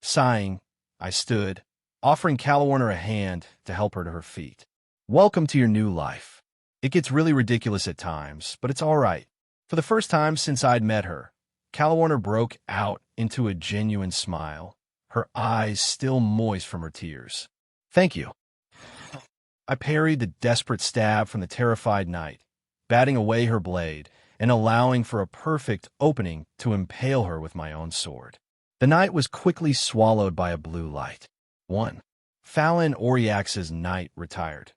Sighing, I stood, offering Calla a hand to help her to her feet. "Welcome to your new life. It gets really ridiculous at times, but it's all right." For the first time since I'd met her, Calla broke out into a genuine smile, her eyes still moist from her tears. "Thank you." I parried the desperate stab from the terrified knight, batting away her blade and allowing for a perfect opening to impale her with my own sword. The knight was quickly swallowed by a blue light. 1. Fallon Oriax's knight retired.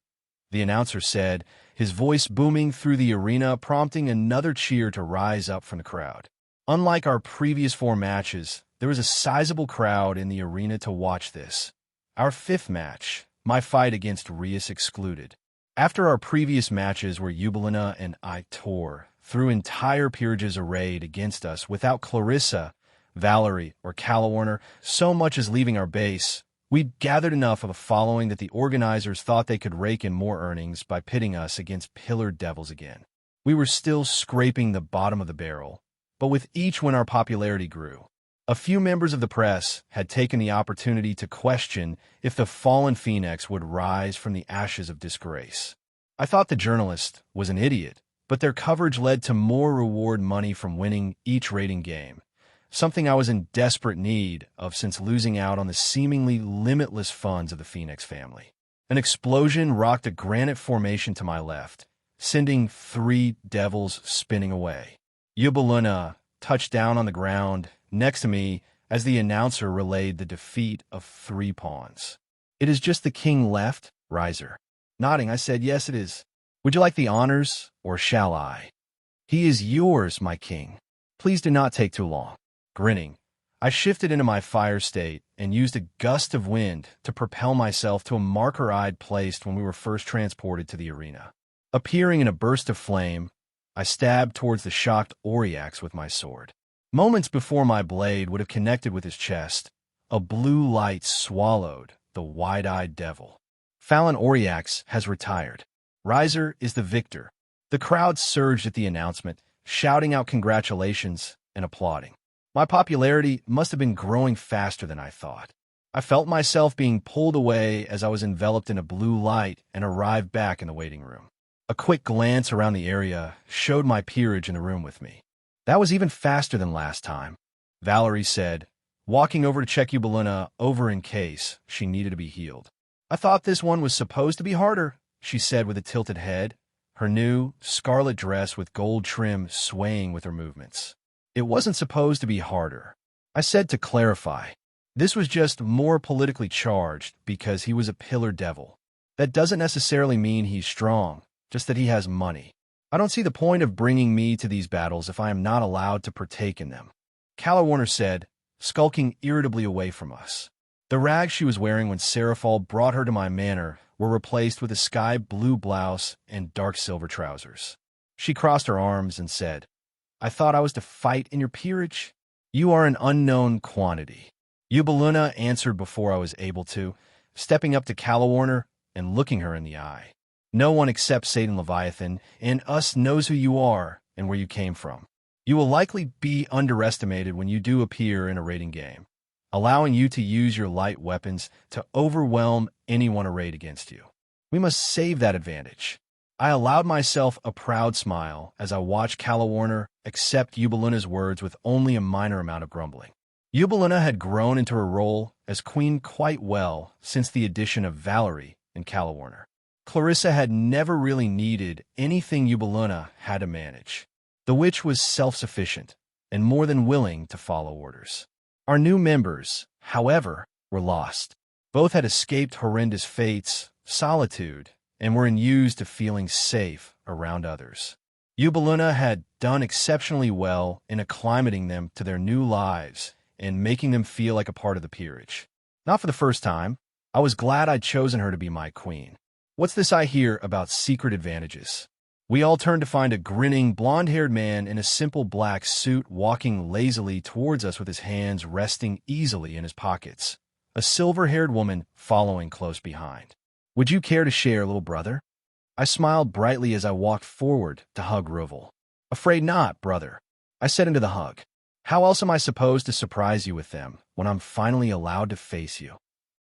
The announcer said, his voice booming through the arena, prompting another cheer to rise up from the crowd. Unlike our previous 4 matches, there was a sizable crowd in the arena to watch this. Our 5th match, my fight against Rias excluded. After our previous matches where Eubelina and I tore through entire peerages arrayed against us without Clarissa, Valerie, or Calla so much as leaving our base, we'd gathered enough of a following that the organizers thought they could rake in more earnings by pitting us against pillared devils again. We were still scraping the bottom of the barrel, but with each win our popularity grew. A few members of the press had taken the opportunity to question if the fallen Phoenix would rise from the ashes of disgrace. I thought the journalist was an idiot, but their coverage led to more reward money from winning each rating game, something I was in desperate need of since losing out on the seemingly limitless funds of the Phoenix family. An explosion rocked a granite formation to my left, sending 3 devils spinning away. Eubelina touched down on the ground next to me as the announcer relayed the defeat of 3 pawns. "It is just the king left, Riser." Nodding, I said, "Yes, it is. Would you like the honors, or shall I?" "He is yours, my king. Please do not take too long." Grinning, I shifted into my fire state and used a gust of wind to propel myself to a marker I'd placed when we were first transported to the arena. Appearing in a burst of flame, I stabbed towards the shocked Oriax with my sword. Moments before my blade would have connected with his chest, a blue light swallowed the wide-eyed devil. Fallon Oriax has retired. Riser is the victor. The crowd surged at the announcement, shouting out congratulations and applauding. My popularity must have been growing faster than I thought. I felt myself being pulled away as I was enveloped in a blue light and arrived back in the waiting room. A quick glance around the area showed my peerage in the room with me. That was even faster than last time, Valerie said, walking over to check Eubeluna over in case she needed to be healed. I thought this one was supposed to be harder, she said with a tilted head, her new scarlet dress with gold trim swaying with her movements. It wasn't supposed to be harder. I said to clarify. This was just more politically charged because he was a pillar devil. That doesn't necessarily mean he's strong, just that he has money. I don't see the point of bringing me to these battles if I am not allowed to partake in them, Calorwarner said, skulking irritably away from us. The rags she was wearing when Seraphal brought her to my manor were replaced with a sky blue blouse and dark silver trousers. She crossed her arms and said, I thought I was to fight in your peerage? You are an unknown quantity. Eubeluna answered before I was able to, stepping up to Calorwarner and looking her in the eye. No one except Satan Leviathan and us knows who you are and where you came from. You will likely be underestimated when you do appear in a raiding game, allowing you to use your light weapons to overwhelm anyone arrayed against you. We must save that advantage. I allowed myself a proud smile as I watched Calorwarner accept Eubeluna's words with only a minor amount of grumbling. Eubeluna had grown into her role as queen quite well since the addition of Valerie and Calorwarner. Clarissa had never really needed anything Eubeluna had to manage. The witch was self-sufficient and more than willing to follow orders. Our new members, however, were lost. Both had escaped horrendous fates, solitude, and were used to feeling safe around others. Eubeluna had done exceptionally well in acclimating them to their new lives and making them feel like a part of the peerage. Not for the first time, I was glad I'd chosen her to be my queen. What's this I hear about secret advantages? We all turned to find a grinning, blonde-haired man in a simple black suit walking lazily towards us with his hands resting easily in his pockets, a silver-haired woman following close behind. Would you care to share, little brother? I smiled brightly as I walked forward to hug Ruvel. Afraid not, brother, I said into the hug. How else am I supposed to surprise you with them when I'm finally allowed to face you?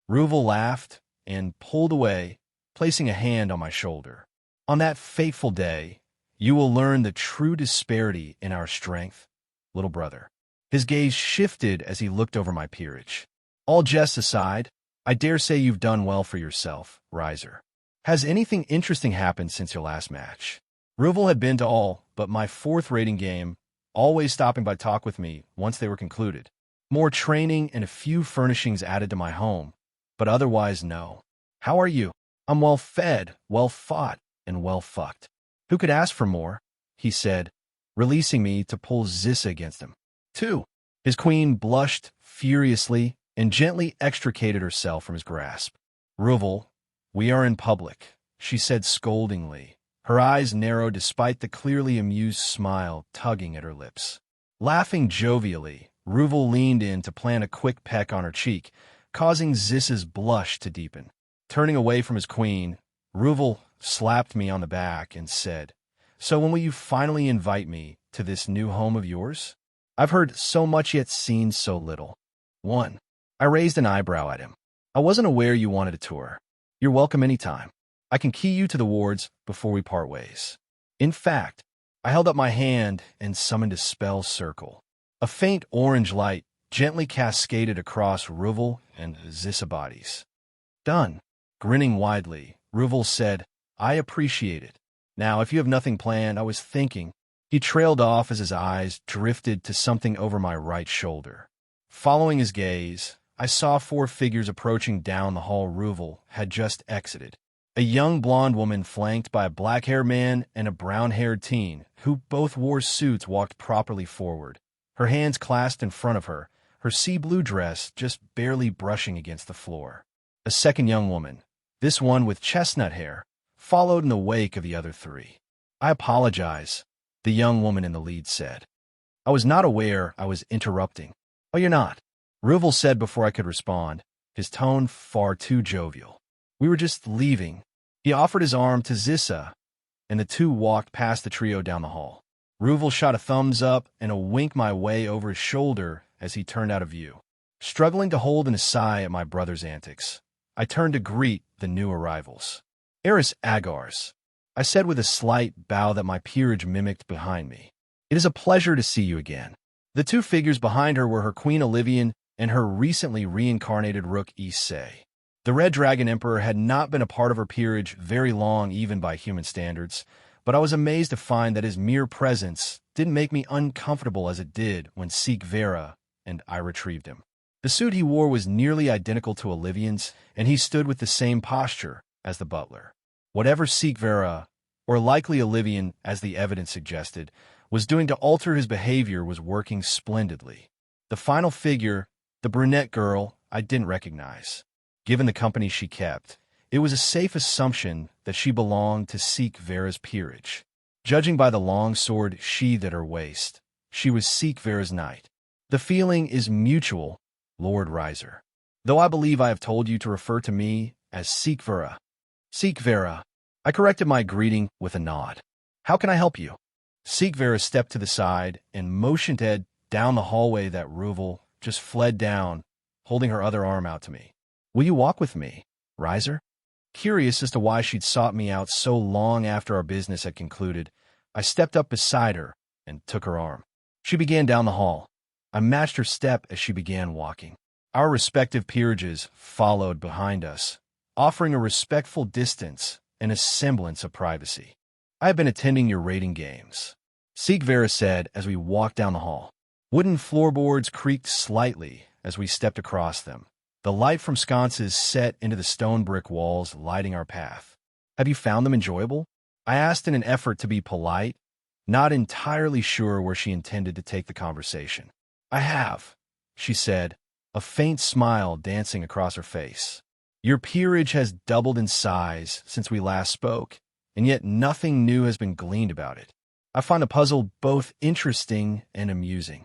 Ruvel laughed and pulled away, placing a hand on my shoulder. On that fateful day, you will learn the true disparity in our strength, little brother. His gaze shifted as he looked over my peerage. All jests aside, I dare say you've done well for yourself, Riser. Has anything interesting happened since your last match? Ruvel had been to all but my fourth raiding game, always stopping by talk with me once they were concluded. More training and a few furnishings added to my home, but otherwise no. How are you? I'm well fed, well fought, and well fucked. Who could ask for more? He said, releasing me to pull Zissa against him. 2. His queen blushed furiously and gently extricated herself from his grasp. Ruvel, we are in public, she said scoldingly, her eyes narrowed despite the clearly amused smile tugging at her lips. Laughing jovially, Ruvel leaned in to plant a quick peck on her cheek, causing Zissa's blush to deepen. Turning away from his queen, Ruvel slapped me on the back and said, So when will you finally invite me to this new home of yours? I've heard so much yet seen so little. 1. I raised an eyebrow at him. I wasn't aware you wanted a tour. You're welcome anytime. I can key you to the wards before we part ways. In fact, I held up my hand and summoned a spell circle. A faint orange light gently cascaded across Ruvel and Zissa bodies. Done. Grinning widely, Ruvel said, I appreciate it. Now, if you have nothing planned, I was thinking. He trailed off as his eyes drifted to something over my right shoulder. Following his gaze, I saw 4 figures approaching down the hall Ruvel had just exited. A young blonde woman flanked by a black-haired man and a brown-haired teen, who both wore suits, walked properly forward, her hands clasped in front of her, her sea-blue dress just barely brushing against the floor. A second young woman, this one with chestnut hair, followed in the wake of the other 3. I apologize, the young woman in the lead said. I was not aware I was interrupting. Oh, you're not, Ruvel said before I could respond, his tone far too jovial. We were just leaving. He offered his arm to Zissa, and the 2 walked past the trio down the hall. Ruvel shot a thumbs up and a wink my way over his shoulder as he turned out of view. Struggling to hold in a sigh at my brother's antics, I turned to greet the new arrivals. Eris Agars, I said with a slight bow that my peerage mimicked behind me. It is a pleasure to see you again. The two figures behind her were her Queen Olivian and her recently reincarnated rook Issei. The Red Dragon Emperor had not been a part of her peerage very long even by human standards, but I was amazed to find that his mere presence didn't make me uncomfortable as it did when Seek Vera and I retrieved him. The suit he wore was nearly identical to Olivian's, and he stood with the same posture as the butler. Whatever Seek Vera, or likely Olivian as the evidence suggested, was doing to alter his behavior was working splendidly. The final figure, the brunette girl, I didn't recognize. Given the company she kept, it was a safe assumption that she belonged to Seek Vera's peerage. Judging by the long sword sheathed at her waist, she was Seek Vera's knight. The feeling is mutual, Lord Riser. Though I believe I have told you to refer to me as Seek Vera. Seek Vera. I corrected my greeting with a nod. How can I help you? Seek Vera stepped to the side and motioned Ed down the hallway that Ruvel just fled down, holding her other arm out to me. Will you walk with me, Riser? Curious as to why she'd sought me out so long after our business had concluded, I stepped up beside her and took her arm. She began down the hall. I matched her step as she began walking. Our respective peerages followed behind us, offering a respectful distance and a semblance of privacy. I have been attending your raiding games, Seek Vera said as we walked down the hall. Wooden floorboards creaked slightly as we stepped across them, the light from sconces set into the stone brick walls lighting our path. Have you found them enjoyable? I asked in an effort to be polite, not entirely sure where she intended to take the conversation. I have, she said, a faint smile dancing across her face. Your peerage has doubled in size since we last spoke, and yet nothing new has been gleaned about it. I find the puzzle both interesting and amusing.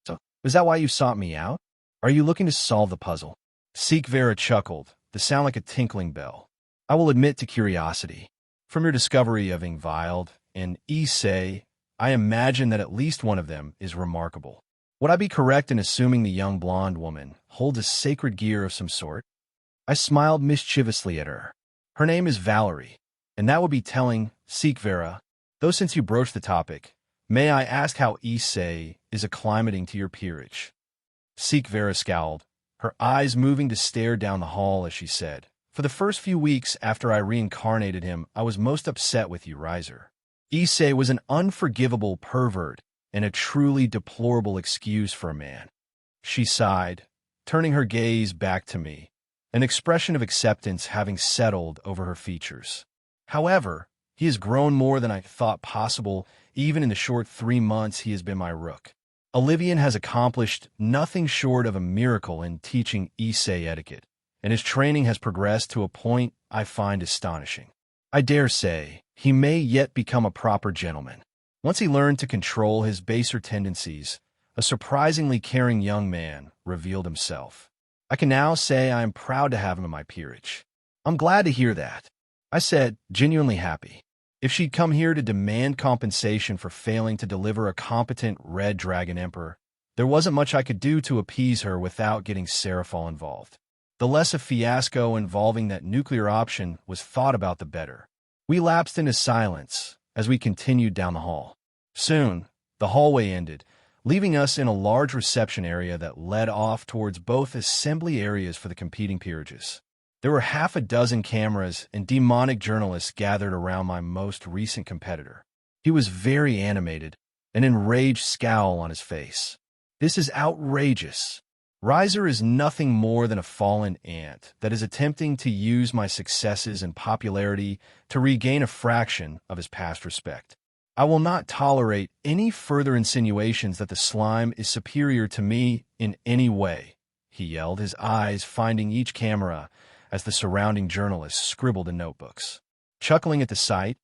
So, is that why you sought me out? Are you looking to solve the puzzle? Seek Vera chuckled, the sound like a tinkling bell. I will admit to curiosity. From your discovery of Ingvild and Issei, I imagine that at least one of them is remarkable. Would I be correct in assuming the young blonde woman holds a sacred gear of some sort? I smiled mischievously at her. Her name is Valerie, and that would be telling, Seek Vera. Though since you broached the topic, may I ask how Issei is acclimating to your peerage? Seek Vera scowled, her eyes moving to stare down the hall as she said, For the first few weeks after I reincarnated him, I was most upset with you, Riser. Issei was an unforgivable pervert and a truly deplorable excuse for a man. She sighed, turning her gaze back to me, an expression of acceptance having settled over her features. However, he has grown more than I thought possible, even in the short 3 months he has been my rook. Olivian has accomplished nothing short of a miracle in teaching Issei etiquette, and his training has progressed to a point I find astonishing. I dare say he may yet become a proper gentleman. Once he learned to control his baser tendencies, a surprisingly caring young man revealed himself. I can now say I am proud to have him in my peerage. I'm glad to hear that, I said, genuinely happy. If she'd come here to demand compensation for failing to deliver a competent Red Dragon Emperor, there wasn't much I could do to appease her without getting Seraphal involved. The less a fiasco involving that nuclear option was thought about, the better. We lapsed into silence as we continued down the hall. Soon, the hallway ended, leaving us in a large reception area that led off towards both assembly areas for the competing peerages. There were 6 cameras and demonic journalists gathered around my most recent competitor. He was very animated, an enraged scowl on his face. This is outrageous. Riser is nothing more than a fallen ant that is attempting to use my successes and popularity to regain a fraction of his past respect. I will not tolerate any further insinuations that the slime is superior to me in any way, he yelled, his eyes finding each camera as the surrounding journalists scribbled in notebooks. Chuckling at the sight,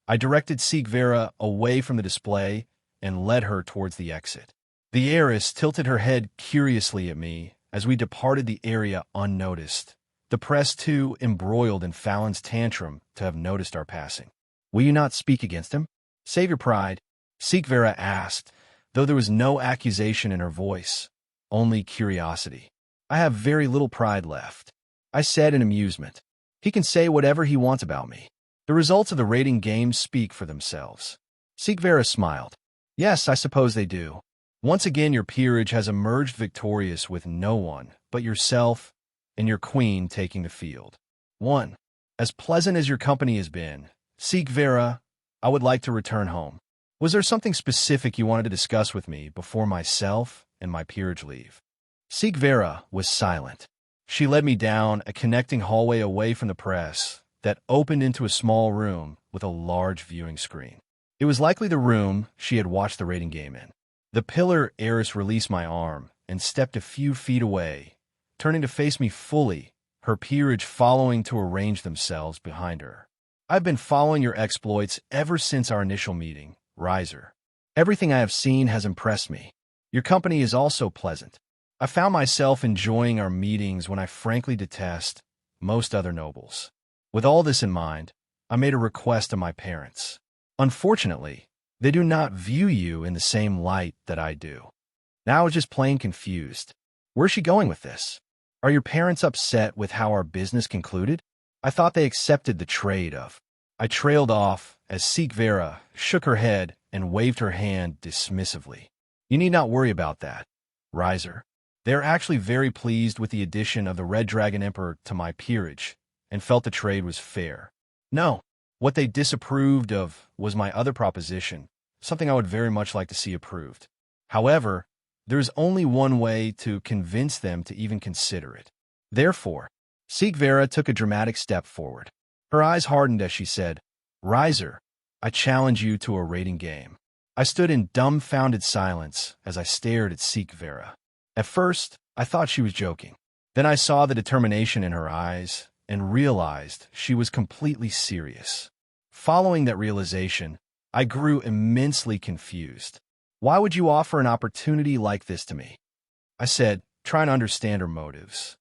I directed Seek Vera away from the display and led her towards the exit. The heiress tilted her head curiously at me as we departed the area unnoticed, the press too embroiled in Fallon's tantrum to have noticed our passing. Will you not speak against him? Save your pride, Seek Vera asked, though there was no accusation in her voice, only curiosity. I have very little pride left, I said in amusement. He can say whatever he wants about me. The results of the rating games speak for themselves. Seek Vera smiled. Yes, I suppose they do. Once again, your peerage has emerged victorious with no one but yourself and your queen taking the field. 1. As pleasant as your company has been, Seek Vera, I would like to return home. Was there something specific you wanted to discuss with me before myself and my peerage leave? Seek Vera was silent. She led me down a connecting hallway away from the press that opened into a small room with a large viewing screen. It was likely the room she had watched the rating game in. The pillar heiress released my arm and stepped a few feet away, turning to face me fully, her peerage following to arrange themselves behind her. I've been following your exploits ever since our initial meeting, Riser. Everything I have seen has impressed me. Your company is also pleasant. I found myself enjoying our meetings when I frankly detest most other nobles. With all this in mind, I made a request to my parents. Unfortunately, they do not view you in the same light that I do. Now I was just plain confused. Where's she going with this? Are your parents upset with how our business concluded? I thought they accepted the trade of. I trailed off as Seek Vera shook her head and waved her hand dismissively. You need not worry about that, Riser. They are actually very pleased with the addition of the Red Dragon Emperor to my peerage and felt the trade was fair. No, what they disapproved of was my other proposition, something I would very much like to see approved. However, there is only one way to convince them to even consider it. Therefore, Seek Vera took a dramatic step forward. Her eyes hardened as she said, Riser, I challenge you to a rating game. I stood in dumbfounded silence as I stared at Seek Vera. At first, I thought she was joking. Then I saw the determination in her eyes and realized she was completely serious. Following that realization, I grew immensely confused. Why would you offer an opportunity like this to me? I said, trying to understand her motives.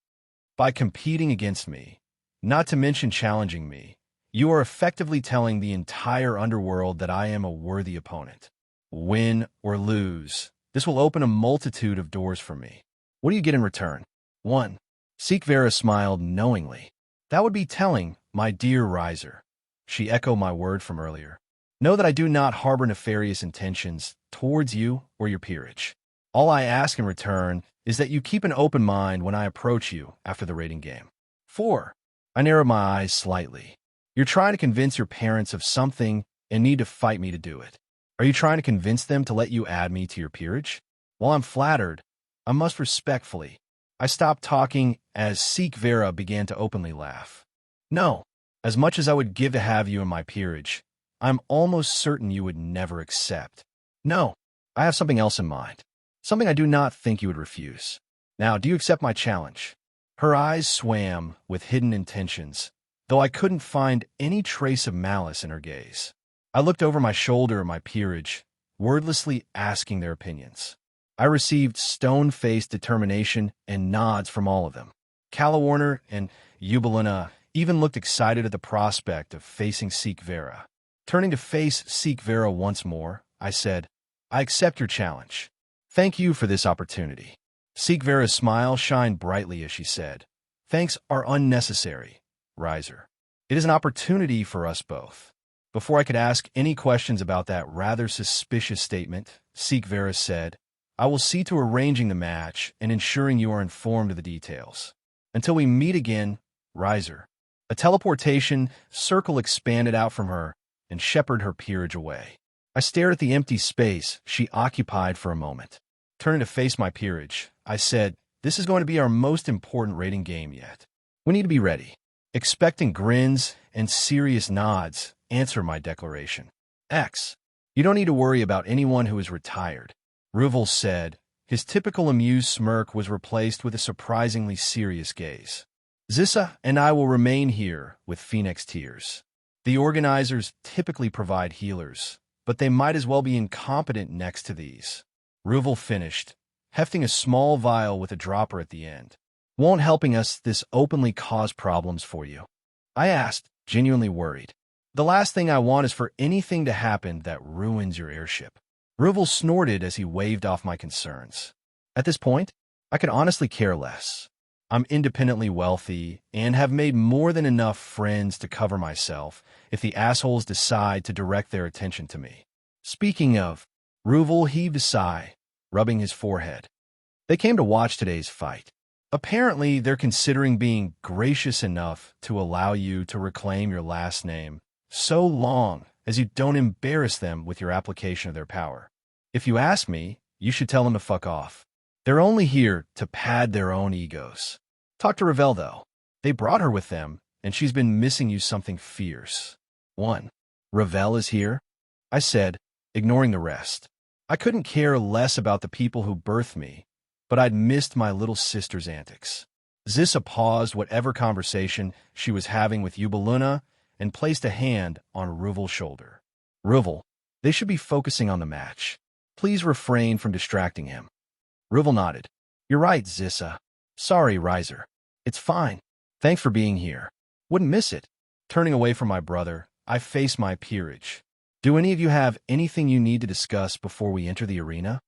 By competing against me, not to mention challenging me, you are effectively telling the entire underworld that I am a worthy opponent. Win or lose, this will open a multitude of doors for me. What do you get in return? 1. Seek Vera smiled knowingly. That would be telling, my dear Riser. She echoed my word from earlier. Know that I do not harbor nefarious intentions towards you or your peerage. All I ask in return is that you keep an open mind when I approach you after the rating game. 4. I narrowed my eyes slightly. You're trying to convince your parents of something and need to fight me to do it. Are you trying to convince them to let you add me to your peerage? While I'm flattered, I must respectfully. I stopped talking as Seek Vera began to openly laugh. No, as much as I would give to have you in my peerage, I'm almost certain you would never accept. No, I have something else in mind. Something I do not think you would refuse. Now, do you accept my challenge? Her eyes swam with hidden intentions, though I couldn't find any trace of malice in her gaze. I looked over my shoulder at my peerage, wordlessly asking their opinions. I received stone-faced determination and nods from all of them. Calawarner and Eubelina even looked excited at the prospect of facing Seek Vera. Turning to face Seek Vera once more, I said, I accept your challenge. Thank you for this opportunity. Seek Vera's smile shined brightly as she said, Thanks are unnecessary, Riser. It is an opportunity for us both. Before I could ask any questions about that rather suspicious statement, Seek Vera said, I will see to arranging the match and ensuring you are informed of the details. Until we meet again, Riser. A teleportation circle expanded out from her and shepherded her peerage away. I stared at the empty space she occupied for a moment. Turning to face my peerage, I said, This is going to be our most important rating game yet. We need to be ready. Expecting grins and serious nods, answer my declaration. X. You don't need to worry about anyone who is retired, Ruvel said. His typical amused smirk was replaced with a surprisingly serious gaze. Zissa and I will remain here with Phoenix Tears. The organizers typically provide healers, but they might as well be incompetent next to these. Ruvel finished, hefting a small vial with a dropper at the end. Won't helping us this openly cause problems for you? I asked, genuinely worried. The last thing I want is for anything to happen that ruins your airship. Ruvel snorted as he waved off my concerns. At this point, I could honestly care less. I'm independently wealthy and have made more than enough friends to cover myself if the assholes decide to direct their attention to me. Speaking of, Ruvel heaved a sigh, rubbing his forehead. They came to watch today's fight. Apparently, they're considering being gracious enough to allow you to reclaim your last name, so long as you don't embarrass them with your application of their power. If you ask me, you should tell them to fuck off. They're only here to pad their own egos. Talk to Ravel, though. They brought her with them, and she's been missing you something fierce. 1. Ravel is here? I said, ignoring the rest. I couldn't care less about the people who birthed me, but I'd missed my little sister's antics. Zissa paused whatever conversation she was having with Yubaluna and placed a hand on Ruvel's shoulder. Ruvel, they should be focusing on the match. Please refrain from distracting him. Ruvel nodded. You're right, Zissa. Sorry, Riser. It's fine. Thanks for being here. Wouldn't miss it. Turning away from my brother, I face my peerage. Do any of you have anything you need to discuss before we enter the arena?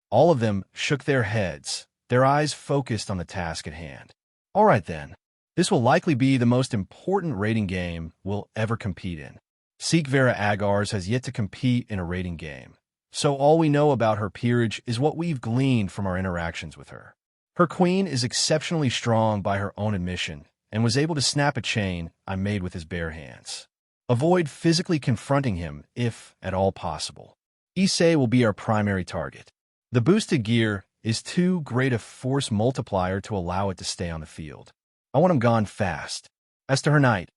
All of them shook their heads, their eyes focused on the task at hand. All right then. This will likely be the most important rating game we'll ever compete in. Seek Vera Agars has yet to compete in a rating game, so all we know about her peerage is what we've gleaned from our interactions with her. Her queen is exceptionally strong by her own admission and was able to snap a chain I made with his bare hands. Avoid physically confronting him if at all possible. Issei will be our primary target. The boosted gear is too great a force multiplier to allow it to stay on the field. I want him gone fast. As to her knight,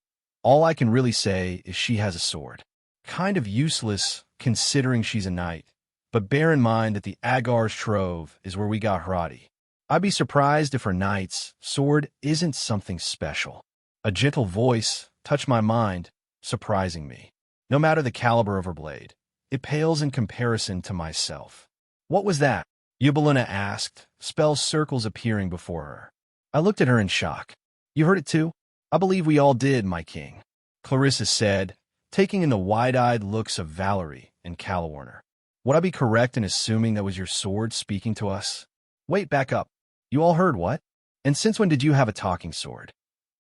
all I can really say is she has a sword. Kind of useless considering she's a knight, but bear in mind that the Agar's Trove is where we got Harati. I'd be surprised if her knight's sword isn't something special. A gentle voice touched my mind, surprising me. No matter the caliber of her blade, it pales in comparison to myself. What was that? Yubaluna asked, spell circles appearing before her. I looked at her in shock. You heard it too? I believe we all did, my king, Clarissa said, taking in the wide-eyed looks of Valerie and Calawarner. Would I be correct in assuming that was your sword speaking to us? Wait, back up. You all heard what? And since when did you have a talking sword?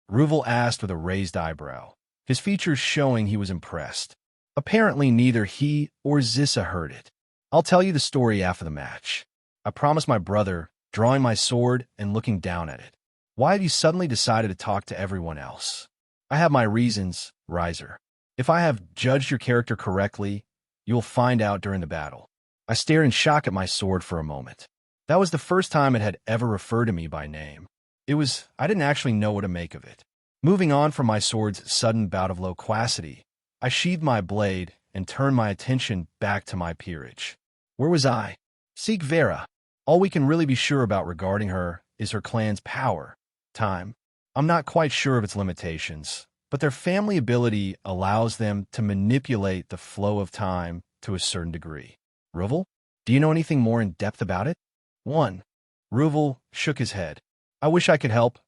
Ruvel asked with a raised eyebrow, his features showing he was impressed. Apparently neither he or Zissa heard it. I'll tell you the story after the match. I promised my brother, drawing my sword and looking down at it. Why have you suddenly decided to talk to everyone else? I have my reasons, Riser. If I have judged your character correctly, you will find out during the battle. I stared in shock at my sword for a moment. That was the first time it had ever referred to me by name. I didn't actually know what to make of it. Moving on from my sword's sudden bout of loquacity, I sheathed my blade and turned my attention back to my peerage. Where was I? Seek Vera. All we can really be sure about regarding her is her clan's power. Time. I'm not quite sure of its limitations, but their family ability allows them to manipulate the flow of time to a certain degree. Ruvel, do you know anything more in depth about it? 1. Ruvel shook his head. I wish I could help,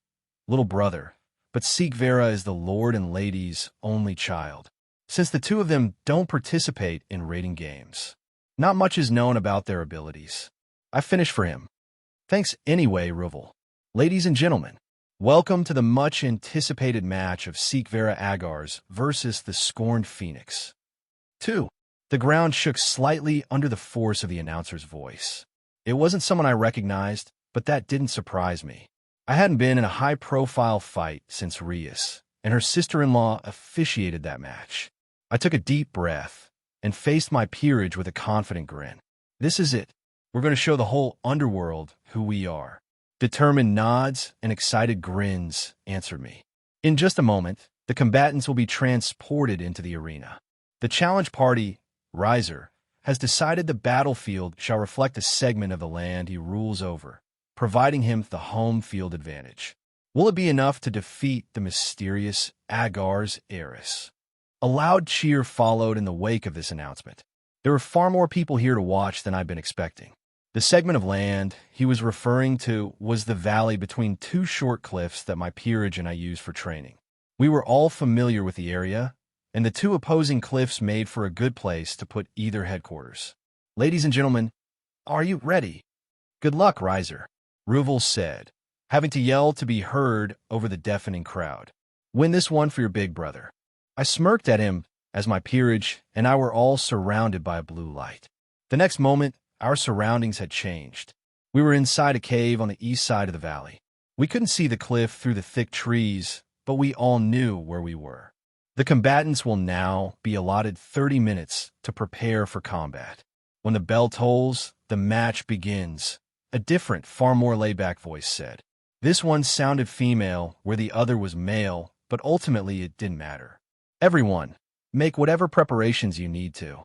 little brother, but Seek Vera is the lord and lady's only child. Since the two of them don't participate in rating games, not much is known about their abilities. I finished for him. Thanks anyway, Ruvel. Ladies and gentlemen, welcome to the much-anticipated match of Seek Vera Agars versus the Scorned Phoenix. 2. The ground shook slightly under the force of the announcer's voice. It wasn't someone I recognized, but that didn't surprise me. I hadn't been in a high-profile fight since Rias, and her sister-in-law officiated that match. I took a deep breath and faced my peerage with a confident grin. This is it. We're going to show the whole underworld who we are. Determined nods and excited grins answered me. In just a moment, the combatants will be transported into the arena. The challenge party, Riser, has decided the battlefield shall reflect a segment of the land he rules over, providing him the home field advantage. Will it be enough to defeat the mysterious Agar's heiress? A loud cheer followed in the wake of this announcement. There were far more people here to watch than I'd been expecting. The segment of land he was referring to was the valley between two short cliffs that my peerage and I used for training. We were all familiar with the area, and the two opposing cliffs made for a good place to put either headquarters. Ladies and gentlemen, are you ready? Good luck, Riser, Ruvel said, having to yell to be heard over the deafening crowd. Win this one for your big brother. I smirked at him as my peerage and I were all surrounded by a blue light. The next moment, our surroundings had changed. We were inside a cave on the east side of the valley. We couldn't see the cliff through the thick trees, but we all knew where we were. The combatants will now be allotted 30 minutes to prepare for combat. When the bell tolls, the match begins, a different, far more laid-back voice said. This one sounded female where the other was male, but ultimately it didn't matter. Everyone, make whatever preparations you need to.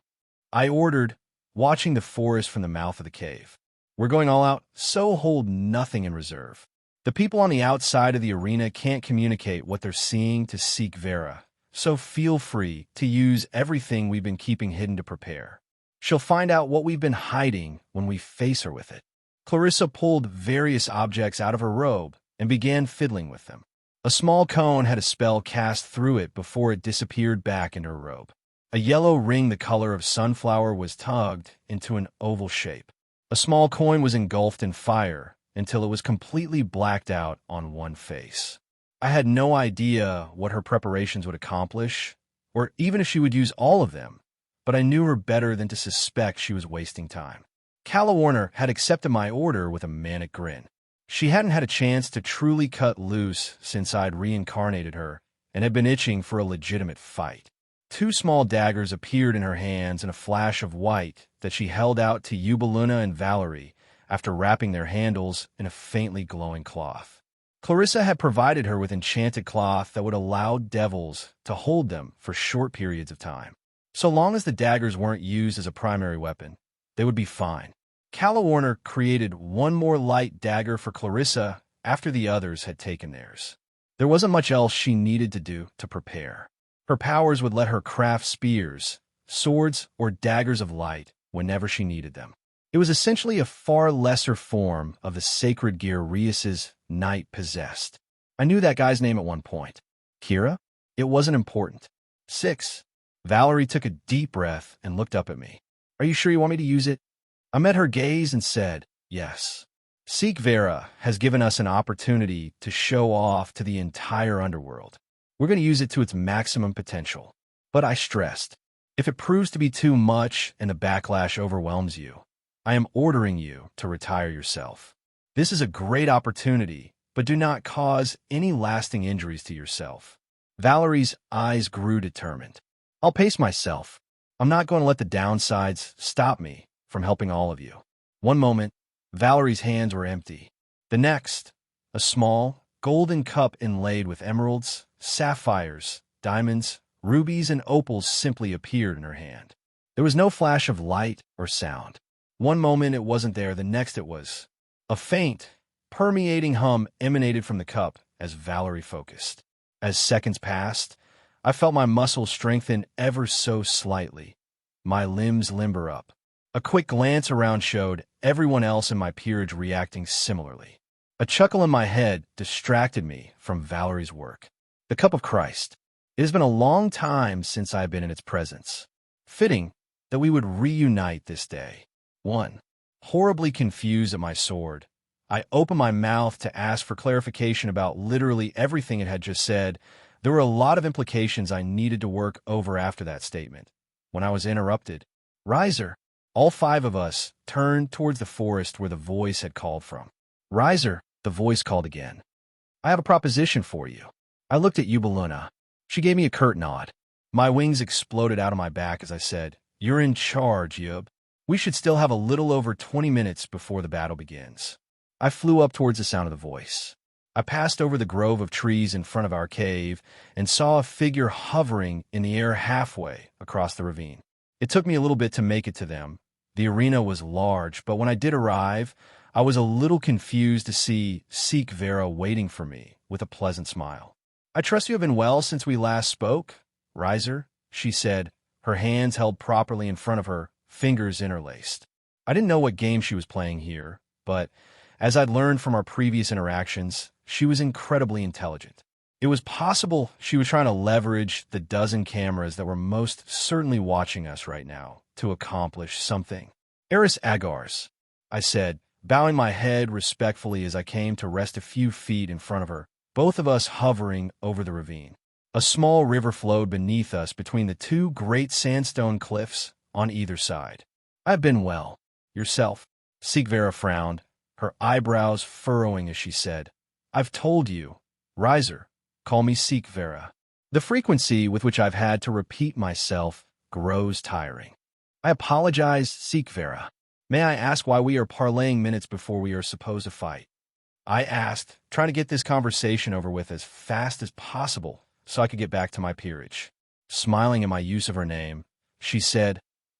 I ordered, watching the forest from the mouth of the cave. We're going all out, so hold nothing in reserve. The people on the outside of the arena can't communicate what they're seeing to seek Vera, so feel free to use everything we've been keeping hidden to prepare. She'll find out what we've been hiding when we face her with it. Clarissa pulled various objects out of her robe and began fiddling with them. A small cone had a spell cast through it before it disappeared back into her robe. A yellow ring the color of sunflower was tugged into an oval shape. A small coin was engulfed in fire until it was completely blacked out on one face. I had no idea what her preparations would accomplish, or even if she would use all of them, but I knew her better than to suspect she was wasting time. Calla Warner had accepted my order with a manic grin. She hadn't had a chance to truly cut loose since I'd reincarnated her and had been itching for a legitimate fight. 2 small daggers appeared in her hands in a flash of white that she held out to Eubeluna and Valerie after wrapping their handles in a faintly glowing cloth. Clarissa had provided her with enchanted cloth that would allow devils to hold them for short periods of time. So long as the daggers weren't used as a primary weapon, they would be fine. Calla Warner created one more light dagger for Clarissa after the others had taken theirs. There wasn't much else she needed to do to prepare. Her powers would let her craft spears, swords, or daggers of light whenever she needed them. It was essentially a far lesser form of the sacred gear Rias's knight possessed. I knew that guy's name at one point. Kira? It wasn't important. 6. Valerie took a deep breath and looked up at me. Are you sure you want me to use it? I met her gaze and said, yes. Seek Vera has given us an opportunity to show off to the entire underworld. We're going to use it to its maximum potential. But I stressed, if it proves to be too much and the backlash overwhelms you, I am ordering you to retire yourself. This is a great opportunity, but do not cause any lasting injuries to yourself. Valerie's eyes grew determined. I'll pace myself. I'm not going to let the downsides stop me from helping all of you. One moment, Valerie's hands were empty. The next, a small, golden cup inlaid with emeralds, sapphires, diamonds, rubies, and opals simply appeared in her hand. There was no flash of light or sound. One moment it wasn't there, the next it was. A faint, permeating hum emanated from the cup as Valerie focused. As seconds passed, I felt my muscles strengthen ever so slightly, my limbs limber up. A quick glance around showed everyone else in my peerage reacting similarly. A chuckle in my head distracted me from Valerie's work. The Cup of Christ. It has been a long time since I have been in its presence. Fitting that we would reunite this day. 1. Horribly confused at my sword, I opened my mouth to ask for clarification about literally everything it had just said. There were a lot of implications I needed to work over after that statement. When I was interrupted, Riser, all 5 of us turned towards the forest where the voice had called from. Riser, the voice called again. I have a proposition for you. I looked at Eubeluna. She gave me a curt nod. My wings exploded out of my back as I said, You're in charge, Eub. We should still have a little over 20 minutes before the battle begins. I flew up towards the sound of the voice. I passed over the grove of trees in front of our cave and saw a figure hovering in the air halfway across the ravine. It took me a little bit to make it to them. The arena was large, but when I did arrive, I was a little confused to see Seek Vera waiting for me with a pleasant smile. I trust you have been well since we last spoke, Riser, she said, her hands held properly in front of her, fingers interlaced. I didn't know what game she was playing here, but as I'd learned from our previous interactions, she was incredibly intelligent. It was possible she was trying to leverage the dozen cameras that were most certainly watching us right now to accomplish something. Eris Agars, I said, bowing my head respectfully as I came to rest a few feet in front of her, both of us hovering over the ravine. A small river flowed beneath us between the 2 great sandstone cliffs on either side. I've been well. Yourself? Sigvera frowned, her eyebrows furrowing as she said, I've told you. Riser, call me Sigvera. The frequency with which I've had to repeat myself grows tiring. I apologize, Sigvera. May I ask why we are parlaying minutes before we are supposed to fight? I asked, trying to get this conversation over with as fast as possible so I could get back to my peerage. Smiling at my use of her name, she said,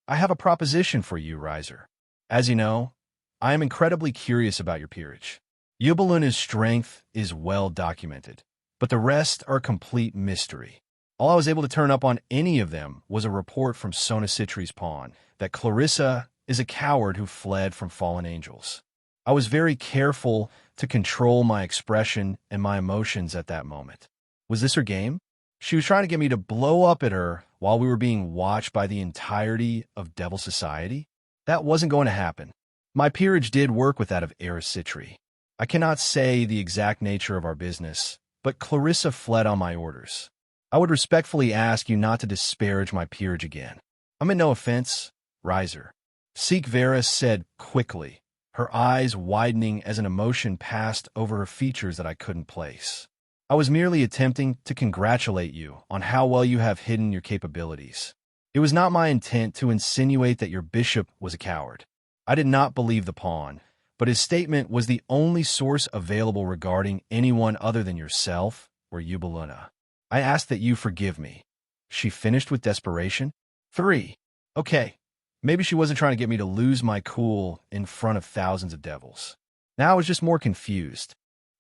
I have a proposition for you, Riser. As you know, I am incredibly curious about your peerage. Yubaluna's strength is well documented, but the rest are complete mystery. All I was able to turn up on any of them was a report from Sona Citri's pawn that Clarissa is a coward who fled from fallen angels. I was very careful to control my expression and my emotions at that moment. Was this her game? She was trying to get me to blow up at her while we were being watched by the entirety of Devil Society? That wasn't going to happen. My peerage did work with that of Eris Citri. I cannot say the exact nature of our business, but Clarissa fled on my orders. I would respectfully ask you not to disparage my peerage again. I meant no offense, Riser. Sigvera said quickly, her eyes widening as an emotion passed over her features that I couldn't place. I was merely attempting to congratulate you on how well you have hidden your capabilities. It was not my intent to insinuate that your bishop was a coward. I did not believe the pawn, but his statement was the only source available regarding anyone other than yourself or Yubaluna. I ask that you forgive me. She finished with desperation. 3. Okay, maybe she wasn't trying to get me to lose my cool in front of thousands of devils. Now I was just more confused.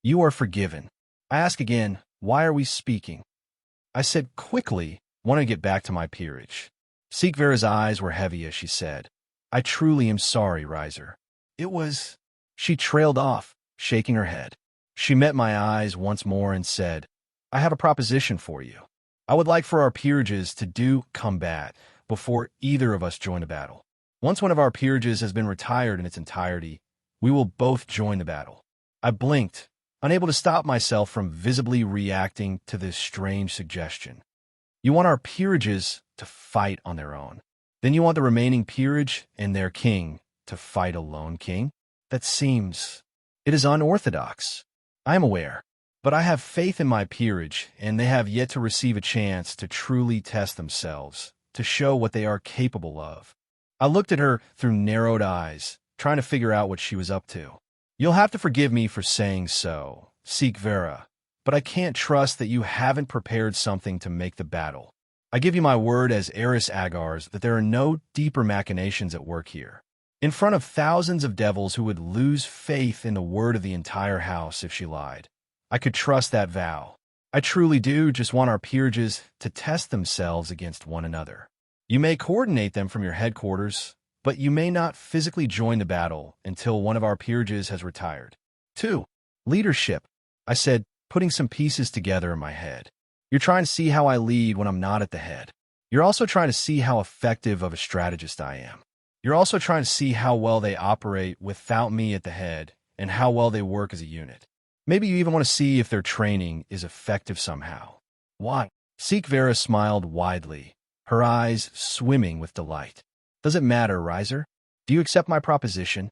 You are forgiven. I ask again, why are we speaking? I said quickly, wanting to get back to my peerage. Sigvera's eyes were heavy as she said, I truly am sorry, Riser. It was... She trailed off, shaking her head. She met my eyes once more and said, I have a proposition for you. I would like for our peerages to do combat before either of us join a battle. Once one of our peerages has been retired in its entirety, we will both join the battle. I blinked, unable to stop myself from visibly reacting to this strange suggestion. You want our peerages to fight on their own. Then you want the remaining peerage and their king to fight a lone king? That seems... It is unorthodox. I am aware, but I have faith in my peerage, and they have yet to receive a chance to truly test themselves, to show what they are capable of. I looked at her through narrowed eyes, trying to figure out what she was up to. You'll have to forgive me for saying so, Sigvera, but I can't trust that you haven't prepared something to make the battle. I give you my word as Eris Agars that there are no deeper machinations at work here. In front of thousands of devils who would lose faith in the word of the entire house if she lied. I could trust that vow. I truly do just want our peerages to test themselves against one another. You may coordinate them from your headquarters, but you may not physically join the battle until one of our peerages has retired. 2. Leadership, I said, putting some pieces together in my head. You're trying to see how I lead when I'm not at the head. You're also trying to see how effective of a strategist I am. You're also trying to see how well they operate without me at the head and how well they work as a unit. Maybe you even want to see if their training is effective somehow. Why? Sigvera smiled widely, her eyes swimming with delight. Does it matter, Riser? Do you accept my proposition?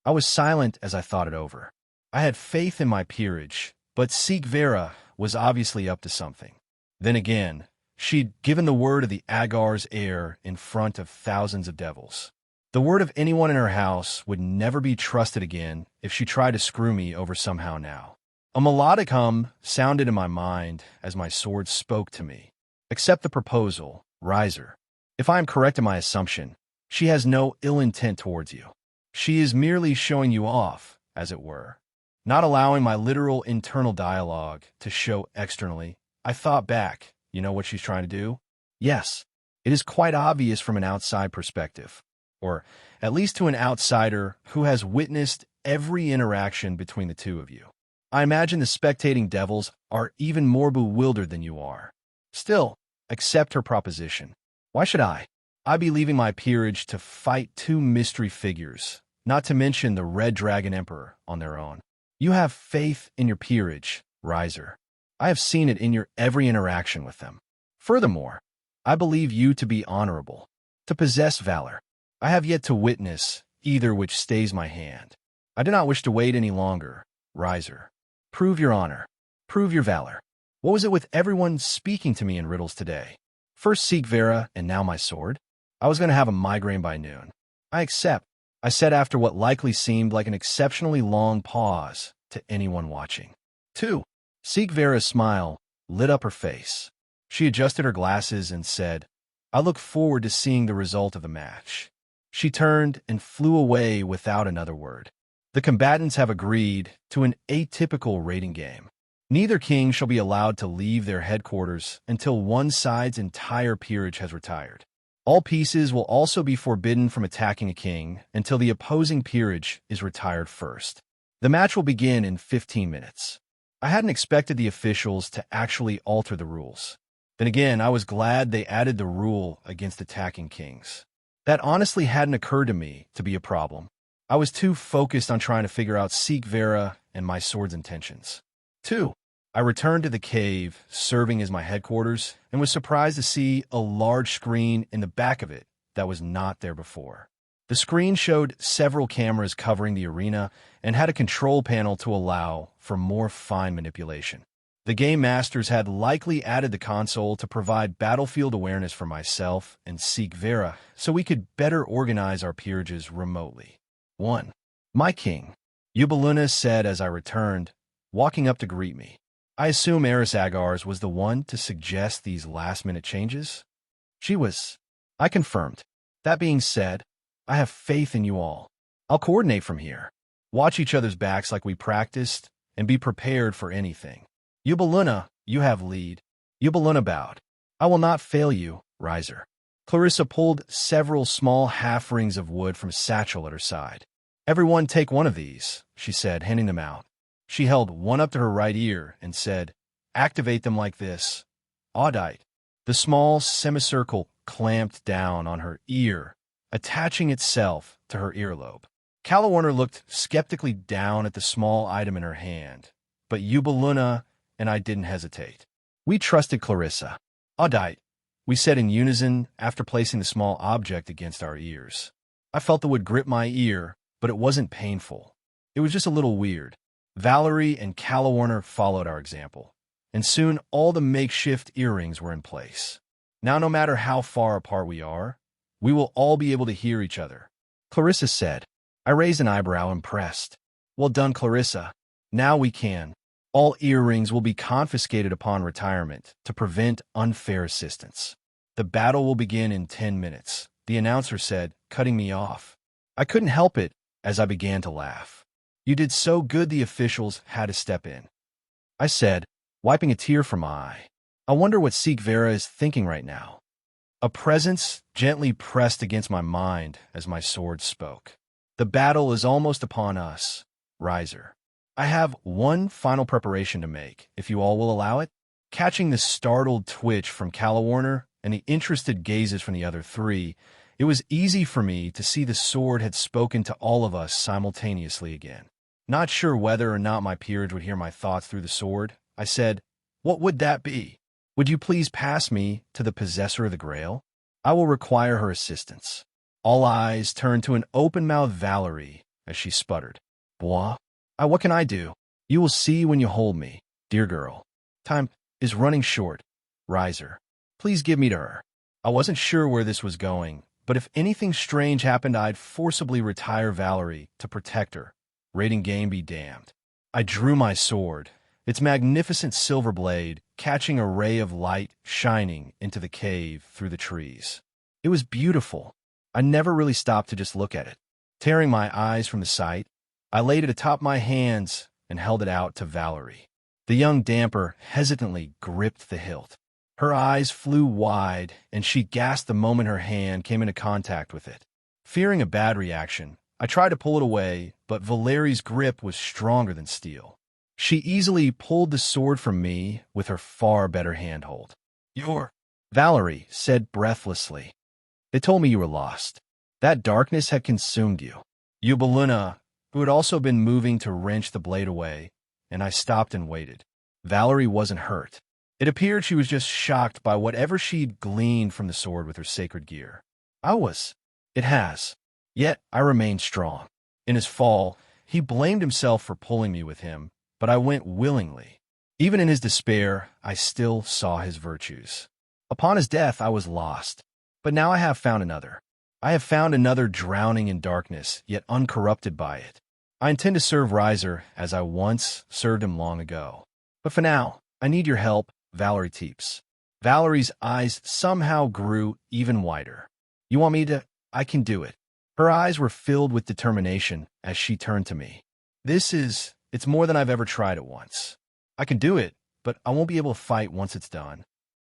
I was silent as I thought it over. I had faith in my peerage, but Sigvera was obviously up to something. Then again, she'd given the word of the Agar's heir in front of thousands of devils. The word of anyone in her house would never be trusted again if she tried to screw me over somehow now. A melodic hum sounded in my mind as my sword spoke to me. Accept the proposal, Riser. If I am correct in my assumption, she has no ill intent towards you. She is merely showing you off, as it were. Not allowing my literal internal dialogue to show externally, I thought back, you know what she's trying to do? Yes, it is quite obvious from an outside perspective, or at least to an outsider who has witnessed every interaction between the two of you. I imagine the spectating devils are even more bewildered than you are. Still, accept her proposition. Why should I? I'd be leaving my peerage to fight 2 mystery figures, not to mention the Red Dragon Emperor, on their own. You have faith in your peerage, Riser. I have seen it in your every interaction with them. Furthermore, I believe you to be honorable, to possess valor. I have yet to witness either which stays my hand. I do not wish to wait any longer. Riser. Prove your honor. Prove your valor. What was it with everyone speaking to me in riddles today? First Seek Vera, and now my sword? I was going to have a migraine by noon. I accept, I said after what likely seemed like an exceptionally long pause to anyone watching. 2. Seek Vera's smile lit up her face. She adjusted her glasses and said, I look forward to seeing the result of the match. She turned and flew away without another word. The combatants have agreed to an atypical rating game. Neither king shall be allowed to leave their headquarters until one side's entire peerage has retired. All pieces will also be forbidden from attacking a king until the opposing peerage is retired first. The match will begin in 15 minutes. I hadn't expected the officials to actually alter the rules. Then again, I was glad they added the rule against attacking kings. That honestly hadn't occurred to me to be a problem. I was too focused on trying to figure out Seek Vera and my sword's intentions. 2. I returned to the cave, serving as my headquarters, and was surprised to see a large screen in the back of it that was not there before. The screen showed several cameras covering the arena and had a control panel to allow for more fine manipulation. The game masters had likely added the console to provide battlefield awareness for myself and Seek Vera so we could better organize our peerages remotely. 1. My king, Ubaluna said as I returned, walking up to greet me. I assume Eris Agar's was the one to suggest these last-minute changes? She was. I confirmed. That being said, I have faith in you all. I'll coordinate from here. Watch each other's backs like we practiced, and be prepared for anything. Ubaluna, you have lead. Ubaluna bowed. I will not fail you, Riser. Clarissa pulled several small half-rings of wood from a satchel at her side. Everyone take one of these, she said, handing them out. She held one up to her right ear and said, activate them like this. Audite. The small semicircle clamped down on her ear, attaching itself to her earlobe. Calawarner looked skeptically down at the small item in her hand, but Ubaluna and I didn't hesitate. We trusted Clarissa. Audite, we said in unison after placing the small object against our ears. I felt the wood grip my ear, but it wasn't painful. It was just a little weird. Valerie and Calawarner followed our example, and soon all the makeshift earrings were in place. Now, no matter how far apart we are, we will all be able to hear each other. Clarissa said. I raised an eyebrow, impressed. Well done, Clarissa. Now we can. All earrings will be confiscated upon retirement to prevent unfair assistance. The battle will begin in 10 minutes, the announcer said, cutting me off. I couldn't help it as I began to laugh. You did so good the officials had to step in. I said, wiping a tear from my eye. I wonder what Seek Vera is thinking right now. A presence gently pressed against my mind as my sword spoke. The battle is almost upon us, Riser. I have one final preparation to make, if you all will allow it. Catching the startled twitch from Calawarner and the interested gazes from the other three, it was easy for me to see the sword had spoken to all of us simultaneously again. Not sure whether or not my peerage would hear my thoughts through the sword, I said, what would that be? Would you please pass me to the possessor of the Grail? I will require her assistance. All eyes turned to an open-mouthed Valerie as she sputtered. Bois? What can I do? You will see when you hold me, dear girl. Time is running short. Riser, please give me to her. I wasn't sure where this was going, but if anything strange happened, I'd forcibly retire Valerie to protect her. Rating game be damned. I drew my sword, its magnificent silver blade catching a ray of light shining into the cave through the trees. It was beautiful. I never really stopped to just look at it. Tearing my eyes from the sight, I laid it atop my hands and held it out to Valerie. The young damper hesitantly gripped the hilt. Her eyes flew wide, and she gasped the moment her hand came into contact with it. Fearing a bad reaction, I tried to pull it away, but Valerie's grip was stronger than steel. She easily pulled the sword from me with her far better handhold. Valerie said breathlessly. They told me you were lost. That darkness had consumed you. Ubaluna, who had also been moving to wrench the blade away, and I stopped and waited. Valerie wasn't hurt. It appeared she was just shocked by whatever she'd gleaned from the sword with her sacred gear. I was. It has. Yet I remained strong. In his fall, he blamed himself for pulling me with him, but I went willingly. Even in his despair, I still saw his virtues. Upon his death, I was lost. But now I have found another. I have found another drowning in darkness, yet uncorrupted by it. I intend to serve Riser as I once served him long ago. But for now, I need your help, Valerie Teeps. Valerie's eyes somehow grew even wider. You want me to? I can do it. Her eyes were filled with determination as she turned to me. It's more than I've ever tried at once. I can do it, but I won't be able to fight once it's done.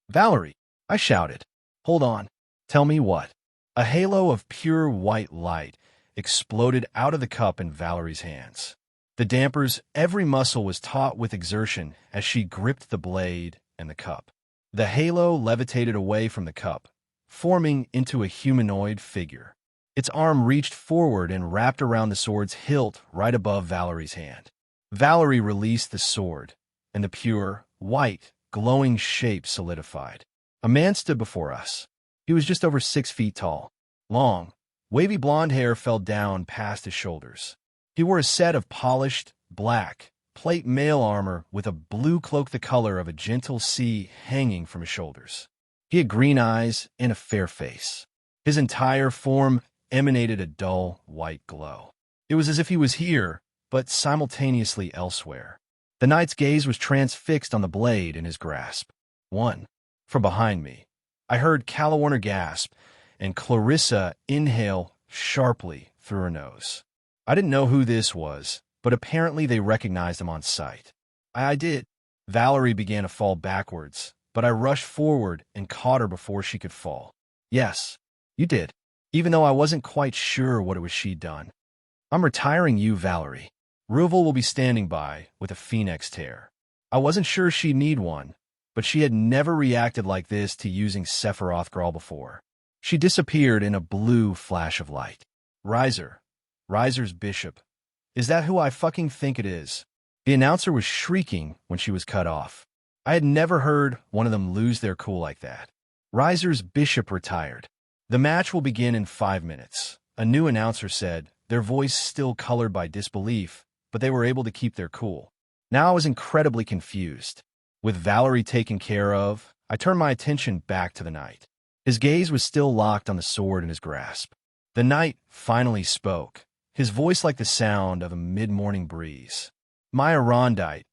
Valerie, I shouted. Hold on. Tell me what? A halo of pure white light exploded out of the cup in Valerie's hands. The damper's every muscle was taut with exertion as she gripped the blade and the cup. The halo levitated away from the cup, forming into a humanoid figure. Its arm reached forward and wrapped around the sword's hilt right above Valerie's hand. Valerie released the sword, and the pure, white, glowing shape solidified. A man stood before us. He was just over 6 feet tall. Long, wavy blonde hair fell down past his shoulders. He wore a set of polished, black, plate mail armor with a blue cloak the color of a gentle sea hanging from his shoulders. He had green eyes and a fair face. His entire form emanated a dull, white glow. It was as if he was here, but simultaneously elsewhere. The knight's gaze was transfixed on the blade in his grasp. One. From behind me, I heard Calawarner gasp and Clarissa inhale sharply through her nose. I didn't know who this was, but apparently they recognized him on sight. I did. Valerie began to fall backwards, but I rushed forward and caught her before she could fall. Yes, you did. Even though I wasn't quite sure what it was she'd done. I'm retiring you, Valerie. Ruvel will be standing by with a phoenix tear. I wasn't sure she'd need one, but she had never reacted like this to using Sephiroth Grawl before. She disappeared in a blue flash of light. Riser's bishop. Is that who I fucking think it is? The announcer was shrieking when she was cut off. I had never heard one of them lose their cool like that. Riser's bishop retired. The match will begin in 5 minutes, a new announcer said, their voice still colored by disbelief, but they were able to keep their cool. Now I was incredibly confused. With Valerie taken care of, I turned my attention back to the knight. His gaze was still locked on the sword in his grasp. The knight finally spoke, his voice like the sound of a mid-morning breeze. My Arondite,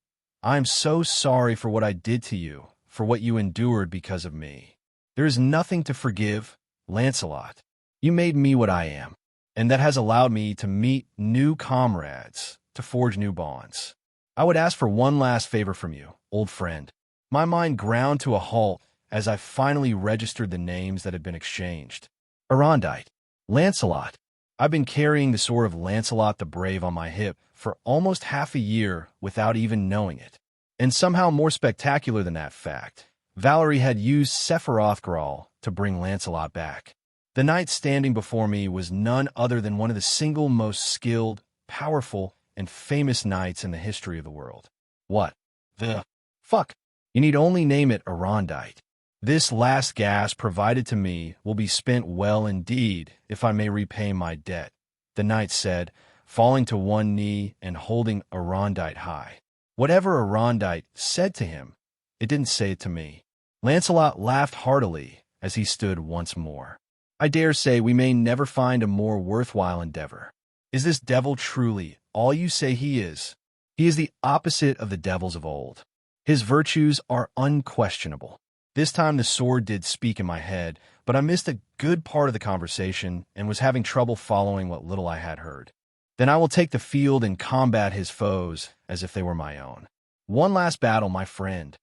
I am so sorry for what I did to you, for what you endured because of me. There is nothing to forgive, Lancelot. You made me what I am, and that has allowed me to meet new comrades, to forge new bonds. I would ask for one last favor from you, old friend. My mind ground to a halt as I finally registered the names that had been exchanged. Arondite, Lancelot. I've been carrying the sword of Lancelot the Brave on my hip for almost half a year without even knowing it. And somehow more spectacular than that fact, Valerie had used Sephiroth Grawl to bring Lancelot back. The knight standing before me was none other than one of the single most skilled, powerful, and famous knights in the history of the world. What the fuck? You need only name it Arondite. This last gas provided to me will be spent well indeed, if I may repay my debt, the knight said, falling to one knee and holding Arondite high. Whatever Arondite said to him, it didn't say it to me. Lancelot laughed heartily as he stood once more. I dare say we may never find a more worthwhile endeavor. Is this devil truly all you say he is? He is the opposite of the devils of old. His virtues are unquestionable. This time the sword did speak in my head, but I missed a good part of the conversation and was having trouble following what little I had heard. Then I will take the field and combat his foes as if they were my own. One last battle, my friend.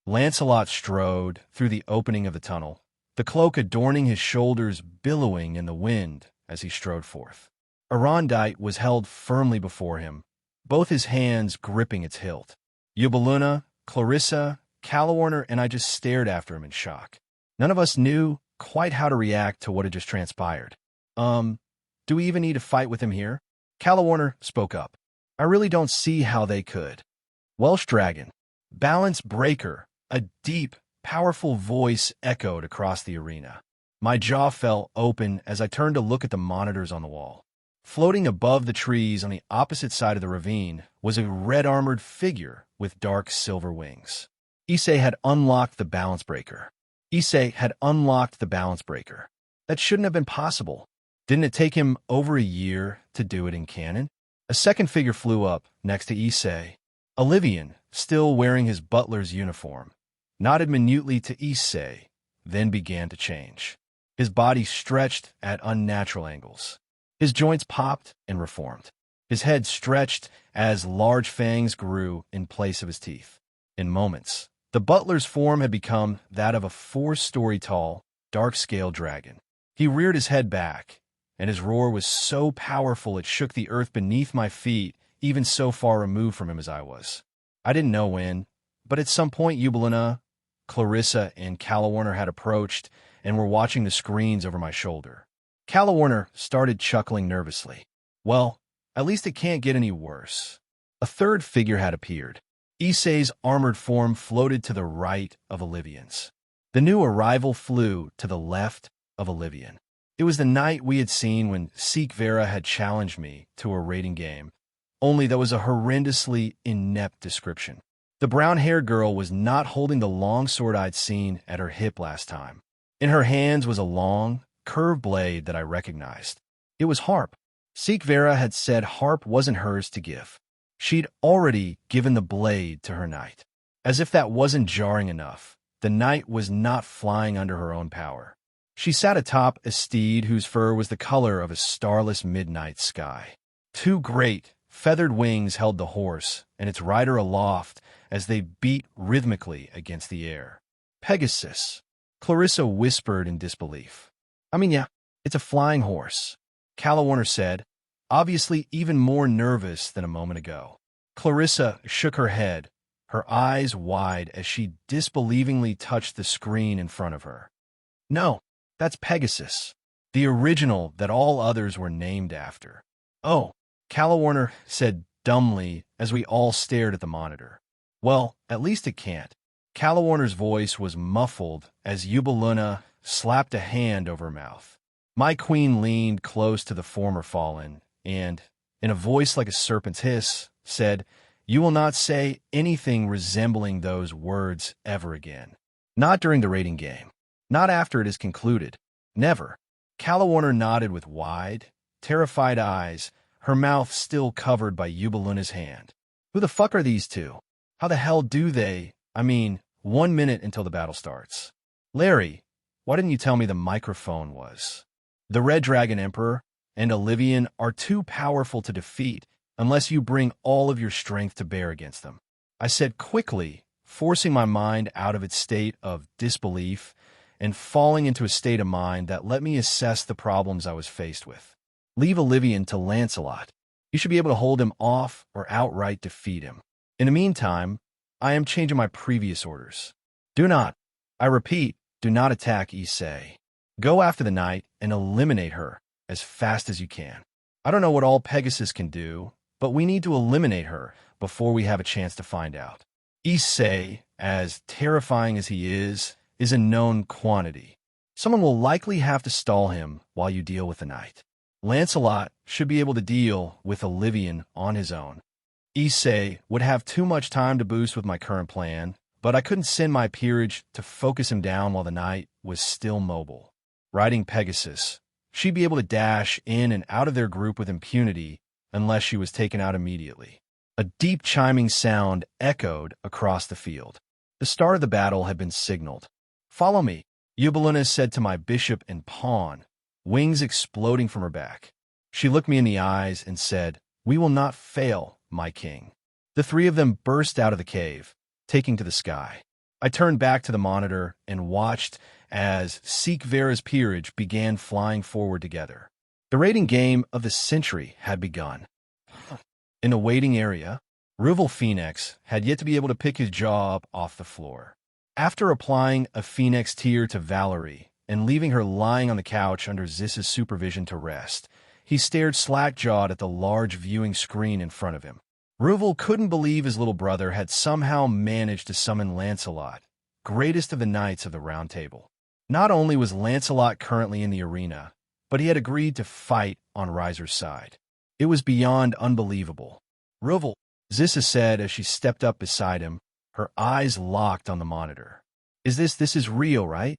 Lancelot strode through the opening of the tunnel, the cloak adorning his shoulders billowing in the wind as he strode forth. Arondite was held firmly before him, both his hands gripping its hilt. Eubeluna, Clarissa, Calawarner, and I just stared after him in shock. None of us knew quite how to react to what had just transpired. Do we even need to fight with him here? Calawarner spoke up. I really don't see how they could. Welsh Dragon, Balance Breaker, a deep, powerful voice echoed across the arena. My jaw fell open as I turned to look at the monitors on the wall. Floating above the trees on the opposite side of the ravine was a red-armored figure with dark silver wings. Issei had unlocked the balance breaker. Issei had unlocked the balance breaker. That shouldn't have been possible. Didn't it take him over a year to do it in canon? A second figure flew up next to Issei. Olivian, still wearing his butler's uniform, nodded minutely to Issei, then began to change. His body stretched at unnatural angles. His joints popped and reformed. His head stretched as large fangs grew in place of his teeth. In moments, the butler's form had become that of a 4-story tall, dark-scaled dragon. He reared his head back, and his roar was so powerful it shook the earth beneath my feet, even so far removed from him as I was. I didn't know when, but at some point Eubelina, Clarissa, and Calawarner had approached and were watching the screens over my shoulder. Calawarner started chuckling nervously. Well, at least it can't get any worse. A third figure had appeared. Issei's armored form floated to the right of Olivian's. The new arrival flew to the left of Olivian. It was the night we had seen when Seek Vera had challenged me to a raiding game, only there was a horrendously inept description. The brown-haired girl was not holding the long sword I'd seen at her hip last time. In her hands was a long, curved blade that I recognized. It was Harp. Seek Vera had said Harp wasn't hers to give. She'd already given the blade to her knight. As if that wasn't jarring enough, the knight was not flying under her own power. She sat atop a steed whose fur was the color of a starless midnight sky. Two great, feathered wings held the horse and its rider aloft as they beat rhythmically against the air. Pegasus, Clarissa whispered in disbelief. Yeah, it's a flying horse, Calawarner said, obviously even more nervous than a moment ago. Clarissa shook her head, her eyes wide as she disbelievingly touched the screen in front of her. No, that's Pegasus, the original that all others were named after. Oh, Calawarner said dumbly as we all stared at the monitor. Well, at least it can't. Calawarner's voice was muffled as Eubelina slapped a hand over her mouth. My queen leaned close to the former fallen and, in a voice like a serpent's hiss, said, "You will not say anything resembling those words ever again. Not during the raiding game. Not after it is concluded. Never." Calawarner nodded with wide, terrified eyes, her mouth still covered by Eubelina's hand. Who the fuck are these two? How the hell do they? 1 minute until the battle starts. Larry, why didn't you tell me the microphone was? The Red Dragon Emperor and Olivian are too powerful to defeat unless you bring all of your strength to bear against them, I said quickly, forcing my mind out of its state of disbelief and falling into a state of mind that let me assess the problems I was faced with. Leave Olivian to Lancelot. You should be able to hold him off or outright defeat him. In the meantime, I am changing my previous orders. Do not, I repeat, do not attack Issei. Go after the knight and eliminate her as fast as you can. I don't know what all Pegasus can do, but we need to eliminate her before we have a chance to find out. Issei, as terrifying as he is a known quantity. Someone will likely have to stall him while you deal with the knight. Lancelot should be able to deal with Olivian on his own. Issei would have too much time to boost with my current plan, but I couldn't send my peerage to focus him down while the knight was still mobile. Riding Pegasus, she'd be able to dash in and out of their group with impunity unless she was taken out immediately. A deep chiming sound echoed across the field. The start of the battle had been signaled. Follow me, Eubelina said to my bishop and pawn, wings exploding from her back. She looked me in the eyes and said, "We will not fail, my king." The three of them burst out of the cave, taking to the sky. I turned back to the monitor and watched as Seek Vera's peerage began flying forward together. The raiding game of the century had begun. In the waiting area, Ruvel Phoenix had yet to be able to pick his jaw up off the floor. After applying a Phoenix tear to Valerie and leaving her lying on the couch under Zis's supervision to rest, he stared slack-jawed at the large viewing screen in front of him. Ruvel couldn't believe his little brother had somehow managed to summon Lancelot, greatest of the knights of the Round Table. Not only was Lancelot currently in the arena, but he had agreed to fight on Riser's side. It was beyond unbelievable. Ruvel, Zissa said as she stepped up beside him, her eyes locked on the monitor. This is real, right?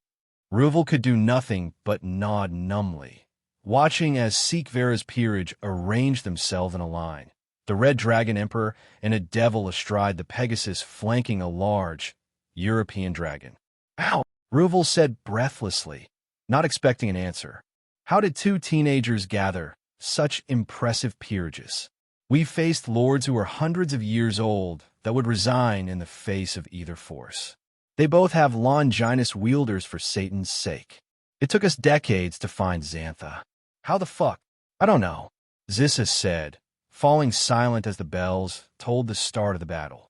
Ruvel could do nothing but nod numbly, watching as Sikvera's peerage arranged themselves in a line. The Red Dragon Emperor and a devil astride the Pegasus flanking a large European dragon. Ow! Ruvel said breathlessly, not expecting an answer. How did two teenagers gather such impressive peerages? We faced lords who were hundreds of years old that would resign in the face of either force. They both have Longinus wielders for Satan's sake. It took us decades to find Xantha. How the fuck? I don't know, Zissa said, falling silent as the bells told the start of the battle.